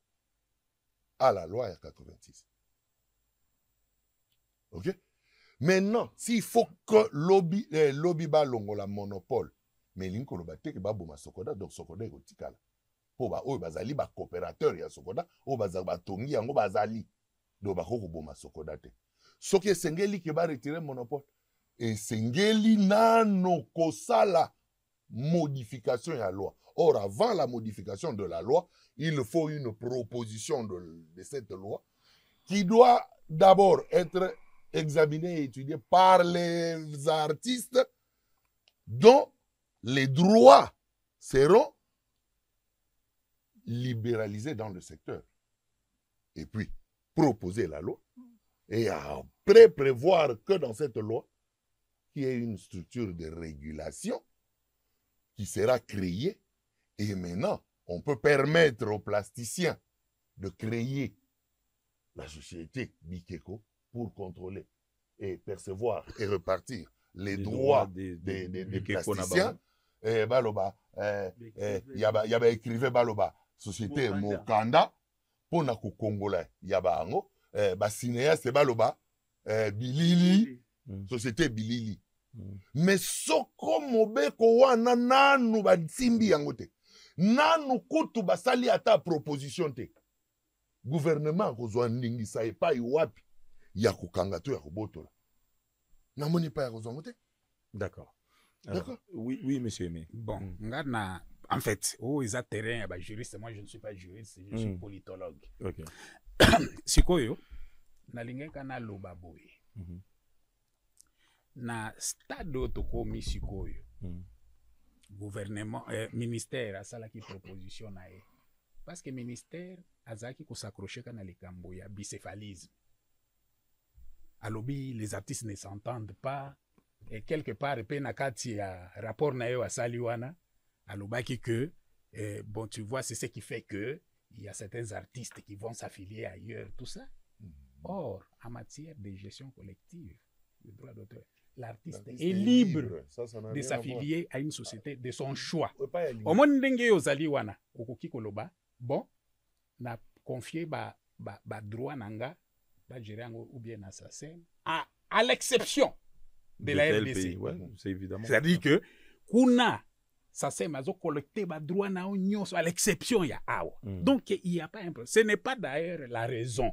à la loi à 86. OK? Maintenant, s'il faut que lobby balongo la monopole, mais l'inko lobate que baboma sokoda donc sokoda erotikala. Po ba oyo bazali ba coopérateur ya sokoda, o bazali ba tongi yango bazali. Do ba ko boma sokoda te. Soki sengeli ke ba retirer monopole et sengeli nano kosala modification ya loi. Or avant la modification de la loi, il faut une proposition de cette loi qui doit d'abord être examinée et étudiée par les artistes dont les droits seront libéralisés dans le secteur. Et puis, proposer la loi et après prévoir que dans cette loi, il y ait une structure de régulation qui sera créée et maintenant, on peut permettre aux plasticiens de créer la société Bikeko pour contrôler et percevoir et repartir les droits des plasticiens. Et baloba, yaba écrivait baloba, société Mokanda, pour na ku Congolais, yaba ango, ba cinéaste baloba, Bilili, société Bilili. Mais soko mobeko wana nanu ba simbi yangote. Nanu kutu basali ata proposition te. Gouvernement kozwa ndingi sa epa iwapi ya kukanga to ya kubotola. Namoni pa ya kozwa ngote. D'accord. D'accord. Oui, monsieur Aimé. Bon, ngana en fait, ils ont terrain à juriste, moi je ne suis pas juriste, je suis politologue. OK. Sikoyo nalingeka na loba boye. Na stade to komi sikoyo. Gouvernement ministère asala ki proposition na e. Parce que ministère azaki ko s'accrocher kana likambo ya bicéphalisme. Alobi les artistes ne s'entendent pas et quelque part pe na kati ya rapport na yo asali wana alobaki que bon tu vois c'est ce qui fait que il y a certains artistes qui vont s'affilier ailleurs tout ça. Or en matière de gestion collective le droit d'auteur l'artiste est libre de s'affilier à une société de son choix. Au moins ndenge ozali wana okoki koloba bon na confier ba droit nanga ba gérer ou bien assassin à l'exception de la RDC. Ouais, c'est évidemment. C'est-à-dire que kuna ça c'est mazo collecter ba droit na nyonso à l'exception ya awa. Donc il y a pas un problème. Ce n'est pas d'ailleurs la raison.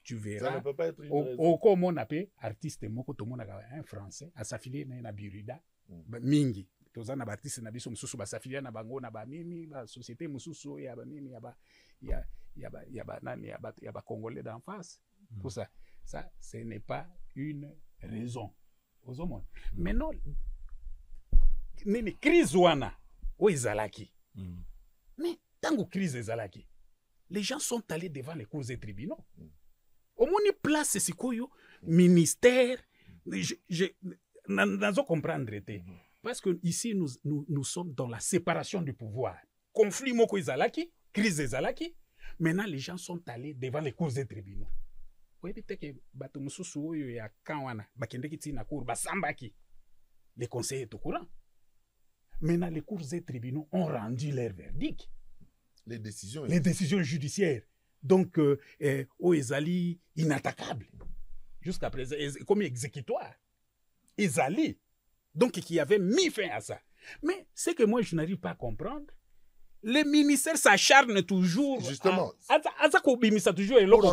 Tu verras. Ça ne peut pas être au comme on appelle artiste moko to mona un français à s'affilier na Birida mingi. Toza na artiste na biso mususu ba s'affilier na bango na ba nini ba société mususu ya ba nini ya ba congolais d'en face. Tout ça ce n'est pas une raison. Mais non nini crise wana o izalaki. Mais tango crise ezalaki. Les gens sont allés devant les cours et tribunaux. Au moins, place sikoyo ministère. Nous comprendre. Parce que ici, nous sommes dans la séparation du pouvoir. Conflit moko izalaki, crise ezalaki. Maintenant, les gens sont allés devant les cours et tribunaux. Vous voyez peut-être que bato mususu oyo ya kawana bakendeki tina cour basambaki. Les conseillers sont au courant. Maintenant, les cours et tribunaux ont rendu leur verdict. Les décisions judiciaires. Donc, ezali inattaquable. Jusqu'à présent, comme exécutoire. Ezali. Donc, qui avait mis fin à ça. Mais ce que moi, je n'arrive pas à comprendre, les ministères s'acharnent toujours. Justement. Azako bimisa toujours et l'autre.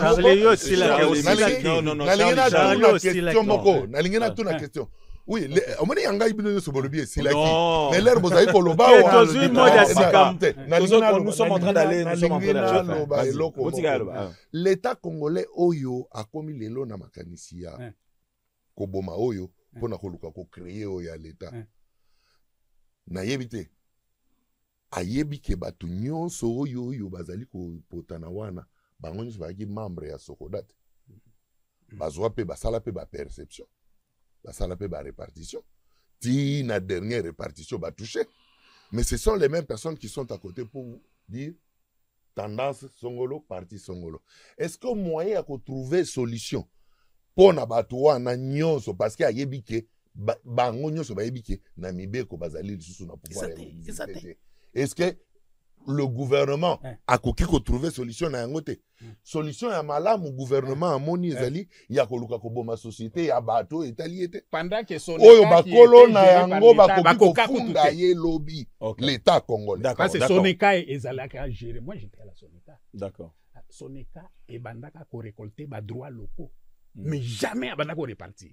Non, question. Oui, on m'a dit yanga ibino so bolobi c'est là qui. Mais l'air bozai koloba nous sommes en train d'aller l'État congolais oyo a commis lelo na makanisia koboma oyo pona koluka ko créer oyo ya l'état na yebite ayebi ke bato nyonso oyo bazali kopotana wana bango nyonso bazalaki membre ya Sokoda te bazwa mpe basala mpe baperception basala mpe barépartition ti na dernière répartition batouché mais ce sont les mêmes personnes qui sont à côté pour dire tendance Songolo parti Songolo. Est-ce que moyen à trouver solution pour na bato wana nyonso parce que ayebi ke bango nyonso bayebi ke na mibeko bazali lisusu na pouvoir. Est-ce que le gouvernement a koki ko trouver solution na yango te? Solution ya malamu gouvernement amoni ezali ya koluka koboma société ya bato etali ete pendant que son oyo bakolo na yango bakoki kofunda ye lobby l'état congolais. Parce que Soneka ezalaka gérer. Moi j'étais à la Soneka. D'accord. Soneka ebandaka ko récolter ba droits locaux mais jamais abandaka ko répartir.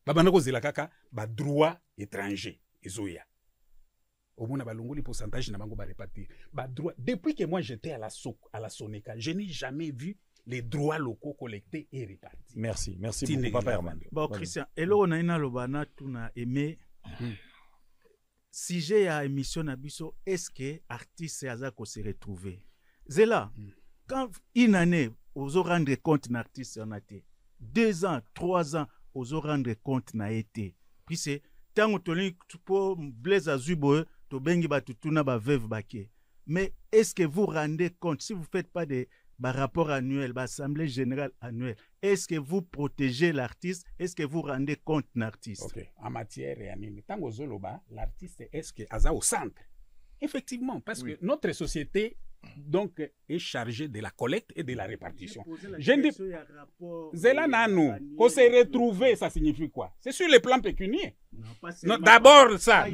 Babandaka ko zela kaka ba droits étrangers ezoya. Au moins, le pourcentage n'a pas réparti. Depuis que moi j'étais à la Soneka, je n'ai jamais vu les droits locaux collectés et répartis. Merci beaucoup, Papa Herman. Bon, Christian, et là, on a une alobana, tout a aimé. Si j'ai à émission Nabiso, est-ce que artiste et Azako se retrouver? C'est là, quand une année, aux rendre compte d'un artiste en a été, 2 ans, 3 ans, aux rendre compte n'a été. Puis c'est, tant que tu peux Blaise Azubo, mais est-ce que vous rendez compte, si vous ne faites pas de rapport annuel, assemblée générale annuelle, est-ce que vous protégez l'artiste? Est-ce que vous rendez compte l'artiste? Ok, en matière et anime, tant que l'artiste, est-ce que Aza au centre? Effectivement, parce que notre société donc est chargée de la collecte et de la répartition. Je dis, Zelana, qu'on s'est retrouvé, ça signifie quoi? C'est sur le plan pécuniaire. Non, d'abord ça.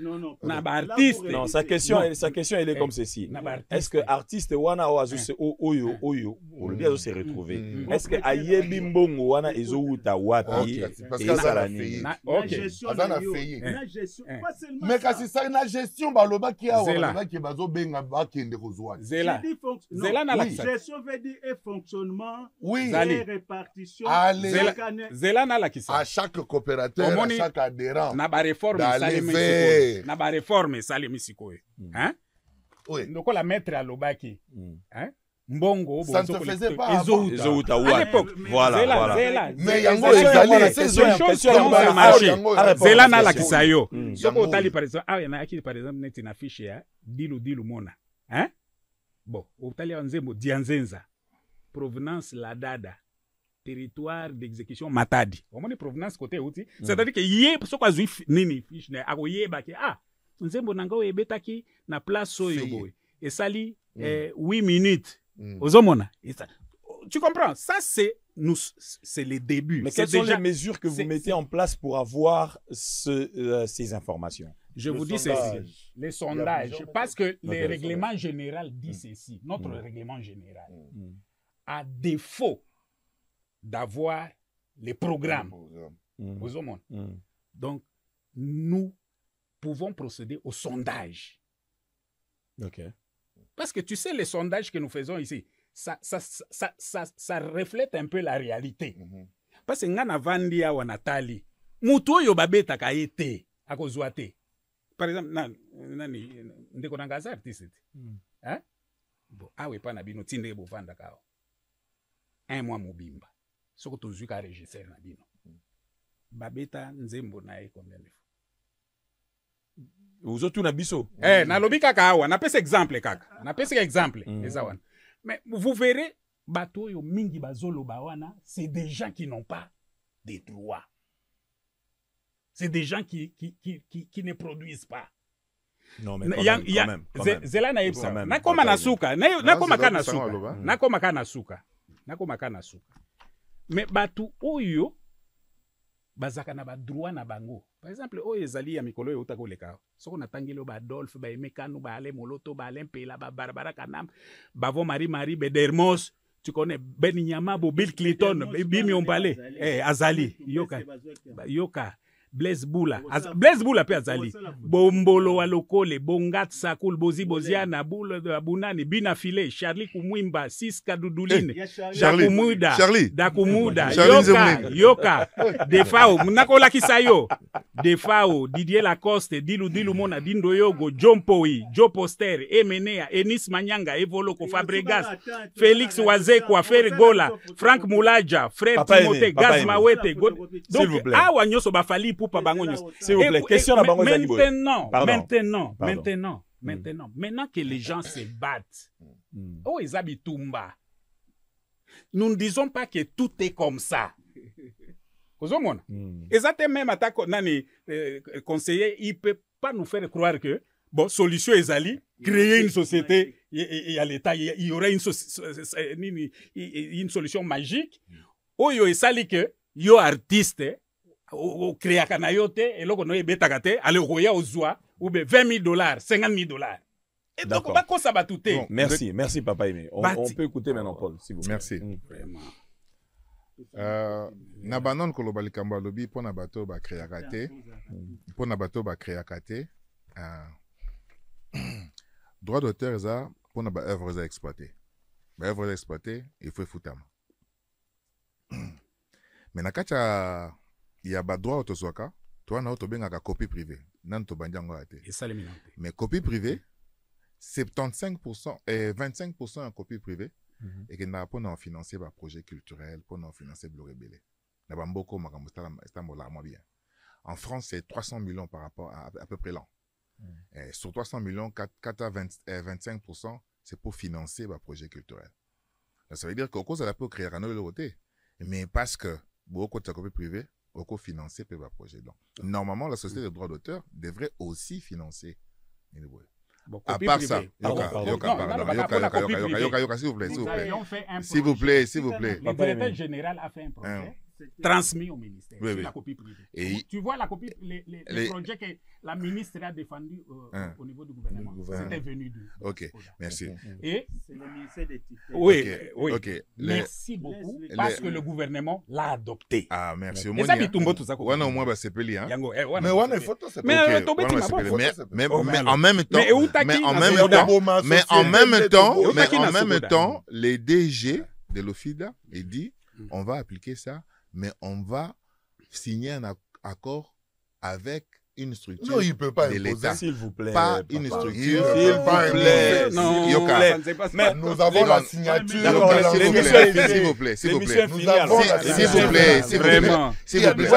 Non, sa question elle est comme ceci. Est-ce que artiste wana oyo le bien se retrouver? Est-ce que ayebi mbongo wana ezouta wapi? Parce que ça l'a fait. Mais quand c'est ça, la gestion baloba qui a qui bazo benga bakende kozwa. Zela na la gestion veut dire fonctionnement, répartition. Zela na la kisa. À chaque coopérateur, à chaque adhérent. Na ba réforme salimi. Na ba réforme salimi sikoe. Hein? Oui. Donc la mettre à l'obaki. Hein? Mbongo, ça ne se faisait pas à l'époque. Voilà. Mais yango ezali c'est une chose comment ça marche. Zela na la kisayo. Soko otali par exemple, ah yana aki par exemple net na fiche ya dilu mona. Hein? Bon, otali nzembo dianzenza. Provenance la dada. Territoire d'exécution Matadi. Au moins provenance côté outil. C'est-à-dire que yé soko azui nini fiche na akoye ba ke nzembo nanga ebetaki na place soyo boy. Et sali 8 minutes. Ozomona. Tu comprends? Ça, c'est les débuts. Mais quelles sont les mesures que vous mettez en place pour avoir ces informations? Je vous dis ceci. Les sondages. Parce que le règlement général dit ceci. Notre règlement général. À défaut d'avoir les programmes. Ozomona. Donc, nous pouvons procéder au sondage. Ok. Parce que tu sais, les sondages que nous faisons ici, ça reflète un peu la réalité. Parce que ngana vandia wa Natali, muto yo babeta ka ete akozwate. Par exemple, nani ndeko nangaza artiste. Hein? Bon, awe pa na bino tinde bo vanda ka. Un mois mobimba. Soko tozui ka registre na bino. Babeta nzembo na e combien de fois? Vous autres na biso. Na lobi kaka awa, na pese exemple kaka. Na pese exemple ezawana. Mais vous verrez bato yo mingi bazolo bawana, c'est des gens qui n'ont pas des droits. C'est des gens qui ne produisent pas. Non mais quand même. Zela na yebsa. Na koma na suka, na koma kana suka. Na koma kana suka. Na koma kana suka. Mais bato oyo bazaka na ba droit na bango. Par exemple, oyo ezali ya mikolo yo utako leka. Soko natangelo ba Adolphe, ba Emekanu, ba Ale Moloto, ba Ale Mpela, ba Barbara Kanam, Bavo Marie Bedermos, tu connais Beninyama, Bill Clinton, Bimi Ombale, Azali, Yoka, Blaise Boula pe azali Bombolo Walokole Bongat Sakul Bozi Boziana Boule de Abunani Bina File Charlie Kumwimba Siska Duduline Dakumuda Yoka Defao Munakola Kisayo Defao Didier Lacoste Dilu Mona Dindo Yogo John Poi Joe Poster Emenea Enis Manyanga Evoloko Fabregas Félix Wazekwa Fergola Frank Moulaja Frère Timothée Gaz Mawete donc awa nyoso bafali poupa bango nyoso. S'il vous plaît, question à bango maintenant que les gens se battent, oh ils habitent Tumba. Nous ne disons pas que tout est comme ça. Exactement, même attaque nani conseiller, il peut pas nous faire croire que bon solution ezali créer une société et à l'état il y aurait une solution magique. Oyo esali que yo artiste o créa kanayote et loko no ebetaka te ale roya ozwa ou be $20,000 $50,000. Et donc on va qu'on s'abatouter. Bon, merci Papa Aimé. On peut écouter maintenant Paul s'il vous plaît. Merci. Vraiment. Na banon koloba likambo lobi pona bato ba créaka te. Pona bato ba créaka te. Droit d'auteur za pona ba œuvre za exploiter. Ba œuvre za exploiter, il faut futama. Mais na kacha il y a droit autosoka, toi na autobengaka copie privée. Nan to banjango ate. Mais copie privée 75% et 25% en copie privée et que n'a pas financer par projet culturel, pour nous financer le rebelle. Na bamboko makamustala estambola moi bien. En France c'est 300 millions par rapport à peu près l'an. Sur 300 millions 4 à 25% c'est pour financer le projet culturel. Ça veut dire qu'au cause de la peut créer un autre côté. Mais parce que beaucoup de copie privée, beaucoup financer le projet. Donc, normalement, la société de droit d'auteur devrait aussi financer. À part ça, s'il vous plaît. Le directeur général a fait un projet transmis au ministère. Oui. La copie privée. Et tu vois la copie, les projets que la ministre a défendu au niveau du gouvernement. C'était venu du. Ok, merci. Et c'est le ministère des titres. Oui. Merci beaucoup parce que le gouvernement l'a adopté. Ah, merci. Mais ça dit tout ça. Ouais, non, moi, c'est poli, hein. Mais ouais, il faut tout ça. Mais en même temps, les DG de l'OFIDA, il dit, on va appliquer ça, mais on va signer un accord avec une structure. Non, il ne peut pas de l'État. S'il vous plaît. Pas une structure. S'il vous plaît. Non, mais nous avons la signature. S'il vous plaît. S'il vous plaît.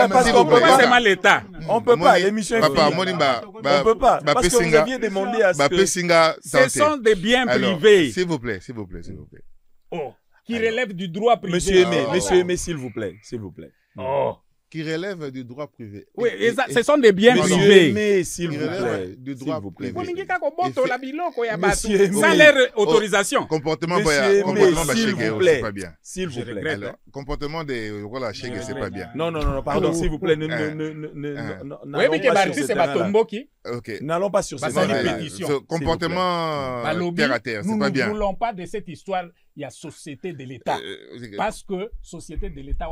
Parce qu'on peut pas seulement l'État. On peut pas. L'émission est finie. On peut pas. Parce que vous aviez demandé à ce que... Ce sont des biens privés. S'il vous plaît. Oh. Qui relève du droit privé. Monsieur Aimé, s'il vous plaît. Oh. Qui relève du droit privé. Oui, ce sont des biens privés. Mais s'il vous plaît, du droit privé. Sans leur autorisation. Comportement s'il vous plaît. S'il vous plaît. Alors, comportement de voilà, chèque, c'est pas bien. Non, pardon, s'il vous plaît. Oui, mais que Barti, c'est Batombo qui. N'allons pas sur cette comportement terre à terre, c'est pas bien. Nous ne voulons pas de cette histoire. Il y a société de l'État. Parce que société de l'État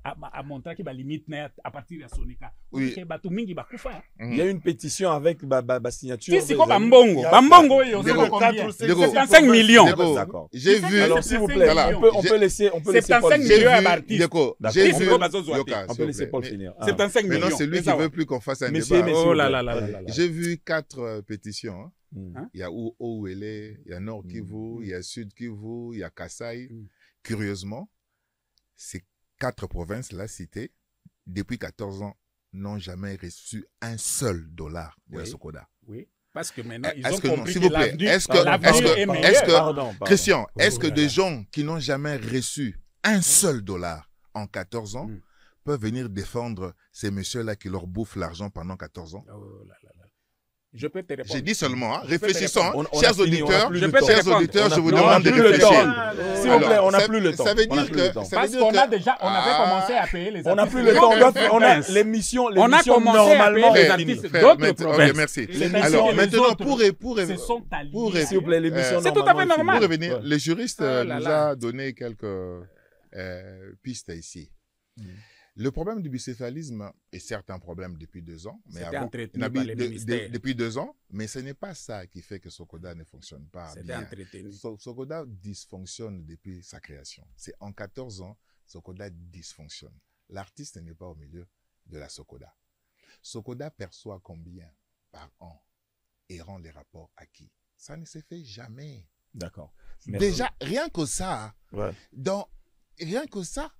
a montré qu'il y a limite à partir de Sonica. Il y a une pétition avec ma signature. C'est comme Bambongo. Bambongo, c'est 75 millions. J'ai vu. Alors, s'il vous plaît, on peut laisser 75 millions à Barti. J'ai vu. On peut laisser Paul finir. 75 millions. Maintenant, c'est lui qui ne veut plus qu'on fasse un débat. Oh là là. J'ai vu 4 pétitions. Il y a Ouélé, il y a Nord Kivu, il y a Sud Kivu, il y a Kasaï. Curieusement, ces 4 provinces-là citées, depuis 14 ans, n'ont jamais reçu un seul dollar de la Sokoda. Oui, parce que maintenant, ils ont compris s'il vous plaît, Christian, est-ce que des gens qui n'ont jamais reçu un seul dollar en 14 ans peuvent venir défendre ces messieurs-là qui leur bouffent l'argent pendant 14 ans? Je peux te répondre. J'ai dit seulement, réfléchissons, chers auditeurs, je vous demande de réfléchir. S'il vous plaît, on n'a plus le temps. Ça veut dire que... Parce qu'on a déjà, on avait commencé à payer les artistes. On n'a plus le temps, on a l'émission normalement les artistes d'autres provinces. Merci. Alors maintenant, pour s'il vous plaît, l'émission c'est tout à fait normal. Pour revenir, le juriste nous a donné quelques pistes ici. Le problème du bicéphalisme est certes un problème depuis 2 ans, mais C'était avant, entretenu par les ministères. depuis 2 ans, mais ce n'est pas ça qui fait que Sokoda ne fonctionne pas C'était bien. entretenu. Sokoda dysfonctionne depuis sa création. C'est en 14 ans, Sokoda dysfonctionne. L'artiste n'est pas au milieu de la Sokoda. Sokoda perçoit combien par an et rend les rapports à qui? Ça ne se fait jamais. D'accord. Déjà, rien que ça, rien que ça,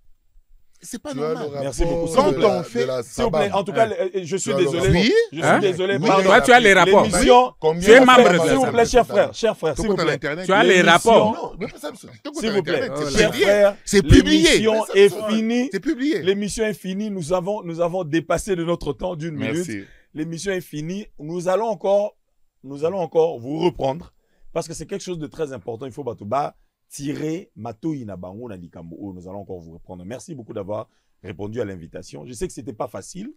c'est pas normal. Merci beaucoup. Quand on fait, s'il vous plaît, en tout cas, je suis désolé. Oui? Je suis désolé. Oui, toi, tu as les rapports. Tu es membre de s'il vous plaît, cher frère, s'il vous plaît. Tu as les rapports. S'il vous plaît, cher frère, c'est publié. L'émission est finie. C'est publié. L'émission est finie. Nous avons dépassé de notre temps d'1 minute. L'émission est finie. Nous allons encore vous reprendre parce que c'est quelque chose de très important. Il faut tirer Matoi na bango na likambo. Nous allons encore vous reprendre. Merci beaucoup d'avoir répondu à l'invitation. Je sais que c'était pas facile.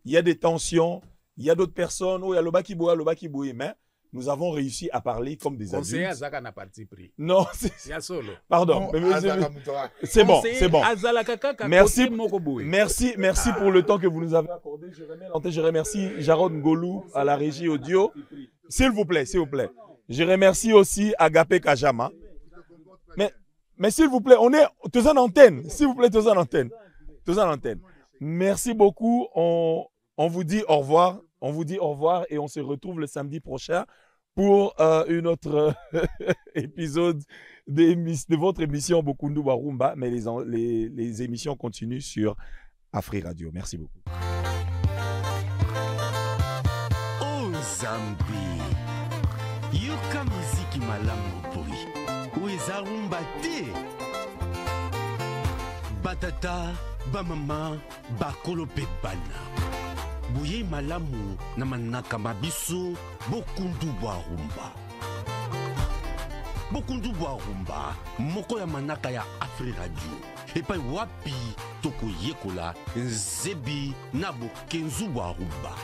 Il y a des tensions. Il y a d'autres personnes. Oh, il y a le Bakiboui, mais nous avons réussi à parler comme des adultes. Conseiller Azaka n'a parti pris. Non, il y a solo. Pardon. C'est bon, c'est bon. Merci pour le temps que vous nous avez accordé. Je remercie Jarod Ngolou à la régie audio. S'il vous plaît. Je remercie aussi Agapé Kajama. Mais s'il vous plaît, on est tous en antenne. S'il vous plaît, tous en antenne. Merci beaucoup. On vous dit au revoir. On vous dit au revoir et on se retrouve le samedi prochain pour une autre épisode de votre émission Bokundu Warumba. Mais les émissions continuent sur Afri Radio. Merci beaucoup. Oh Zambi, yoka muziki malamu pori. Ueza rumba te. Batata, bamama, bakolo pe bana. Bouye malamu na manaka mabiso Bokundu Warumba. Bokundu Warumba, moko ya manaka ya Afri Radio. Epai wapi toko yekola nzebi na Bokenzu Warumba.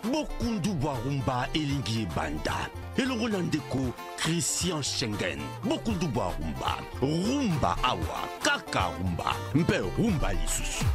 Bokundu Warumba elingi banda. Elongo landeko Christian Schengen. Bokundu Warumba. Rumba awa, kaka rumba. Mpe rumba lisusu.